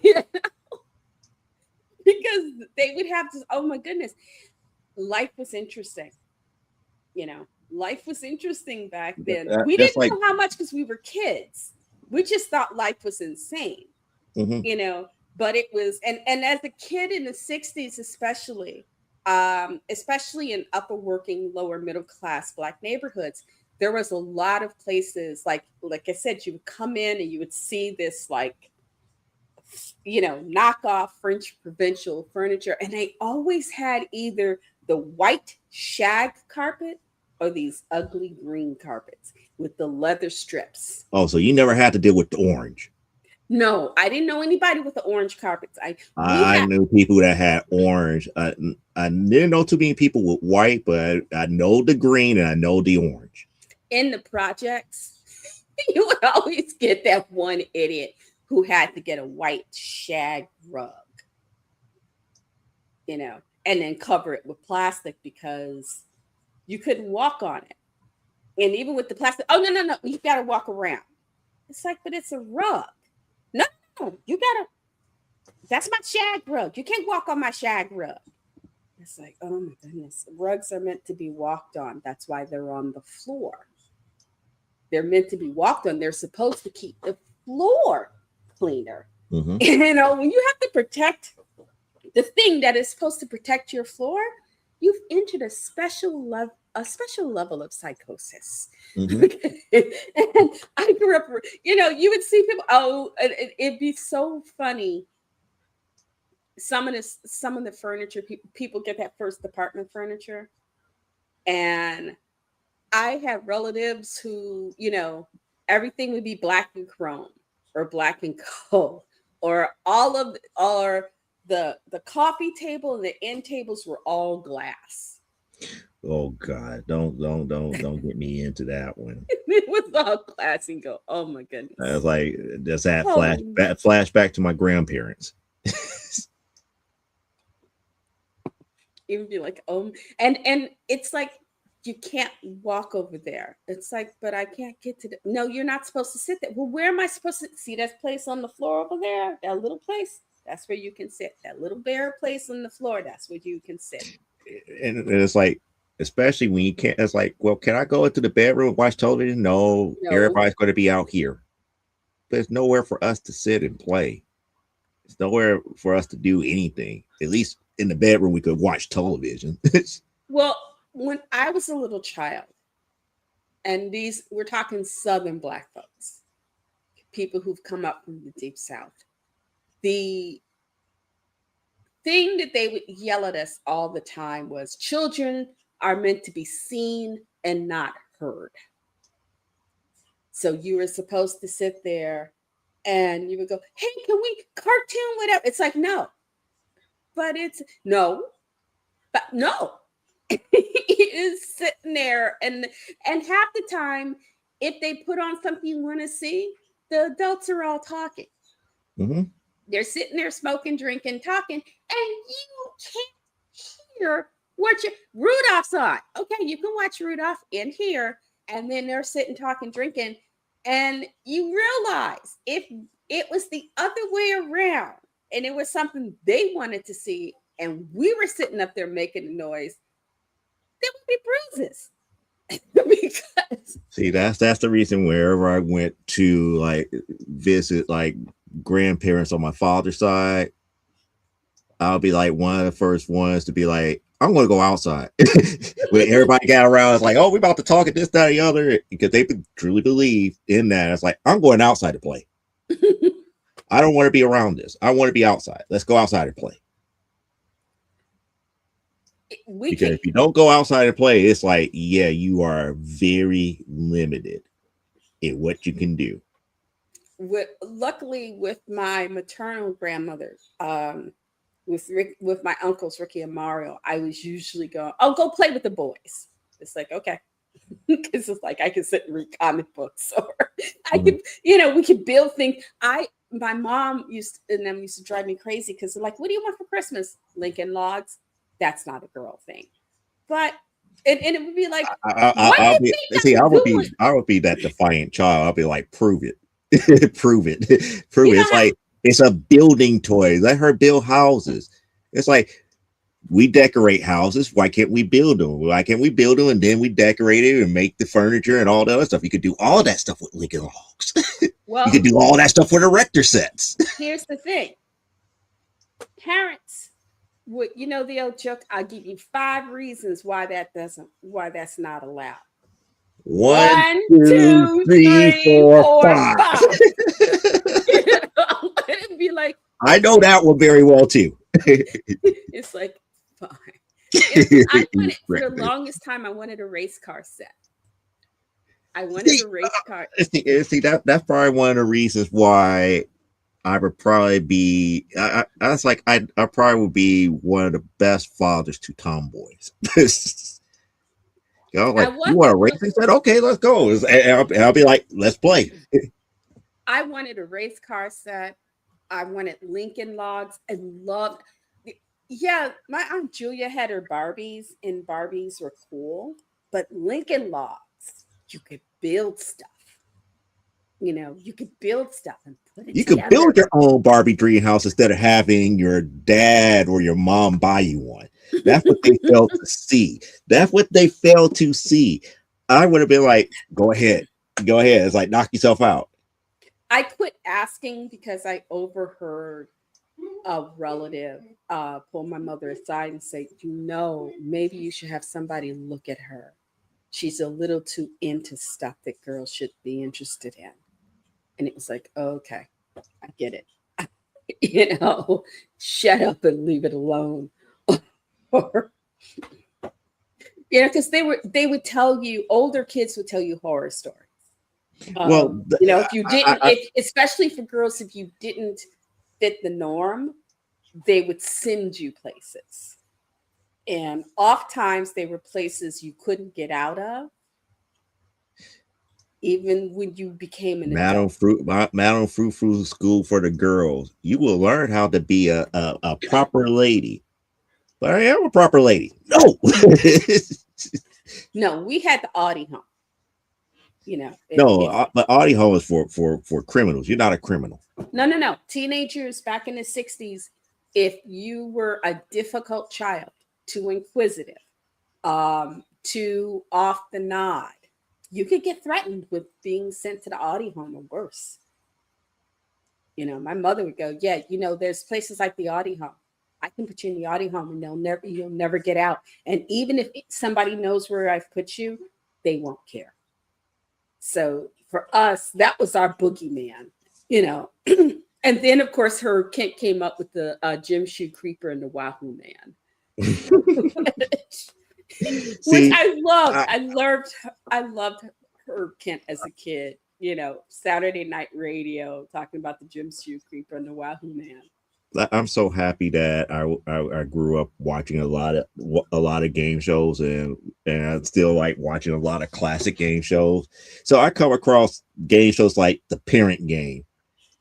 Yeah, because they would have to, oh my goodness, life was interesting, life was interesting back then. We That's didn't like, know how much because we were kids. We just thought life was insane, mhm. you know but it was, and as a kid in the 60s especially, especially in upper working lower middle class black neighborhoods, there was a lot of places like I said, you would come in and you would see this like knockoff French provincial furniture, and they always had either the white shag carpet or these ugly green carpets with the leather strips. Oh, so you never had to deal with the orange. No, I didn't know anybody with the orange carpets. We I had knew people that had orange. I didn't know too many people with white, but I know the green and I know the orange. in the projects. You would always get that one idiot who had to get a white shag rug, and then cover it with plastic because you couldn't walk on it. And even with the plastic, oh no, no, no, you gotta walk around. It's like, but it's a rug. No, no, you gotta, that's my shag rug. You can't walk on my shag rug. It's like, oh my goodness. Rugs are meant to be walked on. That's why they're on the floor. They're meant to be walked on. They're supposed to keep the floor cleaner. Hmm. When you have to protect the thing that is supposed to protect your floor, you've entered a special level of psychosis. Hmm. And I grew up, you would see people, it'd be so funny. Some of the furniture, people get that first apartment furniture, and I have relatives who, everything would be black and chrome or black and gold, or or the coffee table and the end tables were all glass. Oh God, don't get me into that one. It was all glass and go, oh my I was goodness. like, does that Oh, flashback to my grandparents? it would be like, and it's like you can't walk over there. It's like, but I can't get to the, no, you're not supposed to sit there. Well, where am I supposed to see that place on the floor over there? That little place? That's where you can sit. That little bare place on the floor, that's where you can sit. And it's like, especially when you can't. It's like, well, can I go into the bedroom and watch television? No, No. everybody's going to be out here. There's nowhere for us to sit and play. There's nowhere for us to do anything. At least in the bedroom, we could watch television. Well, when I was a little child, and we're talking Southern Black folks, people who've come up from the Deep South, the thing that they would yell at us all the time was children are meant to be seen and not heard. So you were supposed to sit there and you would go, hey, can we cartoon whatever? It's like, no, but it's no, but no. He is sitting there and half the time, if they put on something you want to see, the adults are all talking. Mm-hmm. They're sitting there smoking, drinking, talking, and you can't hear what you Rudolph's on. Okay, you can watch Rudolph in here, and then they're sitting, talking, drinking, and you realize if it was the other way around and it was something they wanted to see, and we were sitting up there making a noise, there would be bruises. Because See, that's the reason wherever I went to like visit like grandparents on my father's side, I'll be like one of the first ones to be like, I'm going to go outside. When everybody got around, it's like, oh, we're about to talk at this, that, or the other, because they truly believe in that. It's like, I'm going outside to play. I don't want to be around this. I want to be outside. Let's go outside and play. Because if you don't go outside and play, it's like, yeah, you are very limited in what you can do. Luckily, with my maternal grandmother, with my uncles Ricky and Mario, I was usually going, "Oh, go play with the boys." It's like, okay, because it's like I can sit and read comic books, or I could, we could build things. My mom used to drive me crazy because they're like, "What do you want for Christmas?" Lincoln Logs. That's not a girl thing, but and it would be like, I would be that defiant child. I'll be like, prove it. Prove it. Prove it. It's like it's a building toy. Let her build houses. It's like we decorate houses. Why can't we build them? Why can't we build them and then we decorate it and make the furniture and all the other stuff? You could do all that stuff with Lincoln Logs. Well, you could do all that stuff with erector sets. Here's the thing. Parents would, the old joke, I'll give you 5 reasons why that's not allowed. 1, 2, 3, 4, 5. It'd be like, I know that one very well too. It's like, fine. For the longest time, I wanted a race car set. I wanted a race car. See, that's probably one of the reasons why I would probably be. I probably would be one of the best fathers to tomboys. You want a racing set? Okay, let's go. And I'll be like, let's play. I wanted a race car set. I wanted Lincoln Logs. I loved. Yeah, my Aunt Julia had her Barbies, and Barbies were cool. But Lincoln Logs, you could build stuff. You could build stuff and put it together. You could build your own Barbie dream house instead of having your dad or your mom buy you one. That's what they failed to see. That's what they failed to see. I would have been like, go ahead. It's like, knock yourself out. I quit asking because I overheard a relative pull my mother aside and say, maybe you should have somebody look at her. She's a little too into stuff that girls should be interested in. And it was like, okay, I get it. Shut up and leave it alone. Or, because they would tell you, older kids would tell you horror stories. If you didn't, especially for girls, if you didn't fit the norm, they would send you places. And oftentimes they were places you couldn't get out of, even when you became an adult. Madam Frou School for the girls. You will learn how to be a proper lady. But I am a proper lady. No. No, we had the Audi home. But Audi home is for criminals. You're not a criminal. No. Teenagers back in the 60s, if you were a difficult child, too inquisitive, too off the nod, you could get threatened with being sent to the Audi home or worse. My mother would go, yeah, there's places like the Audi home. I can put you in the Audi home and you'll never get out. And even if somebody knows where I've put you, they won't care. So for us, that was our boogeyman, And then, of course, her Kent came up with the Jim Shoe Creeper and the Wahoo Man. which See, I loved. I, I loved her Kent as a kid. You know, Saturday Night Radio talking about the Jim Shoe Creeper and the Wahoo Man. I'm so happy that I grew up watching a lot of game shows, and I still like watching a lot of classic game shows. So I come across game shows like The Parent Game,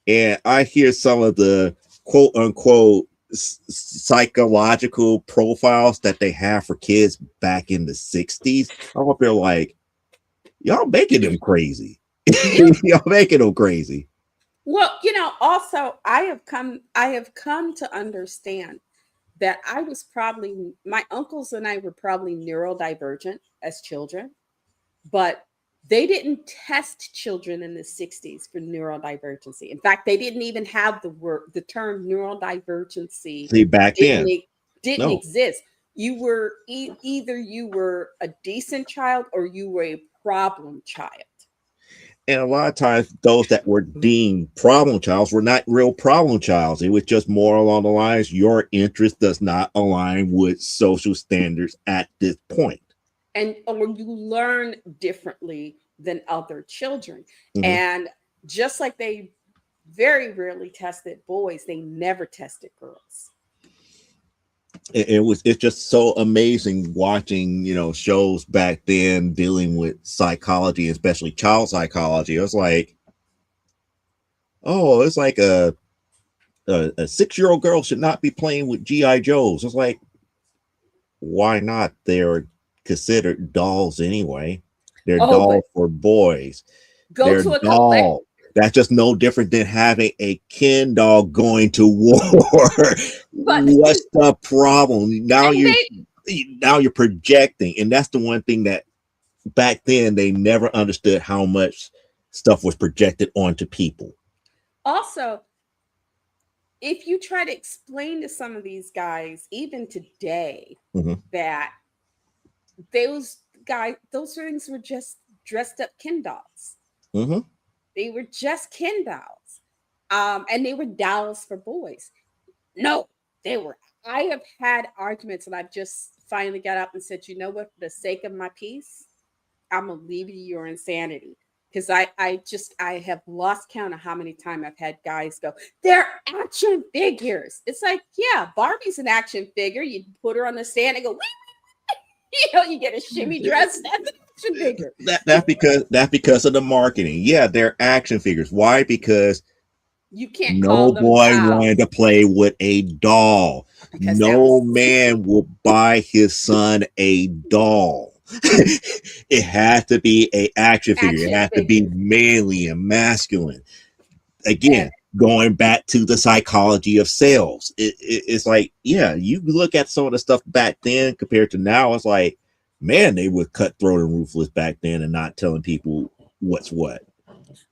and I hear some of the quote unquote psychological profiles that they have for kids back in the 60s. I'm up there like, y'all making them crazy. Y'all making them crazy. Well, also I have come to understand that I was probably my uncles and I were probably neurodivergent as children, but they didn't test children in the 60s for neurodivergency. In fact, they didn't even have the term neurodivergency See, back didn't then, e- didn't no. exist. You were either you were a decent child or you were a problem child. And a lot of times, those that were deemed problem childs were not real problem childs. It was just more along the lines, your interest does not align with social standards at this point. And or you learn differently than other children. Mhm. And just like they very rarely tested boys, they never tested girls. It's just so amazing watching, shows back then dealing with psychology, especially child psychology. It was like, oh, it's like a 6-year-old girl should not be playing with GI Joes. It's like, why not? They're considered dolls anyway. They're Oh, but dolls for boys. go They're to a collect. dolls. That's just no different than having a Ken doll going to war. But What's the problem? and they Now you're projecting, and that's the one thing that back then they never understood how much stuff was projected onto people. also, if you try to explain to some of these guys, even today, Mhm. that those things were just dressed up Ken dolls. Mhm. They were just Ken dolls. And they were dolls for boys. No, they were. I have had arguments and I've just finally got up and said, you know what, for the sake of my peace, I'm gonna leave you your insanity. Because I have lost count of how many times I've had guys go, they're action figures. It's like, yeah, Barbie's an action figure. You put her on the stand and go, you get a shimmy dress. That's an action figure. That's because of the marketing. Yeah, they're action figures. Why? Because You can't call no them boy wanted dolls to play with a doll. because that No was man will buy his son a doll. It has to be a action figure. It action has to figure. be manly and masculine. And Again, going back to the psychology of sales, it's like, yeah, you look at some of the stuff back then compared to now. It's like, man, they were cutthroat and ruthless back then, and not telling people what's what.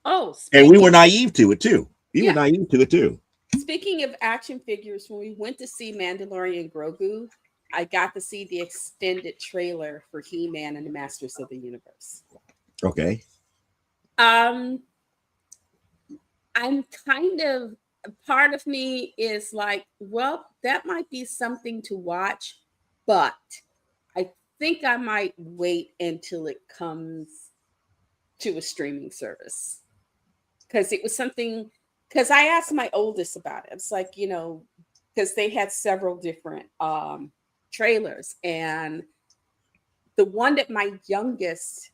oh, And we were naive to it too. We were yeah, naive to it too. speaking of action figures, when we went to see Mandalorian Grogu, I got to see the extended trailer for He-Man and the Masters of the Universe. Okay. Um, I'm kind of part of me is like, well, that might be something to watch, but I think I might wait until it comes to a streaming service because it was something. Because I asked my oldest about it. It's like, because they had several different trailers, and the one that my youngest,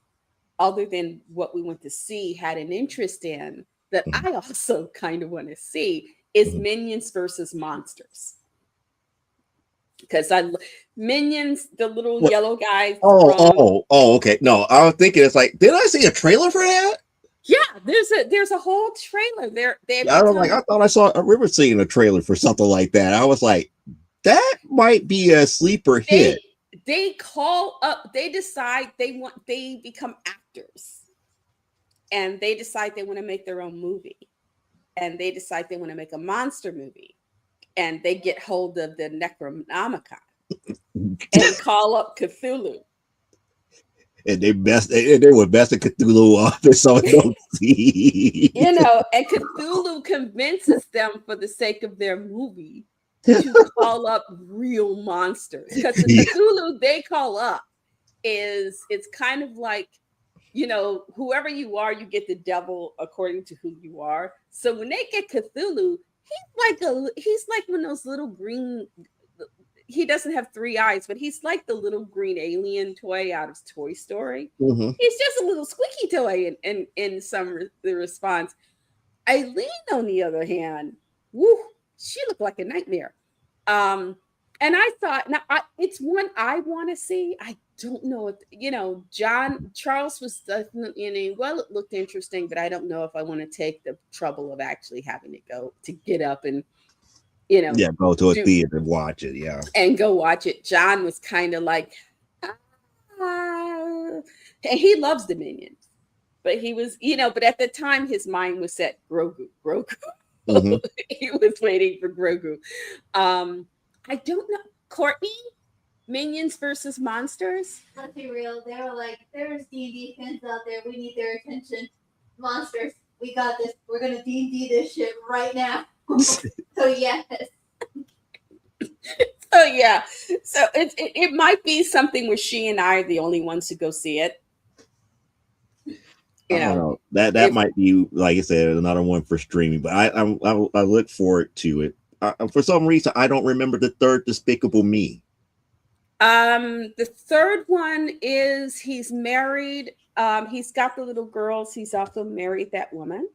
other than what we went to see, had an interest in that Mhm. I also kind of want to see is Mhm. Minions versus Monsters. Because Minions, the little What? yellow guy Oh, from okay. No, I was thinking it's like, did I see a trailer for that? yeah, there's a whole trailer. They've I was like, I become thought I remember seeing a trailer for something like that. I was like, that might be a sleeper they hit. they call up, they decide they become actors and they decide they want to make their own movie and they decide they want to make a monster movie and they get hold of the Necronomicon and call up Cthulhu. And they were best at Cthulhu author, so don't see. And Cthulhu convinces them for the sake of their movie to call up real monsters because the Yeah. Cthulhu they call up is it's kind of like, you know, whoever you are, you get the devil according to who you are. So when they get Cthulhu, he's like one of those little green. He doesn't have three eyes, but he's like the little green alien toy out of Toy Story. Mhm. He's just a little squeaky toy in the response. Eileen, on the other hand, woo, she looked like a nightmare. Um, and I thought, now it's one I want to see. I don't know if John Charles was definitely in a well. It looked interesting, but I don't know if I want to take the trouble of actually having to go to get up and Yeah, go to a do theater and watch it. Yeah. and go watch it. John was kind of like, and he loves the Minions, but he was, but at the time his mind was set Grogu, Grogu. Mhm. He was waiting for Grogu. I don't know, Courtney. Minions versus monsters. Let's be real. They were like, there's D&D fans out there. We need their attention. Monsters, we got this. We're going to D&D this shit right now. So, yes. Oh yeah, so it might be something where she and I are the only ones to go see it. I don't know. That might be, like I said, another one for streaming. But I look forward to it. For some reason, I don't remember the third Despicable Me. The third one is he's married. He's got the little girls. He's also married that woman.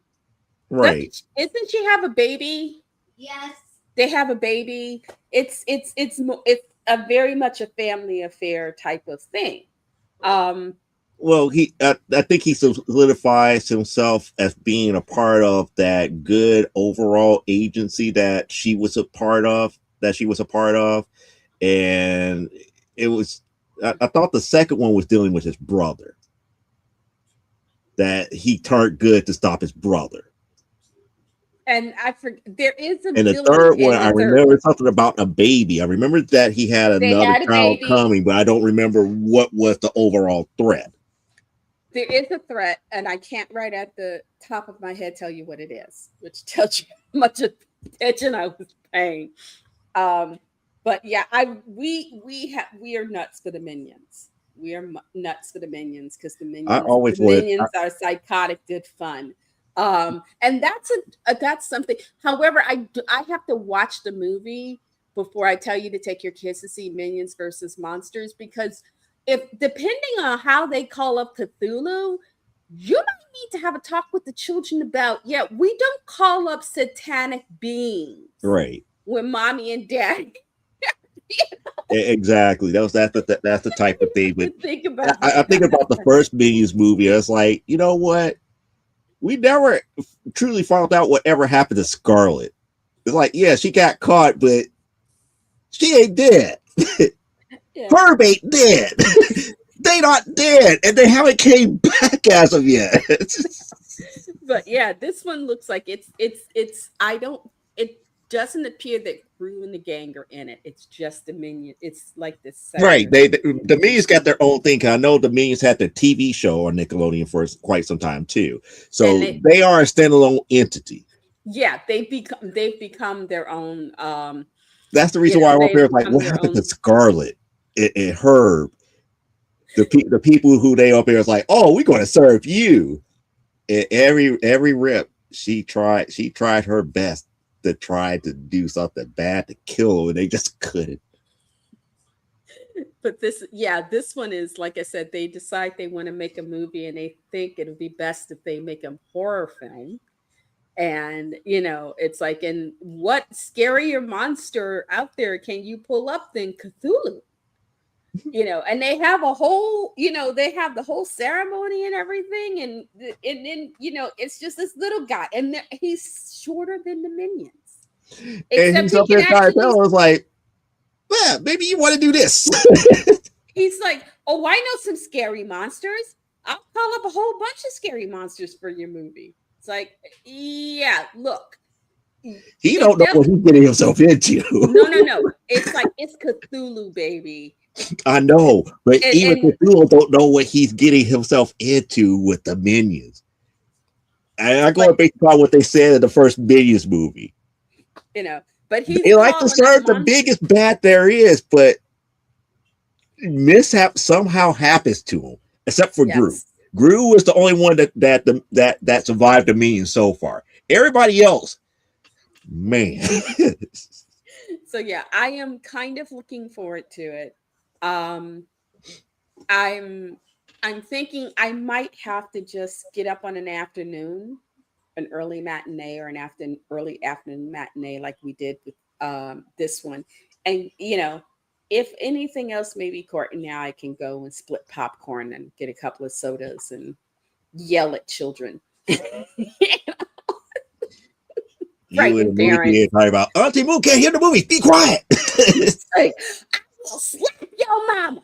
Right. Isn't she have a baby? Yes. They have a baby. It's a very much a family affair type of thing. Well, I think he solidifies himself as being a part of that good overall agency that she was a part of. And it was. I thought the second one was dealing with his brother. That he turned good to stop his brother. And I forget there is a and the third one, I remember something about a baby. I remember that he had another child coming, but I don't remember what was the overall threat. There is a threat, and I can't right at the top of my head tell you what it is, which tells you how much attention I was paying. But yeah, we are nuts for the Minions. We are nuts for the Minions because the Minions are psychotic, good fun. And that's something. However, I have to watch the movie before I tell you to take your kids to see Minions versus Monsters, because if depending on how they call up Cthulhu, you might need to have a talk with the children about, we don't call up satanic beings, right? When mommy and daddy. Exactly. That's the type of thing. But think about I think about the first Minions movie. It's like, you know what? We never truly found out whatever happened to Scarlet. It's like, yeah, she got caught, but she ain't dead. Herb ain't dead. They not dead, and they haven't came back as of yet. But yeah, this one looks like it doesn't appear that Gru and the gang are in it. It's just the Minion. It's like this. Right. The Minions got their own thing. I know the Minions had their TV show on Nickelodeon for quite some time too. So they are a standalone entity. Yeah, they've become their own. That's the reason why I'm up here. Like, what happened to Scarlet and Herb? The people who they up here is like, oh, we're going to serve you. And every rep, she tried her best to try to do something bad to kill him, and they just couldn't. But this one is, like I said, they decide they want to make a movie, and they think it'll be best if they make a horror film. And it's like, and what scarier monster out there can you pull up than Cthulhu? And they have a whole, they have the whole ceremony and everything, and then it's just this little guy, and he's shorter than the Minions. And he's up there trying to tell us, like, yeah, maybe you want to do this. He's like, oh, I know some scary monsters. I'll call up a whole bunch of scary monsters for your movie. It's like, yeah, look. He don't know what he's getting himself into. No. It's like, it's Cthulhu, baby. I know, but even Cthulhu don't know what he's getting himself into with the Minions. And I go based on what they said in the first Minions movie. But they like to serve the biggest bat there is, but mishap somehow happens to him, except for Gru. Yes. Gru was the only one that survived the meeting so far. Everybody else, man. So yeah, I am kind of looking forward to it. Um, I'm I'm thinking I might have to just get up on an afternoon, an early matinee or an early afternoon matinee like we did with this one. And if anything else, maybe Courtney and I can go and split popcorn and get a couple of sodas and yell at children. You in Frighten the movie theater parents. talking about Auntie Moo can't hear the movie. Be quiet. Say, I will slap your mama.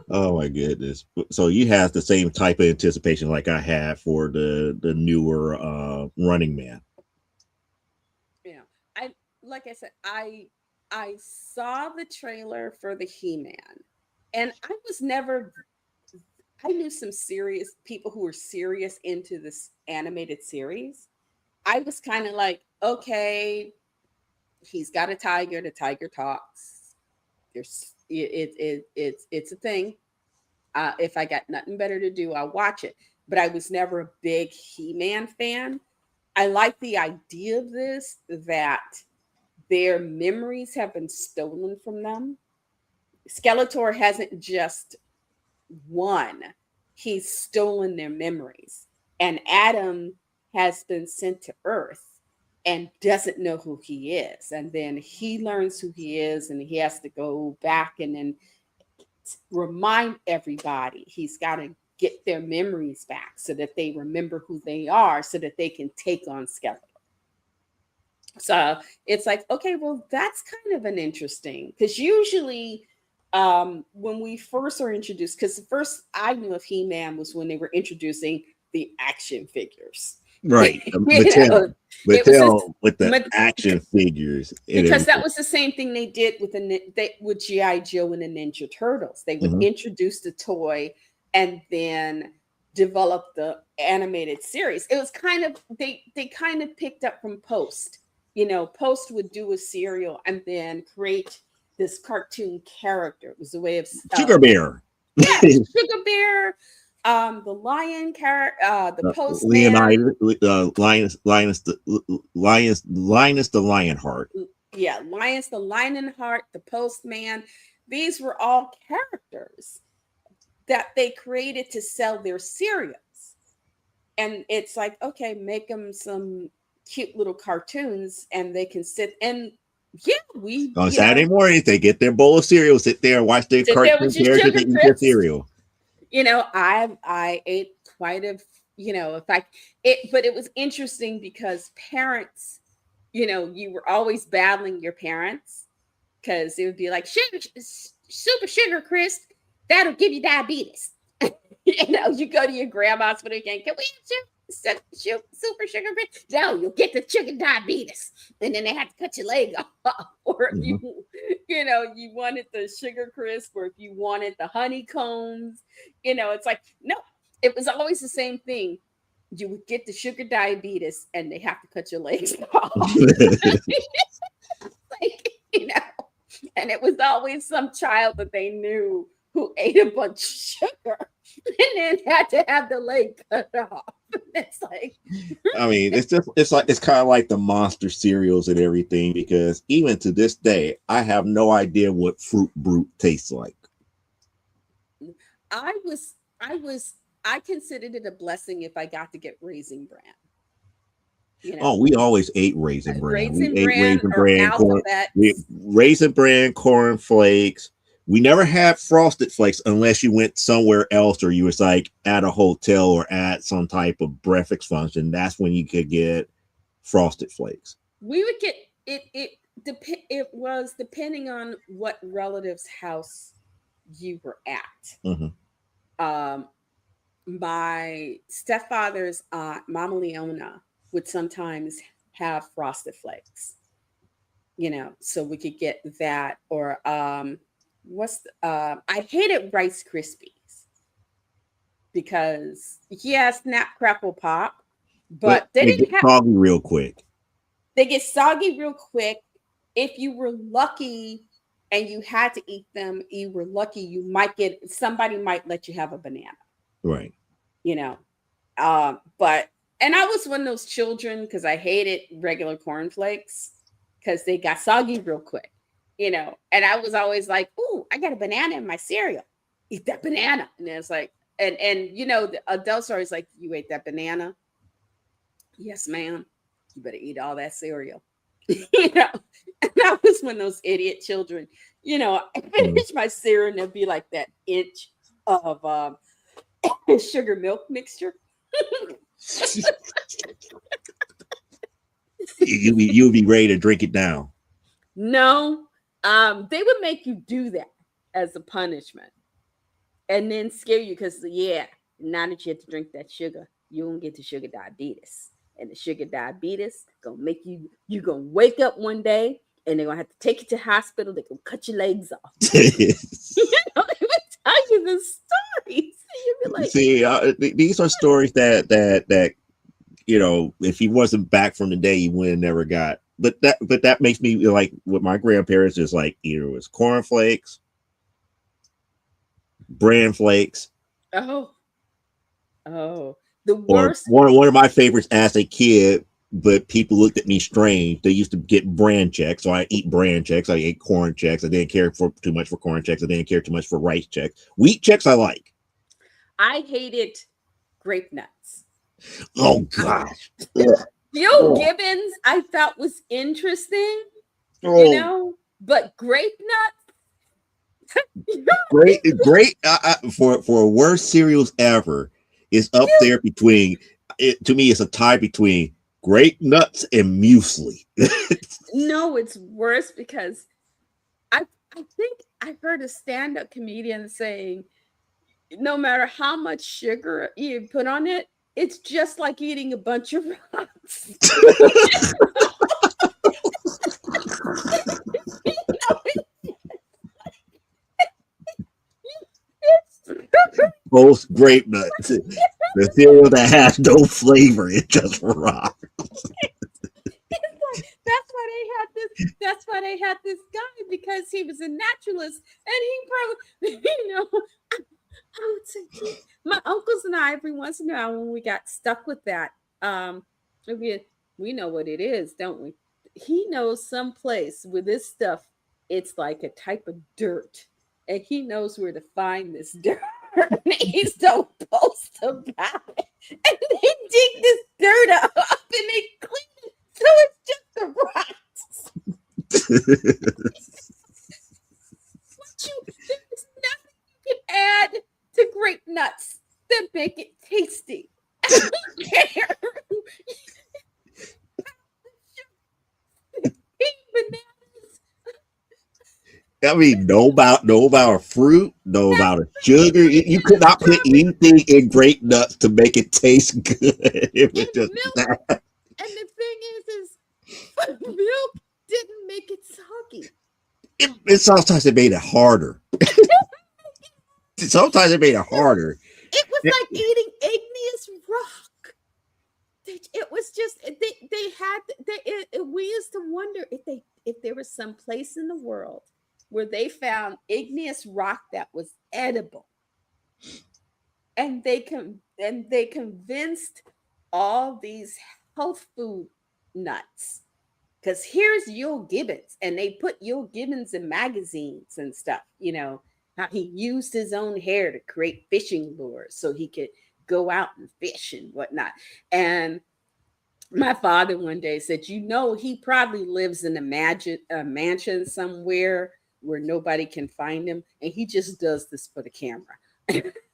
Oh my goodness! So you have the same type of anticipation like I had for the newer Running Man. I like I said, I saw the trailer for the He-Man, and I was never. I knew some serious people who were serious into this animated series. I was kind of like, okay, he's got a tiger. The tiger talks. It's a thing. If I got nothing better to do, I'll watch it. But I was never a big He-Man fan. I like the idea of this, that their memories have been stolen from them. Skeletor hasn't just won, he's stolen their memories. And Adam has been sent to Earth and doesn't know who he is. And then he learns who he is, and he has to go back and then remind everybody. He's got to get their memories back so that they remember who they are, so that they can take on Skeletor. So it's like, okay, well, that's kind of an interesting, because usually when we first are introduced, because the first I knew of He-Man was when they were introducing the action figures. Right. You know, it was this, Mattel with the action figures. because that was the same thing they did with with G.I. Joe and the Ninja Turtles. They would introduce the toy and then develop the animated series. It was kind of, they kind of picked up from Post. Post would do a serial and then create this cartoon character. It was a way of Sugar Bear. Yeah, Sugar Bear, the lion character, the postman, Linus the Lionheart. Yeah, Linus the Lionheart, the postman. These were all characters that they created to sell their cereals. And it's like, okay, make them some cute little cartoons and they can sit and we on Saturday mornings they get their bowl of cereal, sit there and watch their cartoon characters and eat their cereal. I ate quite a, in fact, but it was interesting because parents, you were always battling your parents, because it would be like, super sugar crisp, that'll give you diabetes. You go to your grandma's for the game, can we have super sugar crisp? No, you'll get the chicken diabetes, and then they have to cut your leg off. Or if you wanted the sugar crisp, or if you wanted the honeycombs, it's like, no, it was always the same thing. You would get the sugar diabetes, and they have to cut your legs off. And it was always some child that they knew who ate a bunch of sugar and then had to have the leg cut off. It's like, I mean, it's kind of like the monster cereals and everything, because even to this day, I have no idea what Fruit Brute tastes like. I considered it a blessing if I got to get Raisin Bran. Oh, we always ate Raisin Bran. We ate Raisin Bran, corn flakes. We never had Frosted Flakes unless you went somewhere else, or you was like at a hotel or at some type of breakfast function. That's when you could get Frosted Flakes. We would get it. It was depending on what relative's house you were at. My stepfather's aunt, Mama Leona, would sometimes have Frosted Flakes. So we could get that, or I hated Rice Krispies, because snap crackle pop, but they didn't get soggy real quick. They get soggy real quick, if you were lucky and you had to eat them, you were lucky. You might get somebody might let you have a banana. Right. You know, but and I was one of those children because I hated regular cornflakes because they got soggy real quick, and I was always like, "Ooh, I got a banana in my cereal. Eat that banana." And it's like, and the adults are always like, "You ate that banana? Yes, ma'am. You better eat all that cereal." And I was one of those idiot children. I finished my cereal and it'd be like that inch of sugar milk mixture. You'll be ready to drink it down. No, they would make you do that as a punishment, and then scare you because now that you have to drink that sugar, you won't get the sugar diabetes, and the sugar diabetes gonna make you gonna wake up one day and they're gonna have to take you to the hospital. They're gonna cut your legs off. They would tell you the stories. You'd be like, See, these are stories that if he wasn't back from the day, he would have never got. But that makes me like with my grandparents is like either it was cornflakes, bran flakes, oh, the or worst. one of my favorites as a kid. But people looked at me strange. They used to get brand checks, so I eat brand checks. I ate corn checks. I didn't care too much for corn checks. I didn't care too much for rice checks. Wheat checks I like. I hated grape nuts. Oh gosh. Bill Gibbons I thought was interesting, but grape nuts. great for worst cereals ever is up there between it. To me, it's a tie between grape nuts and muesli. No, it's worse because I think I heard a stand-up comedian saying no matter how much sugar you put on it, it's just like eating a bunch of rocks. Both grape nuts. The cereal that has no flavor, it just rocks. That's why they had this guy because he was a naturalist and he probably I would say my uncles and I every once in a while when we got stuck with that we know what it is, don't we? He knows some place with this stuff. It's like a type of dirt and he knows where to find this dirt. He's so post about it and they dig this dirt up and they clean it so it's just the rocks. There's nothing you can add to grape nuts that make it tasty. I don't care. Bananas. I mean, no about a fruit, no about a sugar. You could not put anything in grape nuts to make it taste good. It was just milk. And the thing is milk didn't make it soggy. Sometimes it made it harder. Sometimes it made it harder. It was like eating igneous rock. It was just we used to wonder if there was some place in the world where they found igneous rock that was edible, and they convinced all these health food nuts. Because here's Yul Gibbons, and they put Yul Gibbons in magazines and stuff, how he used his own hair to create fishing lures so he could go out and fish and whatnot. And my father one day said, he probably lives in a mansion somewhere where nobody can find him, and he just does this for the camera.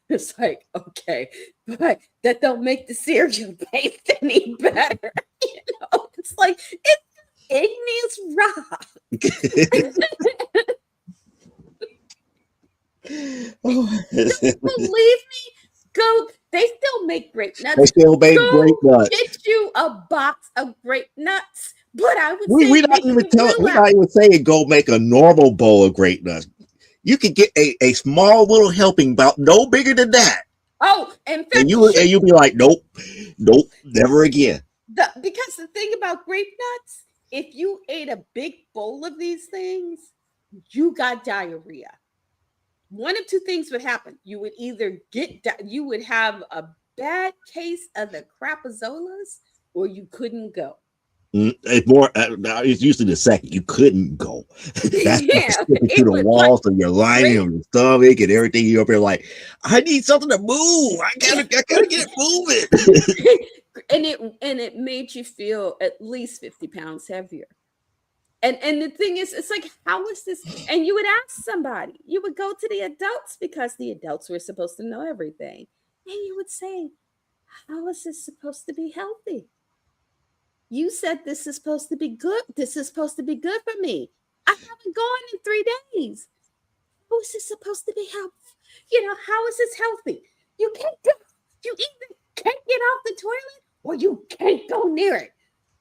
It's like, okay, but that don't make the cereal taste any better. It's like, it's igneous rock. Don't believe me? Go. They still make grape nuts. They still make grape nuts. Get you a box of grape nuts. But I would say we're not even saying go make a normal bowl of grape nuts. You could get a small little helping, about no bigger than that. Oh, in fact, and you'll be like, nope, never again. Because the thing about grape nuts, if you ate a big bowl of these things, you got diarrhea. One of two things would happen. You would either you would have a bad case of the crapazolas, or you couldn't go. It's more. It's usually the second. You couldn't go. That's Yeah, sticking to it the was like walls, so you're lining great. on your stomach and everything. You're up there like, I need something to move. I gotta get it moving. And it made you feel at least 50 pounds heavier. And the thing is, it's like, how is this? And you would ask somebody, you would go to the adults because the adults were supposed to know everything. And you would say, how is this supposed to be healthy? You said this is supposed to be good. This is supposed to be good for me. I haven't gone in 3 days. How is this supposed to be healthy? How is this healthy? You can't go. You either can't get off the toilet or you can't go near it.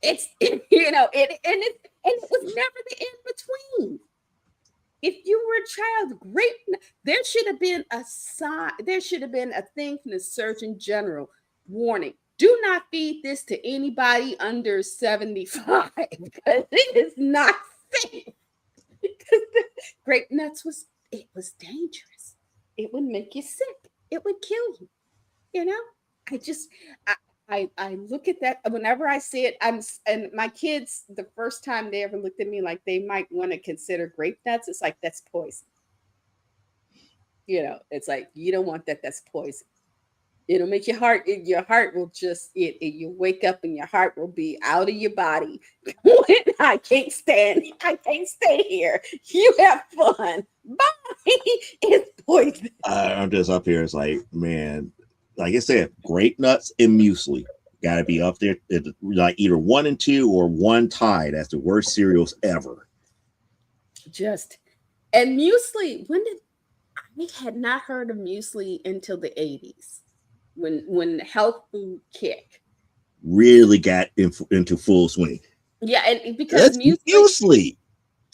It's and it was never the in between. If you were a child, great. There should have been a sign. There should have been a thing from the Surgeon General warning: do not feed this to anybody under 75 because it is not safe. Because the grape nuts was dangerous. It would make you sick. It would kill you. You know, I just I look at that whenever I see it. And my kids, the first time they ever looked at me like they might want to consider grape nuts, it's like that's poison. It's like you don't want that. That's poison. It'll make your heart will just you wake up and your heart will be out of your body. I can't stay here. You have fun. Bye. It's poison. I'm just up here. It's like, man, like I said, grape nuts and muesli got to be up there. Like either 1 and 2 or one tied as the worst cereals ever. And muesli. I had not heard of muesli until the 80s when health food kick really got into full swing. Yeah, and because That's muesli,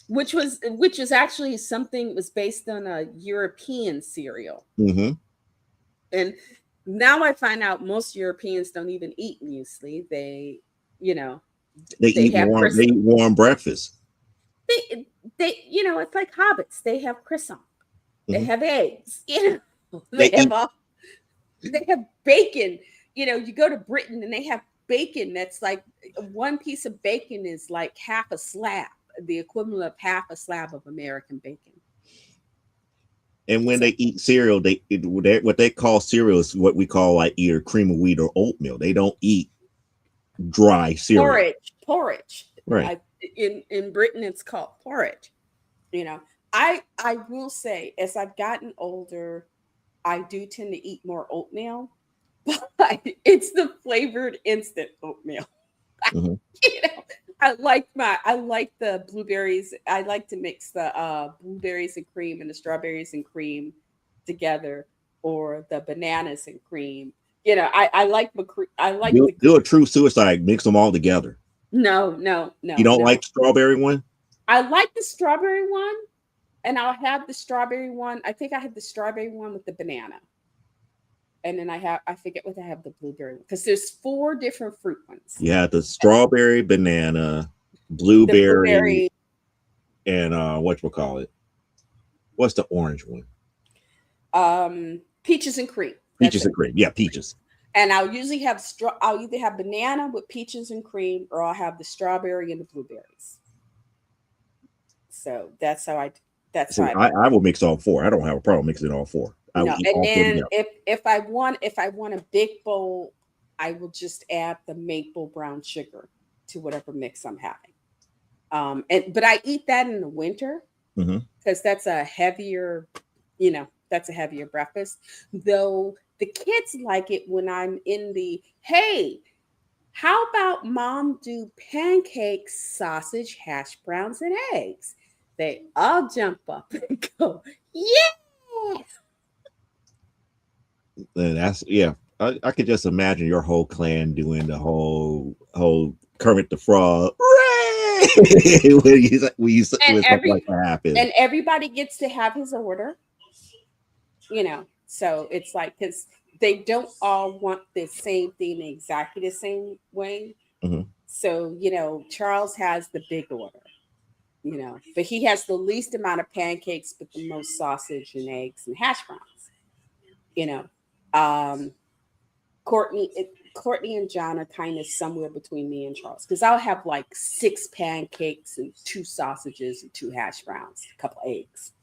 which was actually something was based on a European cereal. Mm-hmm. And now I find out most Europeans don't even eat muesli. They eat warm breakfast. They it's like hobbits. They have croissant. They Mm-hmm. have eggs. They have bacon. You go to Britain and they have bacon that's like one piece of bacon is like half a slab, the equivalent of half a slab of American bacon. And when they eat cereal, what they call cereal is what we call like either cream of wheat or oatmeal. They don't eat dry cereal. Porridge. Right. In Britain, it's called porridge. I will say, as I've gotten older, I do tend to eat more oatmeal, but it's the flavored instant oatmeal. Mm-hmm. I like the blueberries. I like to mix the blueberries and cream and the strawberries and cream together, or the bananas and cream. I like do a true suicide. Mix them all together. No. You don't like strawberry one? I like the strawberry one, and I'll have the strawberry one. I think I have the strawberry one with the banana. And then I forget what I have the blueberry, because there's 4 different fruit ones. Yeah, the strawberry, banana, blueberry, and whatchamacallit. What's the orange one? Peaches and cream. Peaches and cream. Yeah, peaches. And I'll usually have I'll either have banana with peaches and cream, or I'll have the strawberry and the blueberries. So that's how I. I will mix all 4. I don't have a problem mixing all 4. And then if I want a big bowl, I will just add the maple brown sugar to whatever mix I'm having. But I eat that in the winter because that's a heavier, breakfast. Though the kids like it when I'm in hey, how about mom do pancakes, sausage, hash browns, and eggs? They all jump up and go, yeah. And that's I could just imagine your whole clan doing the whole Kermit the Frog. when something like that happens. And everybody gets to have his order. So it's like, because they don't all want the same thing exactly the same way. Mm-hmm. So, Charles has the big order, but he has the least amount of pancakes, but the most sausage and eggs and hash browns, you know. Um, Courtney and John are kind of somewhere between me and Charles because I'll have like six pancakes and two sausages and two hash browns, a couple eggs,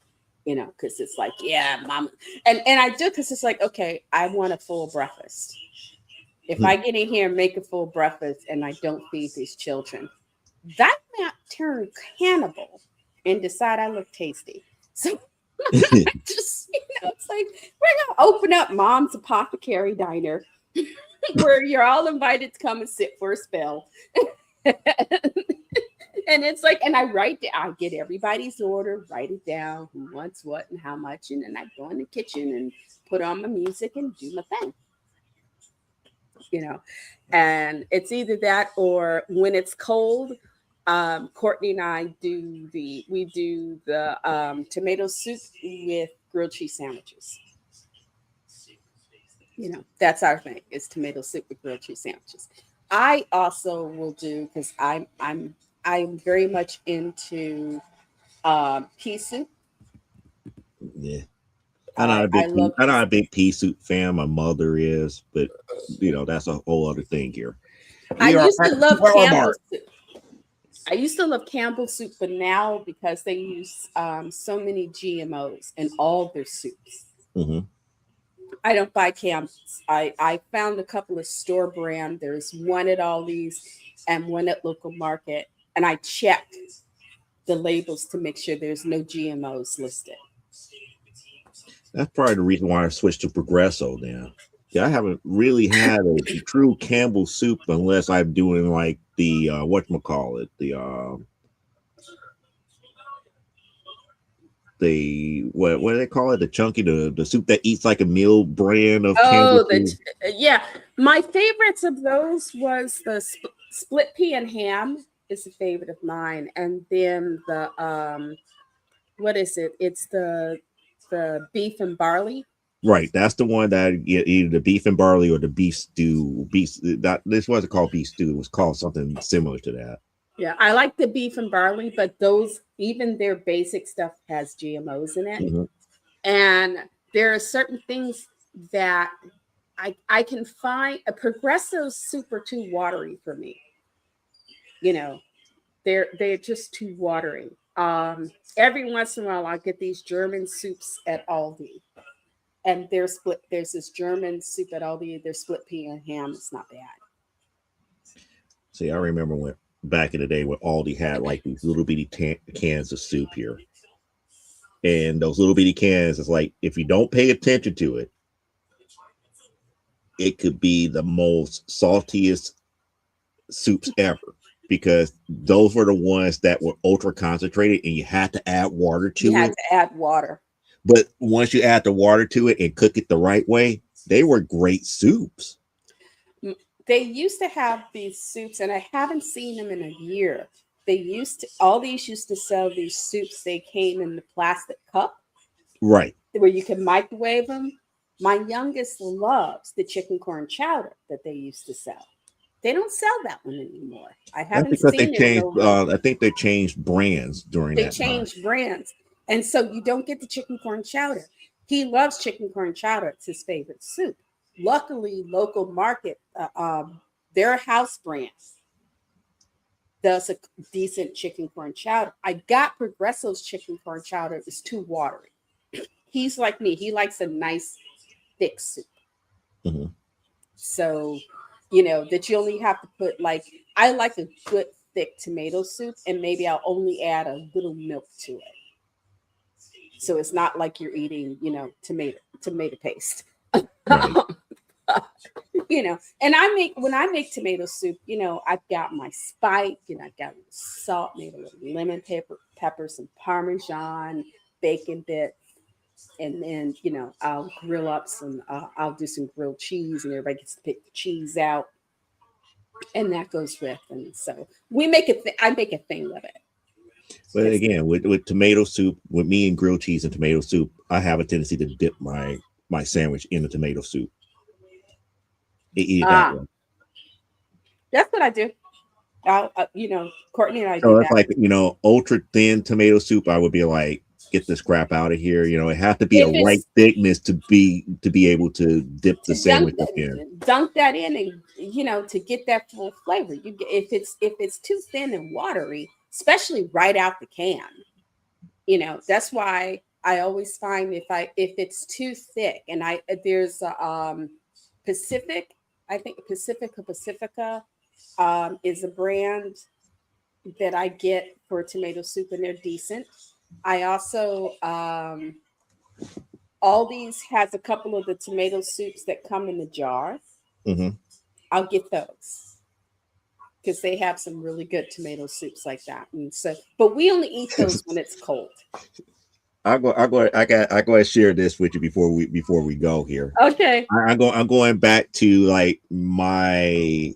because it's like, yeah, mom. And I do because it's like, okay, I want a full breakfast. If I get in here and make a full breakfast and I don't feed these children, that might turn cannibal and decide I look tasty. So just, it's like, we're going to open up Mom's Apothecary Diner where you're all invited to come and sit for a spell. And it's like, and I get everybody's order, write it down, who wants what and how much. And then I go in the kitchen and put on my music and do my thing. And it's either that or when it's cold, Courtney and I do the tomato soup with grilled cheese sandwiches. That's our thing, is tomato soup with grilled cheese sandwiches. I also will do, because I'm very much into pea soup. Yeah. I'm not a big pea soup fan. My mother is, but that's a whole other thing here. I used to love Campbell's soup. I used to love Campbell's soup, but now because they use so many GMOs in all their soups, I don't buy Campbell's. I found a couple of store brand. There's one at Aldi's and one at local market, and I checked the labels to make sure there's no GMOs listed. That's probably the reason why I switched to Progresso now. Yeah, I haven't really had a true Campbell soup unless I'm doing like the whatchamacallit, what do they call it? The chunky, the soup that eats like a meal brand of Campbell soup. Yeah. My favorites of those was the split pea and ham is a favorite of mine. And then the what is it? It's the beef and barley. Right, that's the one that either the beef and barley or the beef stew. This wasn't called beef stew; it was called something similar to that. Yeah, I like the beef and barley, but those, even their basic stuff has GMOs in it, and there are certain things that I can find. A Progresso's super too watery for me. They're just too watery. Every once in a while, I get these German soups at Aldi. And there's this German soup at Aldi. There's split pea and ham. It's not bad. See, I remember when back in the day when Aldi had like these little bitty cans of soup here. And those little bitty cans, is like, if you don't pay attention to it, it could be the most saltiest soups ever. Because those were the ones that were ultra concentrated and you had to add water to it. You had to add water. But once you add the water to it and cook it the right way, they were great soups. They used to have these soups, and I haven't seen them in a year. Aldi's used to sell these soups. They came in the plastic cup. Right. Where you can microwave them. My youngest loves the chicken corn chowder that they used to sell. They don't sell that one anymore. I haven't seen they changed, I think they changed brands during that time. They changed brands. And so you don't get the chicken corn chowder. He loves chicken corn chowder. It's his favorite soup. Luckily, local market, their house brand does a decent chicken corn chowder. I got Progresso's chicken corn chowder. It was too watery. He's like me. He likes a nice, thick soup. So, that you only have to put I like a good, thick tomato soup, and maybe I'll only add a little milk to it. So it's not like you're eating, tomato paste. Right. And when I make tomato soup, I've got my spike, I've got salt, maybe a little lemon pepper, some Parmesan, bacon bits, and then, I'll grill up I'll do some grilled cheese, and everybody gets to pick the cheese out, and that goes with, and so I make a thing of it. But again, with tomato soup, with me and grilled cheese and tomato soup, I have a tendency to dip my sandwich in the tomato soup. Eat it that way. That's what I do. Courtney and I So do it's that. like, ultra thin tomato soup. I would be like, get this crap out of here. It had to be a If right it's thickness to be able to dip the to dunk sandwich up in. dunk that in, and to get that full flavor, if it's too thin and watery, especially right out the can, that's why I always find if it's too thick, and there's Pacific, I think Pacifica is a brand that I get for tomato soup, and they're decent. I also Aldi's has a couple of the tomato soups that come in the jar. Hmm. I'll get those because they have some really good tomato soups like that. And so, but we only eat those when it's cold. I go and share this with you before we go here. Okay. I'm going back to like my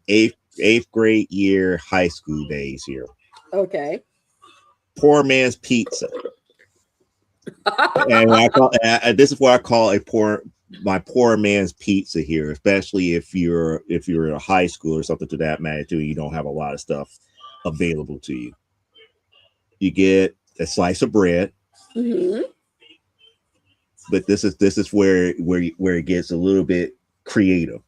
eighth grade year high school days here. Okay. Poor man's pizza, and this is what I call my poor man's pizza here, especially if you're in a high school or something to that magnitude. You don't have a lot of stuff available to you. You get a slice of bread, Hmm. but this is where it gets a little bit creative.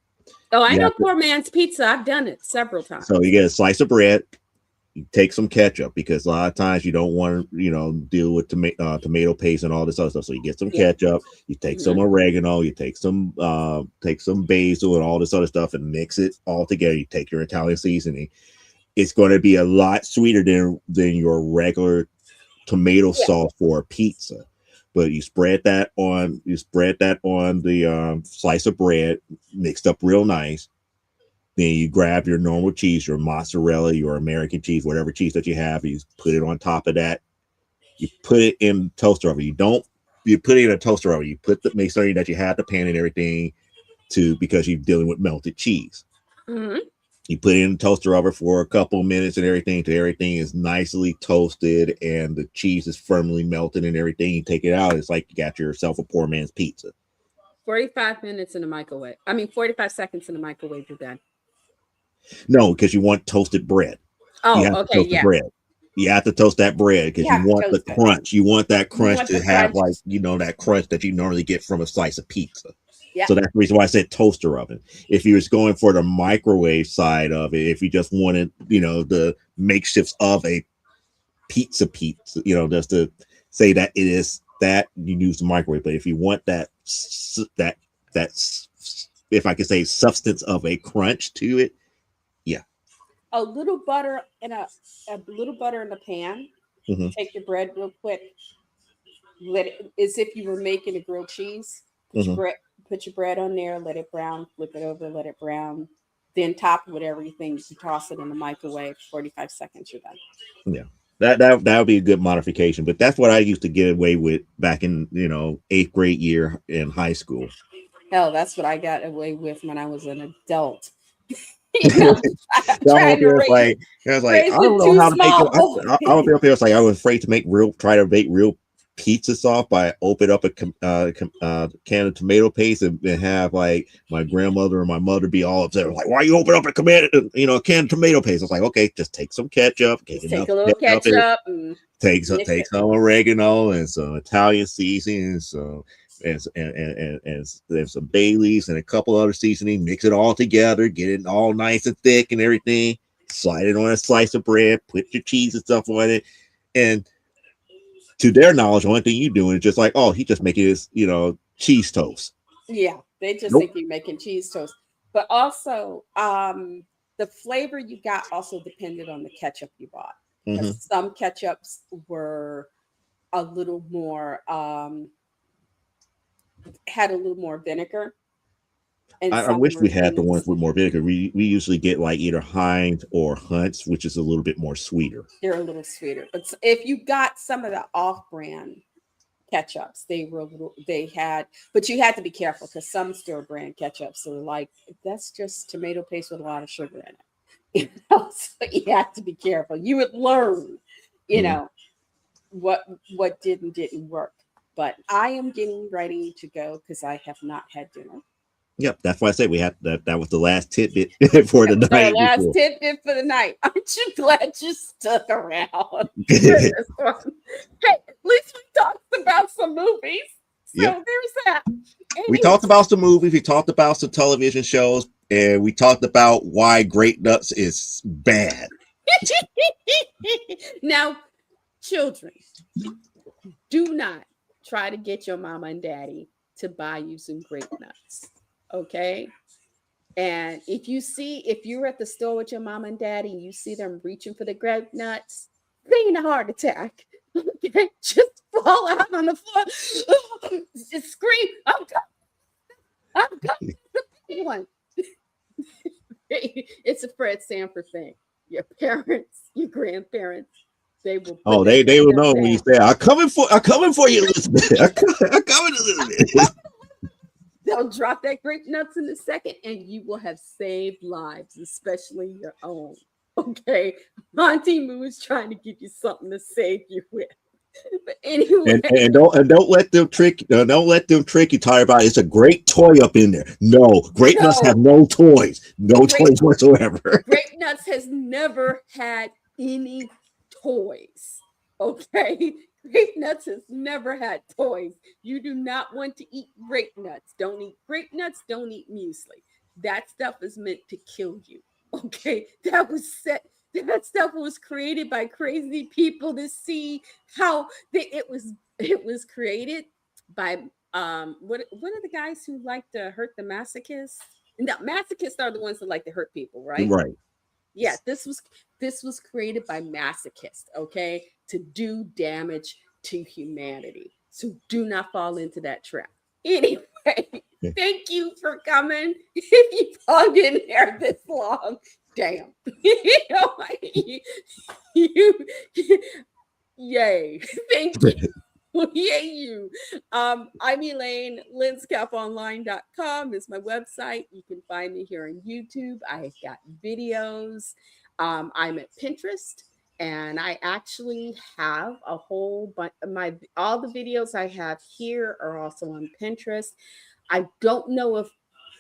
Oh, I You know have to, poor man's pizza. I've done it several so times. you get a slice of bread. You take some ketchup because a lot of times you don't want to deal with tomato paste and all this other stuff. So you get some Yeah. ketchup. You take some Hmm. oregano. You take some basil and all this other stuff and mix it all together. You take your Italian seasoning. It's going to be a lot sweeter than your regular tomato Yeah. sauce for a pizza. But you spread that on the slice of bread, mixed up real nice. Then you grab your normal cheese, your mozzarella, your American cheese, whatever cheese that you have. You put it on top of that. You put it in toaster oven. You put it in a toaster oven. You make sure that you have the pan and everything because you're dealing with melted cheese. Hmm. You put it in the toaster oven for a couple of minutes and everything till everything is nicely toasted and the cheese is firmly melted and everything. You take it out. It's like you got yourself a poor man's pizza. 45 minutes in the microwave. I mean, 45 seconds in the microwave, you're done. No, because you want toasted bread. You Oh, have to okay. toast the Yeah. bread. You have to toast that bread because You you have to want the toast it. crunch. You want that You crunch want the to have crunch. like that crunch that you normally get from a slice of pizza. Yeah. So that's the reason why I said toaster oven. If you was going for the microwave side of it, if you just wanted the makeshifts of a pizza, just to say that it is that, you use the microwave. But if you want that if I could say substance of a crunch to it, yeah. A little butter in a little butter in the pan. Hmm. Take your bread real quick. Let it as if you were making a grilled cheese. Put your Hmm. bread put your bread on there, let it brown, flip it over, let it brown. Then top it with everything. You toss it in the microwave. 45 seconds, you're done. Yeah. That would be a good modification, but that's what I used to get away with back in eighth grade year in high school. Hell, that's what I got away with when I was an adult. So I'm up Trying to here, it's like raise I a don't know two how to make it. small I would boys. be up here. It's like I was afraid to try to make real pizza sauce by open up a can of tomato paste and have like my grandmother or my mother be all upset. Like, why you open up a can of tomato paste? I was like, okay, just take some ketchup, take Just take enough a little ketchup, and ketchup and mix take it. some oregano and some Italian seasoning, and some bay leaves and a couple other seasoning. Mix it all together, get it all nice and thick and everything. Slide it on a slice of bread, put your cheese and stuff on it, and to their knowledge, the only thing you doing is just like, oh, he just making his cheese toast. Yeah, they just Nope. think you're making cheese toast. But also, the flavor you got also depended on the ketchup you bought. Because Hmm. some ketchups were a little more, had a little more vinegar, and I some wish were we had the didn't. ones with more vinegar. We usually get like either Heinz or Hunt's, which is a little bit more sweeter. They're a little sweeter. But if you got some of the off-brand ketchups, they had, but you had to be careful because some store brand ketchups are like, that's just tomato paste with a lot of sugar in it. So you have to be careful. You would learn, you Mm. know, what didn't work. But I am getting ready to go because I have not had dinner. Yep, that's why I said we had that. That was the last tidbit for That the was our night last before. tidbit for the night. Aren't you glad you stuck around for this one? Hey, at least we talked about some movies. So Yep, there's that. we Anyway, talked about some movies, we talked about some television shows, and we talked about why Great Nuts is bad. now, children, do not try to get your mama and daddy to buy you some grape nuts. Okay? And if you're at the store with your mom and daddy and you see them reaching for the grape nuts, they ain't a heart attack. Okay, just fall out on the floor, just scream, I'm coming, the big one. It's a Fred Sanford thing. Your parents, your grandparents, they will put Oh, that they grape will nuts know when you down. say, I'm coming for you, Elizabeth. I'm coming, Elizabeth." They'll drop that grape nuts in a second, and you will have saved lives, especially your own. Okay, Monty Moo is trying to give you something to save you with. But anyway, And don't let them trick you. Talk about it's a great toy up in there. No, Great Nuts have no, no toys, no grape toys whatsoever. grape nuts has never had any toys. Okay, grape nuts has never had toys. You do not want to eat grape nuts. Don't eat grape nuts. Don't eat muesli. That stuff is meant to kill you. Okay, that stuff was created by crazy people to see how it was created by what are the guys who like to hurt the masochists? No, masochists are the ones that like to hurt people, right? Right. Yeah, this was created by masochists, okay, to do damage to humanity. So do not fall into that trap. Anyway, thank you for coming. If you've hung in there this long, damn. you know, you, yay. Thank you. Yay, you. I'm Elaine. Linscaponline.com is my website. You can find me here on YouTube. I've got videos. I'm at Pinterest, and I actually have a whole bunch. All the videos I have here are also on Pinterest. I don't know if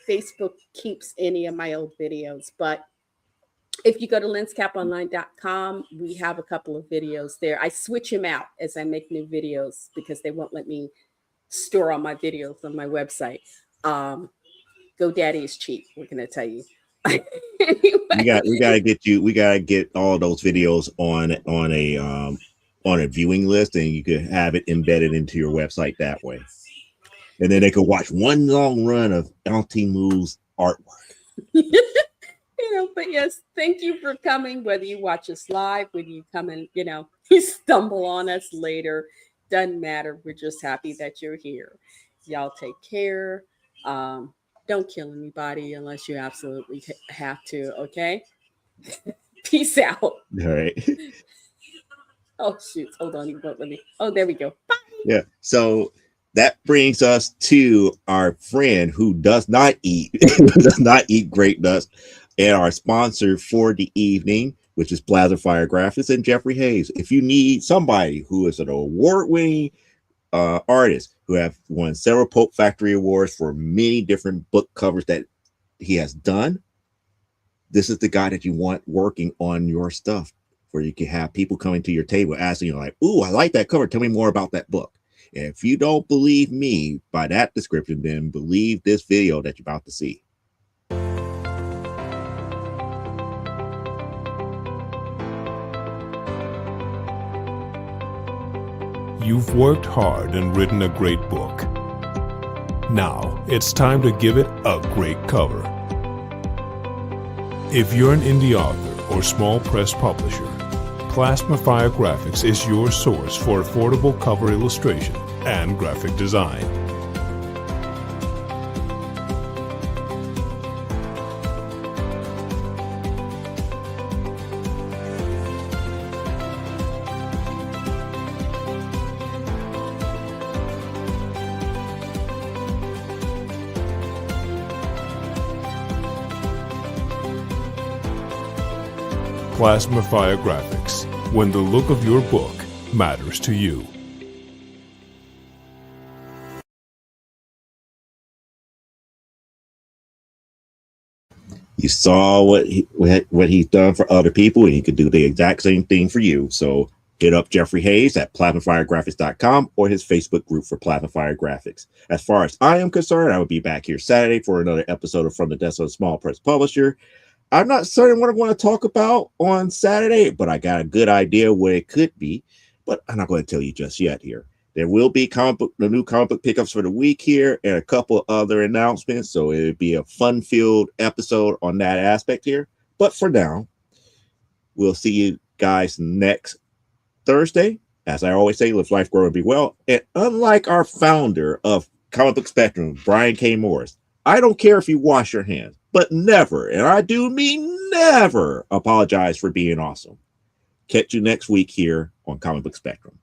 Facebook keeps any of my old videos, but if you go to lenscaponline.com, we have a couple of videos there. I switch them out as I make new videos because they won't let me store all my videos on my website. GoDaddy is cheap. We're going to tell you. We Anyway, gotta get you. We gotta get all those videos on a viewing list, and you could have it embedded into your website that way. And then they could watch one long run of Auntie Moo's artwork. but yes, thank you for coming. Whether you watch us live, whether you come and, you stumble on us later, doesn't matter. We're just happy that you're here. Y'all take care. Don't kill anybody unless you absolutely have to. Okay. Peace out. All right. Oh shoot! Hold on, you won't let me. Oh, there we go. Yeah. So that brings us to our friend who does not eat who does not eat Great Nuts, and our sponsor for the evening, which is Plaza Fire Graphics and Jeffrey Hayes. If you need somebody who is an award-winning artist who have won several Pope Factory Awards for many different book covers that he has done, this is the guy that you want working on your stuff, where you can have people coming to your table asking you like, "Ooh, I like that cover. Tell me more about that book." And if you don't believe me by that description, then believe this video that you're about to see. You've worked hard and written a great book. Now it's time to give it a great cover. If you're an indie author or small press publisher, Plasma Fire Graphics is your source for affordable cover illustration and graphic design. Plasma Fire Graphics, when the look of your book matters to you. You saw what he's done for other people, and he could do the exact same thing for you. So hit up Jeffrey Hayes at platinumfiregraphics.com or his Facebook group for Platinum Fire Graphics. As far as I am concerned, I will be back here Saturday for another episode of From the Desk of a Small Press Publisher. I'm not certain what I'm going to talk about on Saturday, but I got a good idea what it could be. But I'm not going to tell you just yet here. There will be the new comic book pickups for the week here and a couple other announcements. So it'll be a fun-filled episode on that aspect here. But for now, we'll see you guys next Thursday. As I always say, live life, grow, and be well. And unlike our founder of Comic Book Spectrum, Brian K. Morris, I don't care if you wash your hands, but never, and I do mean never, apologize for being awesome. Catch you next week here on Comic Book Spectrum.